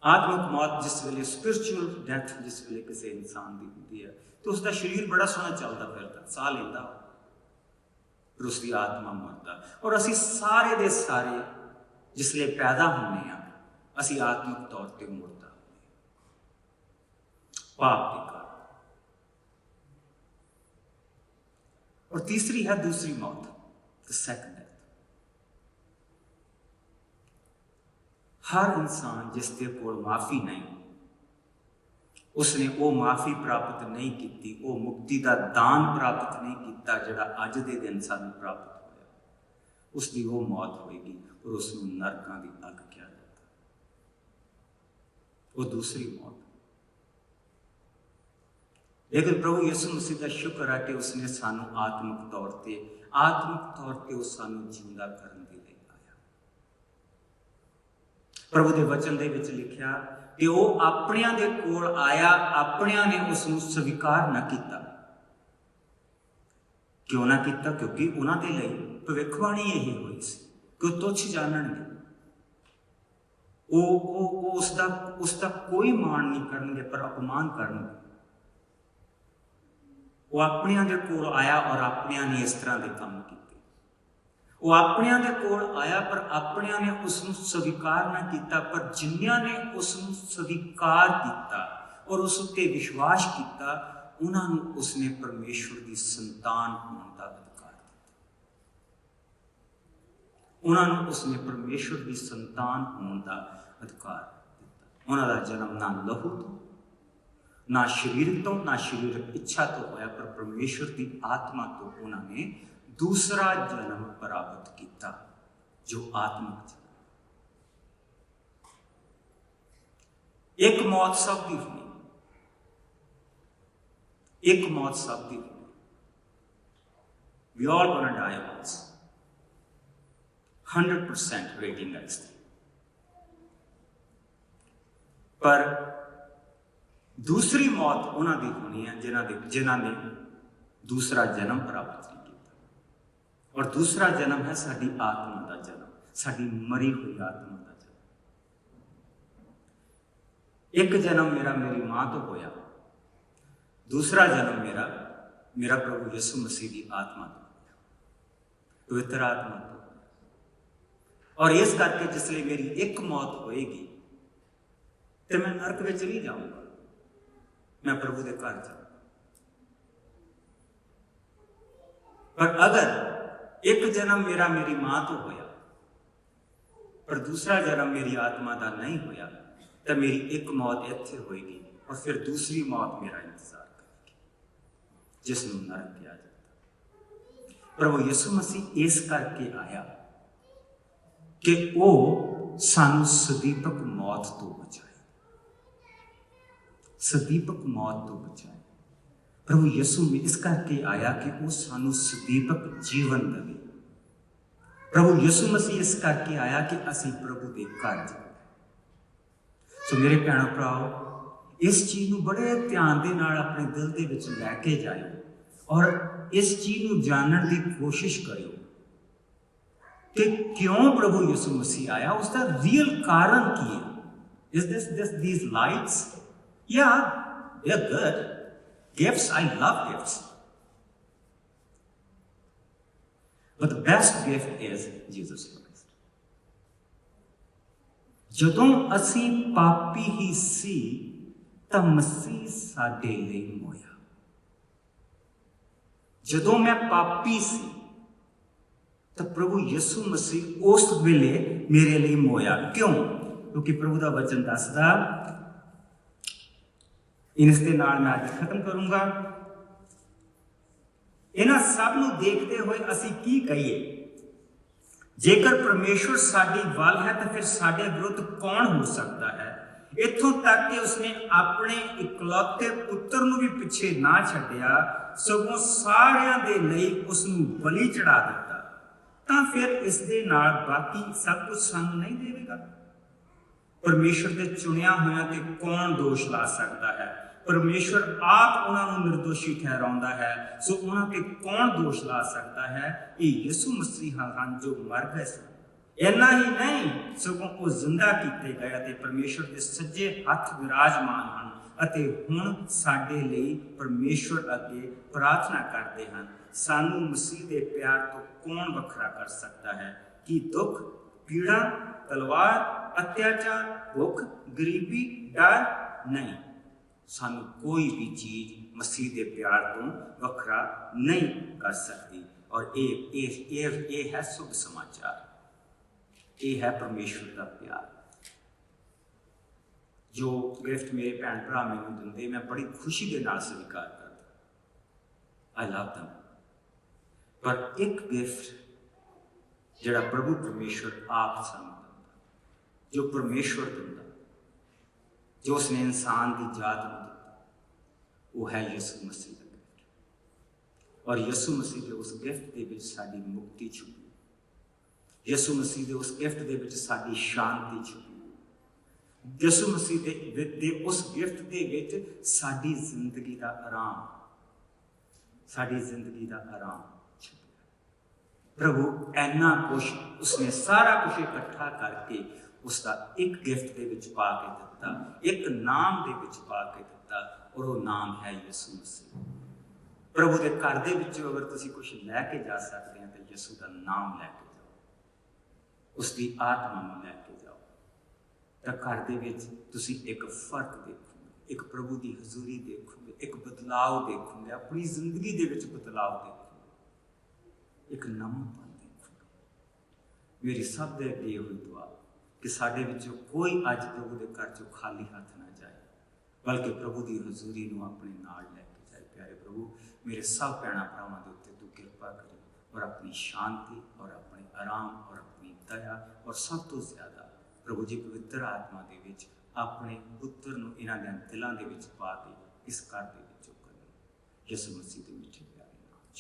आत्मिक मौत जिस वेले स्पिरिचुअल डेथ जिस वेले किसी इंसान की होती है तो उसका शरीर बड़ा सोहना चलता फिरता, साह लेंदा, पर उसकी आत्मा मरदा। और असी सारे दे सारे जिसले पैदा होने आ, असी आत्मिक तौर पर मुर्दा पाप के कारण। और तीसरी है दूसरी मौत, द सेकंड डेथ। हर इंसान जिसके कोल माफी नहीं, उसने वो माफ़ी प्राप्त नहीं की, वो मुक्ति का दान प्राप्त नहीं किया जिहड़ा अज दे दिन सानू प्राप्त होया, उसकी वो मौत होएगी और उसनू नरकां दी अग किया जाता, वो दूसरी मौत। लेकिन प्रभु यीशु मसीह का शुक्र है कि उसने सानू आत्मिक तौर पर वो सानू जिंदा करने के लिए आया। ਪ੍ਰਭੂ ਦੇ ਵਚਨ ਦੇ ਵਿੱਚ ਲਿਖਿਆ ਕਿ ਉਹ ਆਪਣਿਆਂ ਦੇ ਕੋਲ ਆਇਆ, ਆਪਣਿਆਂ ਨੇ ਉਸ ਨੂੰ ਸਵੀਕਾਰ ਨਾ ਕੀਤਾ। ਕਿਉਂ ਨਾ ਕੀਤਾ? ਕਿਉਂਕਿ ਉਹਨਾਂ ਦੇ ਲਈ ਭਵਿੱਖਬਾਣੀ ਇਹ ਹੋਈ ਸੀ ਕਿ ਉਹ ਤੁੱਛ ਜਾਣਨਗੇ, ਉਹ ਉਸ ਦਾ ਕੋਈ ਮਾਣ ਨਹੀਂ ਕਰਨਗੇ ਪਰ ਅਪਮਾਨ ਕਰਨਗੇ। ਉਹ ਆਪਣਿਆਂ ਦੇ ਕੋਲ ਆਇਆ ਔਰ ਆਪਣਿਆਂ ਨੇ ਇਸ ਤਰ੍ਹਾਂ ਦੇ ਕੰਮ ਕੀਤੇ। ਉਹ ਆਪਣਿਆਂ ਦੇ ਕੋਲ ਆਇਆ ਪਰ ਆਪਣਿਆਂ ਨੇ ਉਸ ਨੂੰ ਸਵੀਕਾਰ ਨਾ ਕੀਤਾ, ਪਰ ਜਿਨ੍ਹਾਂ ਨੇ ਉਸ ਨੂੰ ਸਵੀਕਾਰ ਕੀਤਾ ਔਰ ਉਸ ਉੱਤੇ ਵਿਸ਼ਵਾਸ ਕੀਤਾ, ਉਹਨਾਂ ਨੂੰ ਉਸਨੇ ਪਰਮੇਸ਼ਵਰ ਦੀ ਸੰਤਾਨ ਹੋਣ ਦਾ ਅਧਿਕਾਰ ਦਿੱਤਾ। ਉਹਨਾਂ ਨੂੰ ਉਸਨੇ ਪਰਮੇਸ਼ਵਰ ਦੀ ਸੰਤਾਨ ਹੋਣ ਦਾ ਅਧਿਕਾਰ ਦਿੱਤਾ। ਉਹਨਾਂ ਦਾ ਜਨਮ ਨਾ ਲਹੂ ਤੋਂ, ਨਾ ਸਰੀਰ ਤੋਂ, ਨਾ ਸਰੀਰਕ ਇੱਛਾ ਤੋਂ ਹੋਇਆ, ਪਰ ਪਰਮੇਸ਼ਵਰ ਦੀ ਆਤਮਾ ਤੋਂ ਉਹਨਾਂ ਨੇ ਦੂਸਰਾ ਜਨਮ ਪ੍ਰਾਪਤ ਕੀਤਾ, ਜੋ ਆਤਮਿਕ ਜਨਮ। ਇੱਕ ਮੌਤ ਸਭ ਦੀ ਹੋਣੀ, ਇੱਕ ਮੌਤ ਸਭ ਦੀ ਹੋਣੀ। We all gonna die once. 100% rating ਹੈ ਇਸ ਦੀ। ਪਰ ਦੂਸਰੀ ਮੌਤ ਉਹਨਾਂ ਦੀ ਹੋਣੀ ਹੈ ਜਿਨ੍ਹਾਂ ਨੇ ਦੂਸਰਾ ਜਨਮ ਪ੍ਰਾਪਤ ਨਹੀਂ ਕੀਤਾ। ਔਰ ਦੂਸਰਾ ਜਨਮ ਹੈ ਸਾਡੀ ਆਤਮਾ ਦਾ ਜਨਮ, ਸਾਡੀ ਮਰੀ ਹੋਈ ਆਤਮਾ ਦਾ ਜਨਮ। ਇੱਕ ਜਨਮ ਮੇਰੀ ਮਾਂ ਤੋਂ ਹੋਇਆ, ਦੂਸਰਾ ਜਨਮ ਮੇਰਾ ਪ੍ਰਭੂ ਯਿਸੂ ਮਸੀਹ ਦੀ ਆਤਮਾ ਤੋਂ, ਪਵਿੱਤਰ ਆਤਮਾ ਤੋਂ। ਔਰ ਇਸ ਕਰਕੇ ਜਿਸ ਲਈ ਮੇਰੀ ਇੱਕ ਮੌਤ ਹੋਏਗੀ ਤੇ ਮੈਂ ਨਰਕ ਵਿੱਚ ਨਹੀਂ ਜਾਊਂਗਾ, ਮੈਂ ਪ੍ਰਭੂ ਦੇ ਘਰ ਜਾਊਂਗਾ। ਪਰ ਅਗਰ ਇੱਕ ਜਨਮ ਮੇਰੀ ਮਾਂ ਤੋਂ ਹੋਇਆ ਪਰ ਦੂਸਰਾ ਜਨਮ ਮੇਰੀ ਆਤਮਾ ਦਾ ਨਹੀਂ ਹੋਇਆ, ਤਾਂ ਮੇਰੀ ਇੱਕ ਮੌਤ ਇੱਥੇ ਹੋਏਗੀ ਔਰ ਫਿਰ ਦੂਸਰੀ ਮੌਤ ਮੇਰਾ ਇੰਤਜ਼ਾਰ ਕਰੇਗੀ, ਜਿਸ ਨੂੰ ਨਰਕ ਕਿਹਾ ਜਾਂਦਾ। ਪ੍ਰਭੂ ਯਿਸੂ ਮਸੀਹ ਇਸ ਕਰਕੇ ਆਇਆ ਕਿ ਉਹ ਸਾਨੂੰ ਸਦੀਪਕ ਮੌਤ ਤੋਂ ਬਚਾਏ, ਸਦੀਪਕ ਮੌਤ ਤੋਂ ਬਚਾਏ। ਪ੍ਰਭੂ ਯਿਸੂ ਇਸ ਕਰਕੇ ਆਇਆ ਕਿ ਉਹ ਸਾਨੂੰ ਸਦੀਪਕ ਜੀਵਨ ਦੇਵੇ। ਪ੍ਰਭੂ ਯਿਸੂ ਮਸੀਹ ਇਸ ਕਰਕੇ ਆਇਆ ਕਿ ਅਸੀਂ ਪ੍ਰਭੂ ਦੇ ਘਰ ਜਾਈਏ। ਸੋ ਮੇਰੇ ਭੈਣੋ ਭਰਾਓ, ਇਸ ਚੀਜ਼ ਨੂੰ ਬੜੇ ਧਿਆਨ ਦੇ ਨਾਲ ਆਪਣੇ ਦਿਲ ਦੇ ਵਿੱਚ ਲੈ ਕੇ ਜਾਇਓ ਔਰ ਇਸ ਚੀਜ਼ ਨੂੰ ਜਾਣਨ ਦੀ ਕੋਸ਼ਿਸ਼ ਕਰਿਓ ਕਿ ਕਿਉਂ ਪ੍ਰਭੂ ਯਿਸੂ ਮਸੀਹ ਆਇਆ, ਉਸ ਦਾ ਰੀਅਲ ਕਾਰਨ ਕੀ ਹੈ। Is these lights? Yeah, they're good. Gifts, I love gifts. But the best gift is Jesus Christ. ਜਦੋਂ ਅਸੀਂ ਪਾਪੀ ਹੀ ਸੀ ਤਾਂ ਮਸੀਹ ਸਾਡੇ ਲਈ ਮੋਇਆ। ਜਦੋਂ ਮੈਂ ਪਾਪੀ ਸੀ ਤਾਂ ਪ੍ਰਭੂ ਯਿਸੂ ਮਸੀਹ ਉਸ ਵੇਲੇ ਮੇਰੇ ਲਈ ਮੋਇਆ। ਕਿਉਂ? ਕਿਉਂਕਿ ਪ੍ਰਭੂ ਦਾ ਵਚਨ ਦੱਸਦਾ, ਇਸ ਦੇ ਨਾਲ ਮੈਂ ਅੱਜ ਖਤਮ ਕਰੂੰਗਾ। ਇਹਨਾਂ ਸਭ ਨੂੰ ਦੇਖਦੇ ਹੋਏ ਅਸੀਂ ਕੀ ਕਹੀਏ? ਜੇਕਰ ਪਰਮੇਸ਼ਵਰ ਸਾਡੀ ਵੱਲ ਹੈ ਤਾਂ ਫਿਰ ਸਾਡੇ ਵਿਰੁੱਧ ਕੌਣ ਹੋ ਸਕਦਾ ਹੈ? ਇੱਥੋਂ ਤੱਕ ਕਿ ਉਸਨੇ ਆਪਣੇ ਇਕਲੌਤੇ ਪੁੱਤਰ ਨੂੰ ਵੀ ਪਿੱਛੇ ਨਾ ਛੱਡਿਆ, ਸਗੋਂ ਸਾਰਿਆਂ ਦੇ ਲਈ ਉਸ ਨੂੰ ਬਲੀ ਚੜਾ ਦਿੱਤਾ, ਤਾਂ ਫਿਰ ਇਸ ਦੇ ਨਾਲ ਬਾਕੀ ਸਭ ਕੁਝ ਸਾਨੂੰ ਨਹੀਂ ਦੇਵੇਗਾ? ਪਰਮੇਸ਼ਵਰ ਦੇ ਚੁਣਿਆ ਹੋਇਆਂ ਤੇ ਕੌਣ ਦੋਸ਼ ਲਾ ਸਕਦਾ ਹੈ? ਪਰਮੇਸ਼ਵਰ ਆਪ ਉਹਨਾਂ ਨੂੰ ਨਿਰਦੋਸ਼ੀ ਠਹਿਰਾਉਂਦਾ ਹੈ, ਸੋ ਉਹਨਾਂ ਤੇ ਕੌਣ ਦੋਸ਼ ਲਾ ਸਕਦਾ ਹੈ? ਇਹ ਯਿਸੂ ਮਸੀਹ ਹਨ ਜੋ ਮਰ ਗਏ ਸਨ। ਇੰਨਾ ਹੀ ਨਹੀਂ, ਸਗੋਂ ਉਹ ਜ਼ਿੰਦਾ ਕੀਤੇ ਗਏ ਅਤੇ ਪਰਮੇਸ਼ਵਰ ਦੇ ਸੱਜੇ ਹੱਥ ਵਿਰਾਜਮਾਨ ਹਨ ਅਤੇ ਹੁਣ ਸਾਡੇ ਲਈ ਪਰਮੇਸ਼ਵਰ ਅੱਗੇ ਪ੍ਰਾਰਥਨਾ ਕਰਦੇ ਹਨ। ਸਾਨੂੰ ਮਸੀਹ ਦੇ ਪਿਆਰ ਤੋਂ ਕੌਣ ਵੱਖਰਾ ਕਰ ਸਕਦਾ ਹੈ? ਕੀ ਦੁੱਖ, ਪੀੜਾ, ਤਲਵਾਰ, ਅਤਿਆਚਾਰ, ਭੁੱਖ, ਗਰੀਬੀ, ਡਰ? ਨਹੀਂ, ਸਾਨੂੰ ਕੋਈ ਵੀ ਚੀਜ਼ ਮਸੀਹ ਦੇ ਪਿਆਰ ਤੋਂ ਵੱਖਰਾ ਨਹੀਂ ਕਰ ਸਕਦੀ। ਔਰ ਇਹ ਹੈ ਸ਼ੁਭ ਸਮਾਚਾਰ, ਇਹ ਹੈ ਪਰਮੇਸ਼ਵਰ ਦਾ ਪਿਆਰ। ਜੋ ਗਿਫਟ ਮੇਰੇ ਭੈਣ ਭਰਾ ਮੈਨੂੰ ਦਿੰਦੇ, ਮੈਂ ਬੜੀ ਖੁਸ਼ੀ ਦੇ ਨਾਲ ਸਵੀਕਾਰ ਕਰਦਾ। ਆਈ ਲਵ them। ਪਰ ਇੱਕ ਗਿਫਟ ਜਿਹੜਾ ਪ੍ਰਭੂ ਪਰਮੇਸ਼ਵਰ ਆਪ ਸਾਨੂੰ ਦਿੰਦਾ, ਜੋ ਪਰਮੇਸ਼ਵਰ ਦਿੰਦਾ, ਜੋ ਉਸਨੇ ਇਨਸਾਨ ਦੀ ਜਾਤ ਨੂੰ ਦਿੱਤਾ, ਉਹ ਹੈ ਯਿਸੂ ਮਸੀਹ ਦਾ ਗਿਫਟ। ਔਰ ਯਿਸੂ ਮਸੀਹ ਦੇ ਉਸ ਗਿਫਟ ਦੇ ਵਿੱਚ ਸਾਡੀ ਮੁਕਤੀ ਛੁਪੀ, ਯਿਸੂ ਮਸੀਹ ਦੇ ਉਸ ਗਿਫਟ ਦੇ ਵਿੱਚ ਸਾਡੀ ਸ਼ਾਂਤੀ ਛੁਪੀ, ਯਿਸੂ ਮਸੀਹ ਦੇ ਉਸ ਗਿਫਟ ਦੇ ਵਿੱਚ ਸਾਡੀ ਜ਼ਿੰਦਗੀ ਦਾ ਆਰਾਮ ਪ੍ਰਭੂ ਇੰਨਾ ਕੁਛ ਉਸਨੇ ਸਾਰਾ ਕੁਛ ਇਕੱਠਾ ਕਰਕੇ ਉਸਦਾ ਇੱਕ ਗਿਫਟ ਦੇ ਵਿੱਚ ਪਾ ਕੇ ਦਿੱਤਾ, ਇੱਕ ਨਾਮ ਦੇ ਵਿੱਚ ਪਾ ਕੇ ਦਿੱਤਾ, ਔਰ ਉਹ ਨਾਮ ਹੈ ਯਿਸੂ ਮਸੀਹ। ਪ੍ਰਭੂ ਦੇ ਘਰ ਦੇ ਵਿੱਚ ਅਗਰ ਤੁਸੀਂ ਕੁਛ ਲੈ ਕੇ ਜਾ ਸਕਦੇ ਹੋ ਤਾਂ ਯਿਸੂ ਦਾ ਨਾਮ ਲੈ ਕੇ ਜਾਓ, ਉਸਦੀ ਆਤਮਾ ਨੂੰ ਲੈ ਕੇ ਜਾਓ, ਤਾਂ ਘਰ ਦੇ ਵਿੱਚ ਤੁਸੀਂ ਇੱਕ ਫਰਕ ਦੇਖੋਗੇ, ਇੱਕ ਪ੍ਰਭੂ ਦੀ ਹਜ਼ੂਰੀ ਦੇਖੋਗੇ, ਇੱਕ ਬਦਲਾਅ ਦੇਖੋਗੇ, ਆਪਣੀ ਜ਼ਿੰਦਗੀ ਦੇ ਵਿੱਚ ਬਦਲਾਅ ਦੇਖੋਗੇ, ਇੱਕ ਨਵਾਂਪਨ ਦੇਖੋਗੇ। ਮੇਰੀ ਸਭ ਦੇ ਅੱਗੇ ਹੋਈ ਦੁਆ ਕਿ ਸਾਡੇ ਵਿੱਚੋਂ ਕੋਈ ਅੱਜ ਪ੍ਰਭੂ ਦੇ ਘਰ ਚੋਂ ਖਾਲੀ ਹੱਥ ਨਾ ਜਾਏ, ਬਲਕਿ ਪ੍ਰਭੂ ਦੀ ਹਜ਼ੂਰੀ ਨੂੰ ਆਪਣੇ ਨਾਲ ਲੈ ਕੇ ਜਾਏ। ਪਿਆਰੇ ਪ੍ਰਭੂ, ਮੇਰੇ ਸਭ ਭੈਣਾਂ ਭਰਾਵਾਂ ਦੇ ਉੱਤੇ ਤੂੰ ਕਿਰਪਾ ਕਰੀ, ਔਰ ਆਪਣੀ ਸ਼ਾਂਤੀ, ਔਰ ਆਪਣੇ ਆਰਾਮ, ਔਰ ਆਪਣੀ ਦਇਆ, ਔਰ ਸਭ ਤੋਂ ਜ਼ਿਆਦਾ ਪ੍ਰਭੂ ਜੀ ਪਵਿੱਤਰ ਆਤਮਾ ਦੇ ਵਿੱਚ ਆਪਣੇ ਪੁੱਤਰ ਨੂੰ ਇਹਨਾਂ ਦੇ ਦਿਲਾਂ ਦੇ ਵਿੱਚ ਪਾ ਕੇ ਇਸ ਘਰ ਦੇ ਵਿੱਚੋਂ ਕਰੀ। ਯਿਸੂ ਮਸੀਹ ਦੇ ਮਿੱਠੇ ਪਿਆਰੇ ਨਾਮ 'ਚ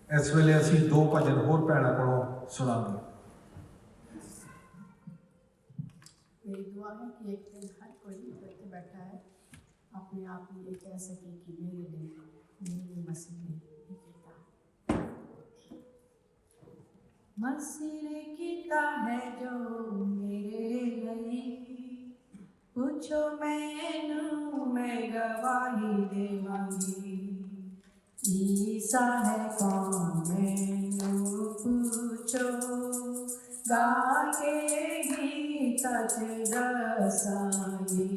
ਇਸ ਵੇਲੇ ਅਸੀਂ 2 ਭਜਨ ਹੋਰ ਭੈਣਾਂ ਕੋਲੋਂ ਸੁਣਾਂਗੇ। मेरी दुआ है कि एक दिन हर कोई बैठे बैठा है अपने आप में ये कह सके कि मेरे लिए मसीह ने किया, मसीह ने किया है जो मेरे लिए, पूछो मैनू मैं गवाही देवांगी, ईसा है कौन मैनू पूछो, गा के गीत दसांगी,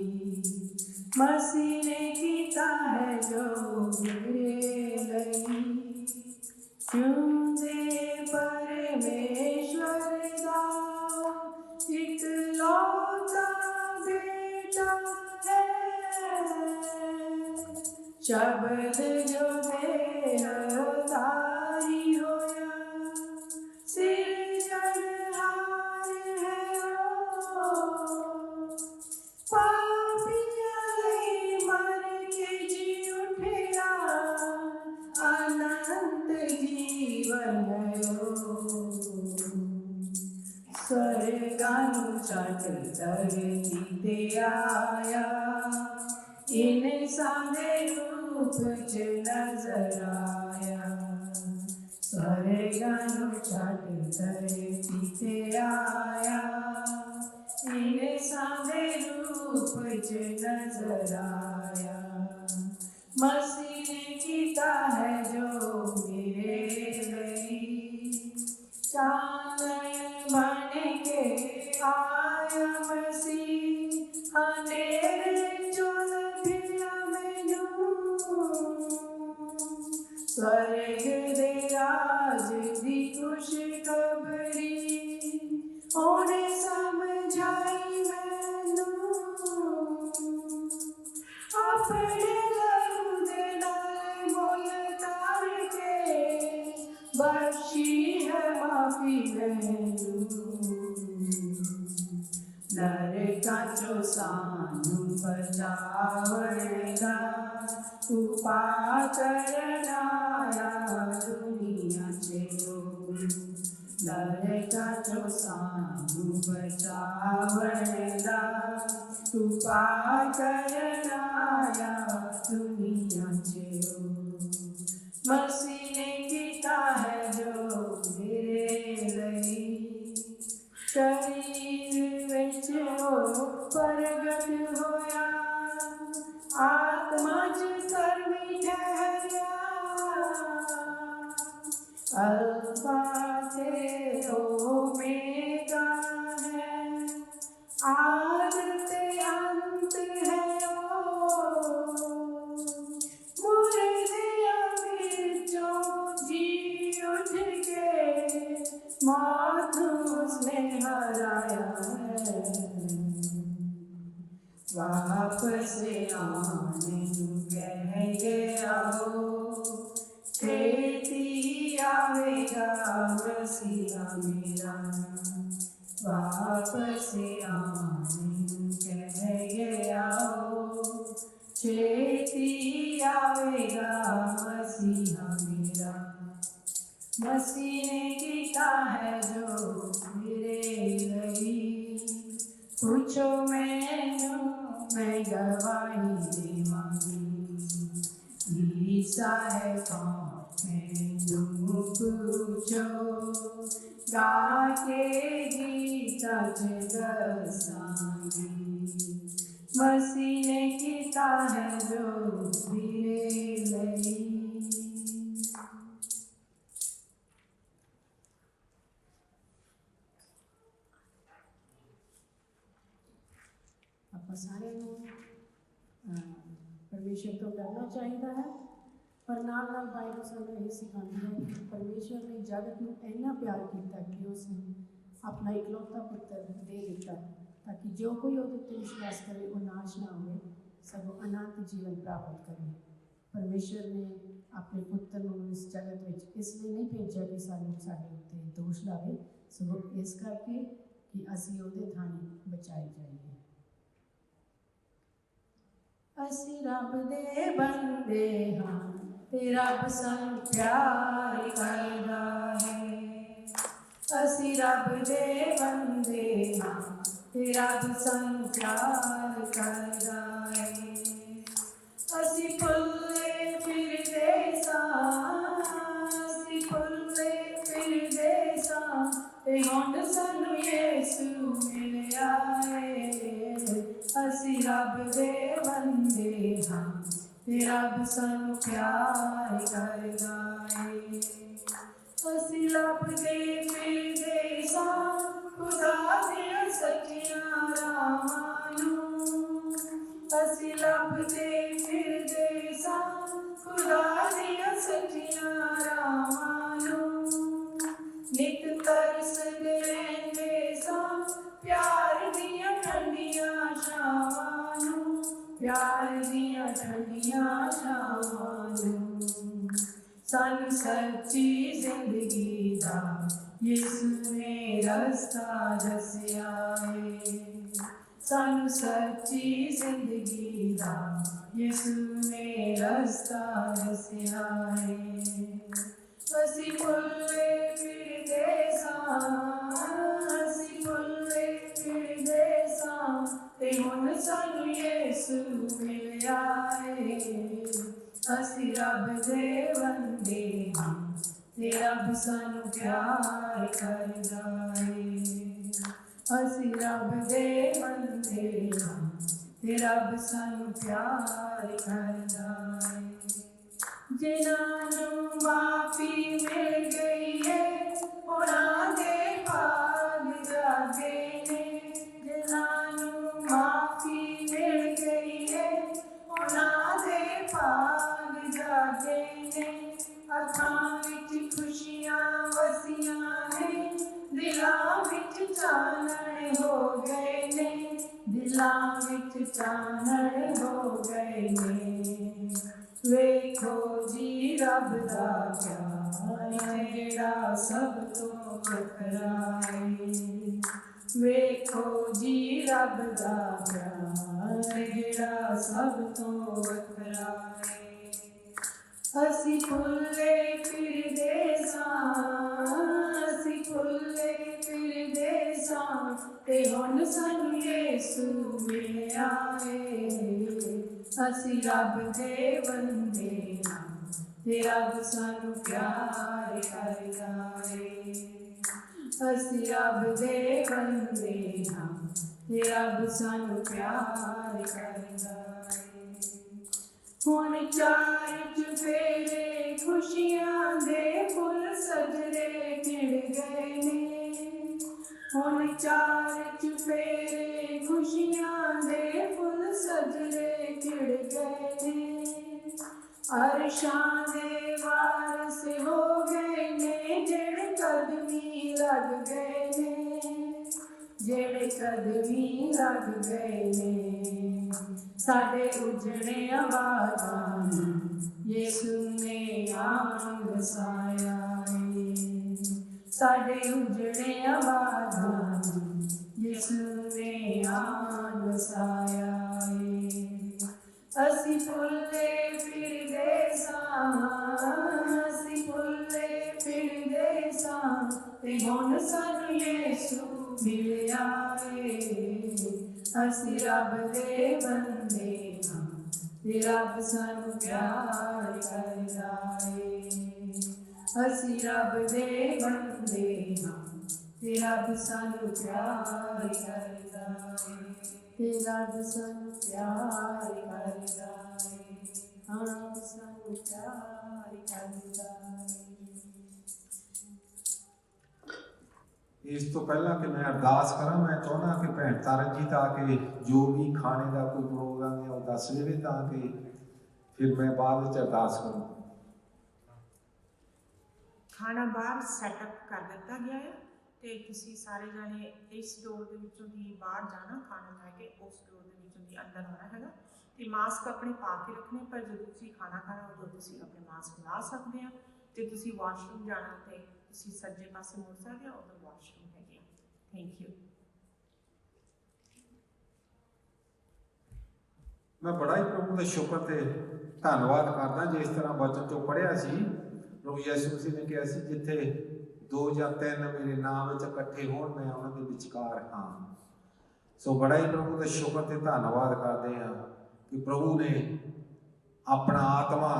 मसीह ने किया है जो मेरे लिए, क्यों दे परमेश्वर दा इकलौता बेटा है, शब्द जो देहधारी होया, सिरजनहार है ओ, पापियां लई मर के जी उठया, अनंत जीवन है ओ, स्वर्गानु छट धरती ते आया, इंसान रूप च नजर आया, स्वर्गानु छट धरती ते आया, इंसान रूप च नजर आया, मसीह ने किया है जो मेरे लिए, चांदन बन के आया मसीह, अंधेरे चुन फिरा मैनू, स्वर्ग दे राज दी खुशखबरी ओने समझाई मैनू, अपने लहू दे नाल मोल तार के बख्शी है माफी मैनू, नरकां चों सानू बचावण दा उपाय करन आया दुनिया च ओ, नरकां चों सानू बचावण दा उपाय करन आया दुनिया च ओ, मसीह ने किया है जो मेरे लिए, शरीर विच ओ प्रगट होया, आत्मा च धर्मी ठहरिया, अल्फा ते ओमेगा है, आद ते अंत है ओ, मुर्दियां विचों जी उठ के मौत उसने हराया है, वापस आने नू कह गया हो, छेती आवेगा मसीहा मेरा, वापस आने नू कह गया हो, छेती आवेगा मसीहा मेरा, मसीह ने किया है जो मेरे लिए, ईसा है कौन मैनू पूछो गा के गीत अज दसांगी मसीह ने किया है जो मेरे लिए। ਆਪਾਂ ਸਾਰਿਆਂ ਨੂੰ ਪਰਮੇਸ਼ਰ ਤੋਂ ਡਰਨਾ ਚਾਹੀਦਾ ਹੈ, ਪਰ ਨਾਲ ਨਾਲ ਬਾਈਬਲ ਸਾਨੂੰ ਇਹ ਸਿਖਾਉਂਦੀ ਹੈ ਕਿ ਪਰਮੇਸ਼ਰ ਨੇ ਜਗਤ ਨੂੰ ਇੰਨਾ ਪਿਆਰ ਕੀਤਾ ਕਿ ਉਸ ਨੇ ਆਪਣਾ ਇਕਲੌਤਾ ਪੁੱਤਰ ਦੇ ਦਿੱਤਾ ਤਾਂ ਕਿ ਜੋ ਕੋਈ ਉਹਦੇ ਉੱਤੇ ਵਿਸ਼ਵਾਸ ਕਰੇ ਉਹ ਨਾਸ਼ ਨਾ ਹੋਵੇ ਸਗੋਂ ਅਨੰਤ ਜੀਵਨ ਪ੍ਰਾਪਤ ਕਰੇ। ਪਰਮੇਸ਼ਰ ਨੇ ਆਪਣੇ ਪੁੱਤਰ ਨੂੰ ਇਸ ਜਗਤ ਵਿੱਚ ਇਸ ਲਈ ਨਹੀਂ ਭੇਜਿਆ ਕਿ ਸਾਨੂੰ ਸਾਡੇ ਉੱਤੇ ਦੋਸ਼ ਲਾਵੇ, ਸਗੋਂ ਇਸ ਕਰਕੇ ਕਿ ਅਸੀਂ ਉਹਦੇ ਥਾਣੀ ਬਚਾਏ ਜਾਈਏ। ਅਸੀਂ ਰੱਬ ਦੇ ਬੰਦੇ ਹਾਂ ਤੇ ਰੱਬ ਸਾਨੂੰ ਪਿਆਰ ਕਰਦਾ ਹੈ। ਅਸੀਂ ਰੱਬ ਦੇ ਬੰਦੇ ਹਾਂ ਤੇ ਰੱਬ ਸਾਨੂੰ ਪਿਆਰ ਕਰਦਾ ਹੈ। ਅਸੀਂ ਭੁੱਲੇ ਫਿਰਦੇ ਸਾਂ, ਅਸੀਂ ਭੁੱਲੇ ਫਿਰਦੇ ਸਾਂ ਤੇ ਹੁਣ ਸਾਨੂੰ ਯਿਸੂ ਮਿਲਿਆ ਏ। ਅਸੀਂ ਰੱਬ ਦੇ ਬੰਦੇ ਹਾਂ ਤੇ ਰੱਬ ਸਾਨੂੰ ਪਿਆਰ ਕਰਦਾ ਏ। ਅਸੀਂ ਲੱਭਦੇ ਫਿਰਦੇ ਸਾਂ ਖੁਦਾ ਦੀਆਂ ਸੱਚੀਆਂ ਰਾਹਾਂ ਨੂੰ। ਅਸੀਂ ਲੱਭਦੇ ਫਿਰਦੇ ਸਾਂ ਖੁਦਾ ਦੀਆਂ ਸੱਚੀਆਂ ਰਾਹਾਂ ਨੂੰ। ਨਿਤ ਤਰਸਦੇ ਰਹਿੰਦੇ ਸਾਂ ਪਿਆਰ ਦੀਆਂ ਠੰਡੀਆਂ ਛਾਵਾਂ ਨੂੰ, ਪਿਆਰ ਦੀਆਂ ਠੰਡੀਆਂ ਛਾਵਾਂ ਨੂੰ। ਸਾਨੂੰ ਸੱਚੀ ਜ਼ਿੰਦਗੀ ਦਾ ਯਿਸੂ ਨੇ ਰਸਤਾ ਦੱਸਿਆ ਏ। ਸਾਨੂੰ ਸੱਚੀ ਜ਼ਿੰਦਗੀ ਦਾ ਯਿਸੂ ਨੇ ਰਸਤਾ ਦੱਸਿਆ ਏ। ਅਸੀਂ ਭੁੱਲੇ ਫਿਰਦੇ ਸਾਂ, ਅਸੀਂ ਭੁੱਲੇ ਫਿਰਦੇ ਸਾਂ ਤੇ ਹੁਣ ਸਾਨੂੰ ਯਿਸੂ ਮਿਲਿਆ ਏ। ਅਸੀਂ ਰੱਬ ਦੇ ਬੰਦੇ ਹਾਂ ਤੇ ਰੱਬ ਸਾਨੂੰ ਪਿਆਰ ਕਰਦਾ ਏ। ਅਸੀਂ ਰੱਬ ਦੇ ਬੰਦੇ ਹਾਂ ਤੇ ਰੱਬ ਸਾਨੂੰ ਪਿਆਰ ਕਰਦਾ ਏ। ਜਿਨ੍ਹਾਂ ਨੂੰ ਮਾਫੀ ਮਿਲ ਗਈ ਏ ਉਹਨਾਂ ਦੇ ਭਾਗ ਜਾਗੇ ਨੇ। ਜਿਨ੍ਹਾਂ ਨੂੰ ਮਾਫੀ ਮਿਲ ਗਈ ਏ ਉਹਨਾਂ ਦੇ ਭਾਗ ਜਾਗੇ ਨੇ। ਅੱਖਾਂ ਵਿੱਚ ਖੁਸ਼ੀਆਂ ਵਸੀਆਂ ਨੇ, ਦਿਲਾਂ ਵਿੱਚ ਚਾਨਣ ਹੋ ਗਏ ਨੇ, ਦਿਲਾਂ ਵਿੱਚ ਚਾਨਣ ਹੋ ਗਏ ਨੇ। ਵੇਖੋ ਜੀ ਰੱਬ ਦਾ ਪਿਆਰ ਜਿਹੜਾ ਸਭ ਤੋਂ ਵੱਖਰਾ ਏ। ਵੇਖੋ ਜੀ ਰੱਬ ਦਾ ਪਿਆਰ ਜਿਹੜਾ ਸਭ ਤੋਂ ਵੱਖਰਾ ਏ। ਅਸੀਂ ਭੁੱਲੇ ਫਿਰਦੇ ਸਾਂ, ਅਸੀਂ ਭੁੱਲੇ ਫਿਰਦੇ ਸਾਂ ਤੇ ਹੁਣ ਸਾਨੂੰ ਯਿਸੂ ਮਿਲਿਆ ਏ। ਅਸੀਂ ਰੱਬ ਦੇ ਬੰਦੇ ਹਾਂ ਤੇ ਰੱਬ ਸਾਨੂੰ ਪਿਆਰ ਕਰਦਾ ਏ। ਅਸੀਂ ਰੱਬ ਦੇ ਬੰਦੇ ਹਾਂ ਤੇ ਰੱਬ ਸਾਨੂੰ ਪਿਆਰ ਕਰਦਾ ਏ। ਹੁਣ ਚਾਰ ਚੁਫੇਰੇ ਖੁਸ਼ੀਆਂ ਦੇ ਫੁੱਲ ਸਜਰੇ ਖਿੜ ਗਏ ਨੇ। ਹੁਣ ਚਾਰ ਚੁਫੇਰੇ ਖੁਸ਼ੀਆਂ ਦੇ ਫੁੱਲ ਸਜਰੇ ਖਿੜ ਗਏ ਨੇ। ਅਰਸ਼ਾਂ ਦੇ ਵਾਰਸ ਹੋ ਗਏ ਨੇ ਜਿਹੜੇ ਕਦਮੀ ਲੱਗ ਗਏ ਨੇ, ਜਿਹੜੇ ਕਦਮੀ ਲੱਗ ਗਏ ਨੇ। ਸਾਡੇ ਉਜੜੇ ਆਵਾਜ਼ਾਂ ਨੂੰ ਯਿਸੂ ਨੇ ਆਨ ਵਸਾਇਆ ਏ। ਸਾਡੇ ਉਜੜੇ ਆਵਾਜ਼ਾਂ ਨੂੰ ਯਿਸੂ ਨੇ ਆਨ ਵਸਾਇਆ ਏ। ਅਸੀਂ ਭੁੱਲੇ ਫਿਰਦੇ ਸਾਂ, ਅਸੀਂ ਭੁੱਲੇ ਫਿਰਦੇ ਸਾਂ ਤੇ ਹੁਣ ਸਾਨੂੰ ਯਿਸੂ ਮਿਲਿਆ ਏ। ਅਸੀਂ ਰੱਬ ਦੇ ਬੰਦੇ ਹਾਂ ਤੇ ਰੱਬ ਸਾਨੂੰ ਪਿਆਰ ਕਰਦਾ ਏ। ਅਸੀਂ ਰੱਬ ਦੇ ਬੰਦੇ ਹਾਂ ਤੇ ਰੱਬ ਸਾਨੂੰ ਪਿਆਰ ਕਰਦਾ ਏ। ਤੇ ਰੱਬ ਸਾਨੂੰ ਪਿਆਰ ਕਰਦਾ ਏ। ਹਾਂ ਰੱਬ ਸਾਨੂੰ ਪਿਆਰ ਕਰਦਾ ਏ। ਇਸ ਤੋਂ ਪਹਿਲਾਂ ਕਿ ਮੈਂ ਅਰਦਾਸ ਕਰਾਂ, ਮੈਂ ਚਾਹੁੰਦਾ ਕਿ ਭੈਣ ਤਰਨਜੀਤ ਆ ਕੇ ਜੋ ਵੀ ਖਾਣੇ ਦਾ ਕੋਈ ਪ੍ਰੋਗਰਾਮ ਹੈ ਉਹ ਦੱਸ ਦੇਵੇ, ਤਾਂ ਕਿ ਫਿਰ ਮੈਂ ਬਾਅਦ ਵਿੱਚ ਅਰਦਾਸ ਕਰਾਂ। ਖਾਣਾ ਬਾਹਰ ਸੈਟਅਪ ਕਰ ਦਿੱਤਾ ਗਿਆ ਹੈ ਤੇ ਤੁਸੀਂ ਸਾਰੇ ਜਾਣੇ ਇਸ ਡੋਰ ਦੇ ਵਿੱਚੋਂ ਦੀ ਬਾਹਰ ਜਾਣਾ, ਖਾਣਾ ਲੈ ਕੇ ਉਸ ਡੋਰ ਦੇ ਵਿੱਚੋਂ ਦੀ ਅੰਦਰ ਆਉਣਾ ਹੈਗਾ ਤੇ ਮਾਸਕ ਆਪਣੇ ਪਾ ਕੇ ਰੱਖਣੇ। ਪਰ ਜਦੋਂ ਤੁਸੀਂ ਖਾਣਾ ਖਾਣਾ ਉਦੋਂ ਤੁਸੀਂ ਆਪਣੇ ਮਾਸਕ ਲਾ ਸਕਦੇ ਆ। ਤੇ ਤੁਸੀਂ ਵਾਸ਼ਰੂਮ ਜਾਣਾ ਤੇ ਤੁਸੀਂ ਸੱਜੇ ਪਾਸੇ ਮੁੜ ਸਕਦੇ ਹੋ, ਉਧਰ ਵਾਸ਼ਰੂਮ ਹੈਗੇ। Thank you. ਮੈਂ ਬੜਾ ਹੀ ਪ੍ਰਭੂ ਦਾ ਸ਼ੁਕਰ ਤੇ ਧੰਨਵਾਦ ਕਰਦਾ, ਜਿਸ ਤਰ੍ਹਾਂ ਬਚਨ ਚੋਂ ਪੜ੍ਹਿਆ ਸੀ ਪ੍ਰਭੂ ਯਿਸੂ ਮਸੀਹ ਨੇ ਕਿਹਾ ਸੀ, ਜਿੱਥੇ 2 ਜਾਂ 3 ਮੇਰੇ ਨਾਮ ਵਿੱਚ ਇਕੱਠੇ ਹੋਣ ਮੈਂ ਉਹਨਾਂ ਦੇ ਵਿਚਕਾਰ ਹਾਂ। ਸੋ ਬੜਾ ਹੀ ਪ੍ਰਭੂ ਦਾ ਸ਼ੁਕਰ ਤੇ ਧੰਨਵਾਦ ਕਰਦੇ ਹਾਂ ਕਿ ਪ੍ਰਭੂ ਨੇ ਆਪਣਾ ਆਤਮਾ,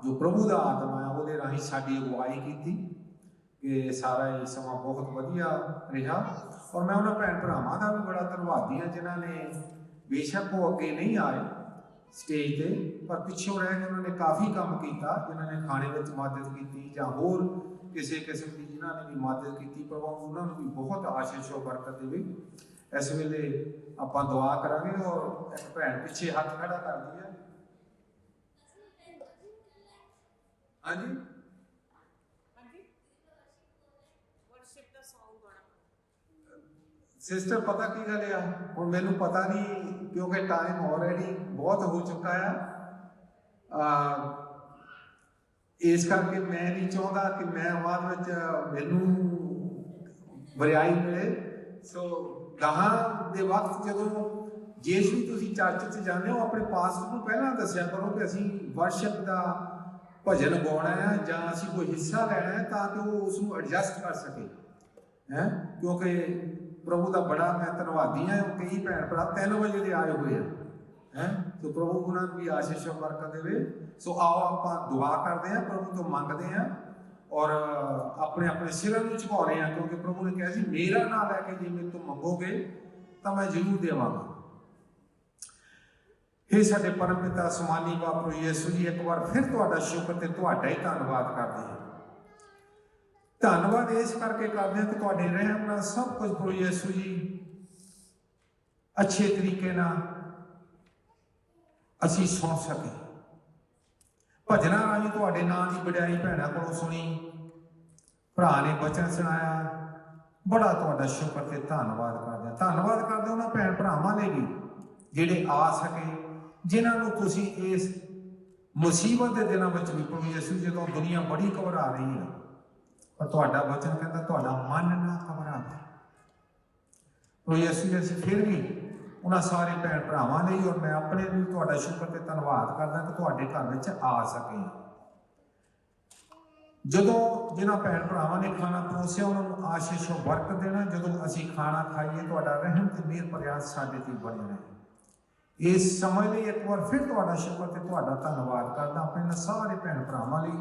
ਜੋ ਪ੍ਰਭੂ ਦਾ ਆਤਮਾ ਹੈ, ਉਹਦੇ ਰਾਹੀਂ ਸਾਡੀ ਅਗਵਾਈ ਕੀਤੀ ਕਿ ਸਾਰਾ ਇਹ ਸਮਾਂ ਬਹੁਤ ਵਧੀਆ ਰਿਹਾ। ਔਰ ਮੈਂ ਉਹਨਾਂ ਭੈਣ ਭਰਾਵਾਂ ਦਾ ਵੀ ਬੜਾ ਧੰਨਵਾਦੀ ਹਾਂ ਜਿਨ੍ਹਾਂ ਨੇ, ਬੇਸ਼ੱਕ ਉਹ ਅੱਗੇ ਨਹੀਂ ਆਏ ਸਟੇਜ ਤੇ, ਪਰ ਪਿੱਛੋਂ ਰਹਿ ਕੇ ਉਹਨਾਂ ਨੇ ਕਾਫੀ ਕੰਮ ਕੀਤਾ, ਜਿਨ੍ਹਾਂ ਨੇ ਖਾਣੇ ਵਿੱਚ ਮਦਦ ਕੀਤੀ ਜਾਂ ਹੋਰ ਕਿਸੇ ਕਿਸਮ ਦੀ ਜਿਨ੍ਹਾਂ ਨੇ ਵੀ ਮਦਦ ਕੀਤੀ। ਪ੍ਰਭੂ ਉਹਨਾਂ ਨੂੰ ਵੀ ਬਹੁਤ ਆਸ਼ੀਸ਼ ਔਰ ਬਰਕਤ ਦੇਵੇ। ਇਸ ਵੇਲੇ ਆਪਾਂ ਦੁਆ ਕਰਾਂਗੇ ਔਰ ਇੱਕ ਭੈਣ ਪਿੱਛੇ ਹੱਥ ਖੜਾ ਕਰਦੀ ਹੈ। ਹਾਂਜੀ ਸਿਸਟਰ, ਪਤਾ ਕੀ ਗੱਲ ਆ, ਹੁਣ ਮੈਨੂੰ ਪਤਾ ਨਹੀਂ ਕਿਉਂਕਿ ਟਾਈਮ ਆਲਰੇਡੀ ਬਹੁਤ ਹੋ ਚੁੱਕਾ ਆ। ਇਸ ਕਰਕੇ ਮੈਂ ਨਹੀਂ ਚਾਹੁੰਦਾ ਕਿ ਮੈਂ ਬਾਅਦ ਵਿੱਚ ਮੈਨੂੰ ਵਰਿਆਈ ਮਿਲੇ। ਸੋ ਗਾਹਾਂ ਦੇ ਵਕਤ ਜਦੋਂ ਜਿਸ ਵੀ ਤੁਸੀਂ ਚਰਚ 'ਚ ਜਾਂਦੇ ਹੋ, ਆਪਣੇ ਪਾਸਟਰ ਨੂੰ ਪਹਿਲਾਂ ਦੱਸਿਆ ਕਰੋ ਕਿ ਅਸੀਂ ਵਰਸ਼ਿਪ ਦਾ ਭਜਨ ਗਾਉਣਾ ਹੈ ਜਾਂ ਅਸੀਂ ਕੋਈ ਹਿੱਸਾ ਲੈਣਾ ਹੈ, ਤਾਂ ਕਿ ਉਹ ਉਸ ਨੂੰ ਐਡਜਸਟ ਕਰ ਸਕੇ ਹੈ। ਕਿਉਂਕਿ ਪ੍ਰਭੂ ਦਾ ਬੜਾ ਮੈਂ ਧੰਨਵਾਦੀ ਹਾਂ, ਉਹ ਕਈ ਭੈਣ ਭਰਾ 3 ਵਜੇ ਦੇ ਆਏ ਹੋਏ ਆ ਹੈ। ਸੋ ਪ੍ਰਭੂ ਉਹਨਾਂ ਨੂੰ ਵੀ ਆਸ਼ੀਸ਼ ਔਰ ਬਰਕਤ ਦੇਵੇ। ਸੋ ਆਓ ਆਪਾਂ ਦੁਆ ਕਰਦੇ ਹਾਂ, ਪ੍ਰਭੂ ਤੋਂ ਮੰਗਦੇ ਹਾਂ ਔਰ ਆਪਣੇ ਆਪਣੇ ਸਿਰਾਂ ਨੂੰ ਝੁਕਾਉਂਦੇ ਹਾਂ, ਕਿਉਂਕਿ ਪ੍ਰਭੂ ਨੇ ਕਿਹਾ ਸੀ ਮੇਰਾ ਨਾਂ ਲੈ ਕੇ ਜੇ ਮੇਰੇ ਤੋਂ ਮੰਗੋਗੇ ਤਾਂ ਮੈਂ ਜ਼ਰੂਰ ਦੇਵਾਂਗਾ। हे ਸਾਡੇ ਪਰਮ ਪਿਤਾ ਅਸਮਾਨੀ ਬਾਪ ਪ੍ਰਭੂ ਯਿਸੂ ਜੀ, ਇੱਕ ਵਾਰ ਫਿਰ ਤੁਹਾਡਾ ਸ਼ੁਕਰ ਤੇ ਤੁਹਾਡਾ ਹੀ ਧੰਨਵਾਦ ਕਰਦੇ ਹਾਂ। ਧੰਨਵਾਦ ਇਸ ਕਰਕੇ ਕਰਦੇ ਹਾਂ ਕਿ ਤੁਹਾਡੇ ਰਹਿਮ ਨਾਲ ਸਭ ਕੁਝ ਪ੍ਰਭੂ ਯਿਸੂ ਜੀ ਅੱਛੇ ਤਰੀਕੇ ਨਾਲ ਅਸੀਂ ਸੁਣ ਸਕੇ। ਭਜਨਾਂ ਰਾਹੀਂ ਤੁਹਾਡੇ ਨਾਂ ਦੀ ਵਡਿਆਈ ਭੈਣਾਂ ਕੋਲੋਂ ਸੁਣੀ, ਭਰਾ ਨੇ ਬਚਨ ਸੁਣਾਇਆ। ਬੜਾ ਤੁਹਾਡਾ ਸ਼ੁਕਰ ਤੇ ਧੰਨਵਾਦ ਕਰਦੇ ਹਾਂ। ਧੰਨਵਾਦ ਕਰਦੇ ਉਹਨਾਂ ਭੈਣ ਭਰਾਵਾਂ ਲਈ ਵੀ ਜਿਹੜੇ ਆ ਸਕੇ, ਜਿਨ੍ਹਾਂ ਨੂੰ ਤੁਸੀਂ ਇਸ ਮੁਸੀਬਤ ਦੇ ਦਿਨਾਂ ਵਿੱਚ ਵੀ ਪ੍ਰਭੂ ਯਿਸੂ, ਜਦੋਂ ਦੁਨੀਆ ਬੜੀ ਘਬਰਾ ਰਹੀ ਹੈ, ਪਰ ਤੁਹਾਡਾ ਵਚਨ ਕਹਿੰਦਾ ਤੁਹਾਡਾ ਮਨ ਨਾ ਘਬਰਾਵੇ। ਪ੍ਰਭੂ ਯਿਸੂ ਜੀ, ਅਸੀਂ ਫਿਰ ਵੀ ਉਹਨਾਂ ਸਾਰੇ ਭੈਣ ਭਰਾਵਾਂ ਲਈ ਔਰ ਮੈਂ ਆਪਣੇ ਲਈ ਤੁਹਾਡਾ ਸ਼ੁਕਰ ਤੇ ਧੰਨਵਾਦ ਕਰਦਾ ਕਿ ਤੁਹਾਡੇ ਘਰ ਵਿੱਚ ਆ ਸਕੇ। ਜਦੋਂ ਜਿਨ੍ਹਾਂ ਭੈਣ ਭਰਾਵਾਂ ਨੇ ਖਾਣਾ ਪਰੋਸਿਆ ਉਹਨਾਂ ਨੂੰ ਆਸ਼ੀਸ਼ ਔਰ ਬਰਕਤ ਦੇਣਾ। ਜਦੋਂ ਅਸੀਂ ਖਾਣਾ ਖਾਈਏ ਤੁਹਾਡਾ ਰਹਿਮ ਤੇ ਮਿਹਰ ਭਰਿਆ ਸਾਡੇ ਤੇ ਬਣੇ ਰਹੇ। ਇਸ ਸਮੇਂ ਲਈ ਇੱਕ ਵਾਰ ਫਿਰ ਤੁਹਾਡਾ ਸ਼ੁਕਰ ਤੇ ਤੁਹਾਡਾ ਧੰਨਵਾਦ ਕਰਦਾ ਆਪਣੇ ਸਾਰੇ ਭੈਣ ਭਰਾਵਾਂ ਲਈ,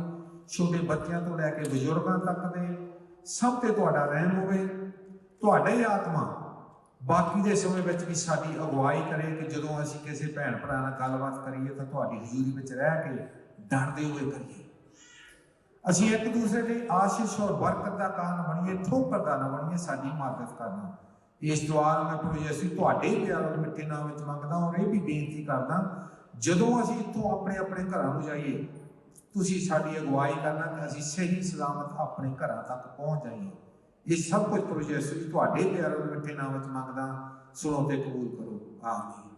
ਛੋਟੇ ਬੱਚਿਆਂ ਤੋਂ ਲੈ ਕੇ ਬਜ਼ੁਰਗਾਂ ਤੱਕ ਦੇ ਸਭ ਤੇ ਤੁਹਾਡਾ ਰਹਿਮ ਹੋਵੇ। ਤੁਹਾਡਾ ਹੀ ਆਤਮਾ ਬਾਕੀ ਦੇ ਸਮੇਂ ਵਿੱਚ ਵੀ ਸਾਡੀ ਅਗਵਾਈ ਕਰੇ ਕਿ ਜਦੋਂ ਅਸੀਂ ਕਿਸੇ ਭੈਣ ਭਰਾ ਨਾਲ ਗੱਲਬਾਤ ਕਰੀਏ ਤਾਂ ਤੁਹਾਡੀ ਹਜ਼ੂਰੀ ਵਿੱਚ ਰਹਿ ਕੇ ਡਰਦੇ ਹੋਏ ਕਰੀਏ। ਅਸੀਂ ਇੱਕ ਦੂਸਰੇ ਲਈ ਆਸ਼ੀਸ਼ ਔਰ ਬਰਕਤ ਦਾ ਕਾਰਨ ਬਣੀਏ, ਠੋਕਰ ਦਾ ਨਾ ਬਣੀਏ। ਸਾਡੀ ਮਦਦ ਕਰਨਾ। ਇਸ ਦੁਆ ਨੂੰ ਮੈਂ ਪ੍ਰਭੂ ਯਿਸੂ ਤੁਹਾਡੇ ਪਿਆਰ ਔਰ ਮਿੱਠੇ ਨਾਮ ਵਿੱਚ ਮੰਗਦਾ ਔਰ ਇਹ ਵੀ ਬੇਨਤੀ ਕਰਦਾ, ਜਦੋਂ ਅਸੀਂ ਇੱਥੋਂ ਆਪਣੇ ਆਪਣੇ ਘਰਾਂ ਨੂੰ ਜਾਈਏ ਤੁਸੀਂ ਸਾਡੀ ਅਗਵਾਈ ਕਰਨਾ ਕਿ ਅਸੀਂ ਸਹੀ ਸਲਾਮਤ ਆਪਣੇ ਘਰਾਂ ਤੱਕ ਪਹੁੰਚ ਜਾਈਏ। ਇਹ ਸਭ ਕੁਝ ਪ੍ਰਭੂ ਯਿਸੂ ਤੁਹਾਡੇ ਪਿਆਰ ਔਰ ਮਿੱਠੇ ਨਾਮ ਵਿੱਚ ਮੰਗਦਾ, ਸੁਣੋ ਤੇ ਕਬੂਲ ਕਰੋ। ਆਮੀਨ।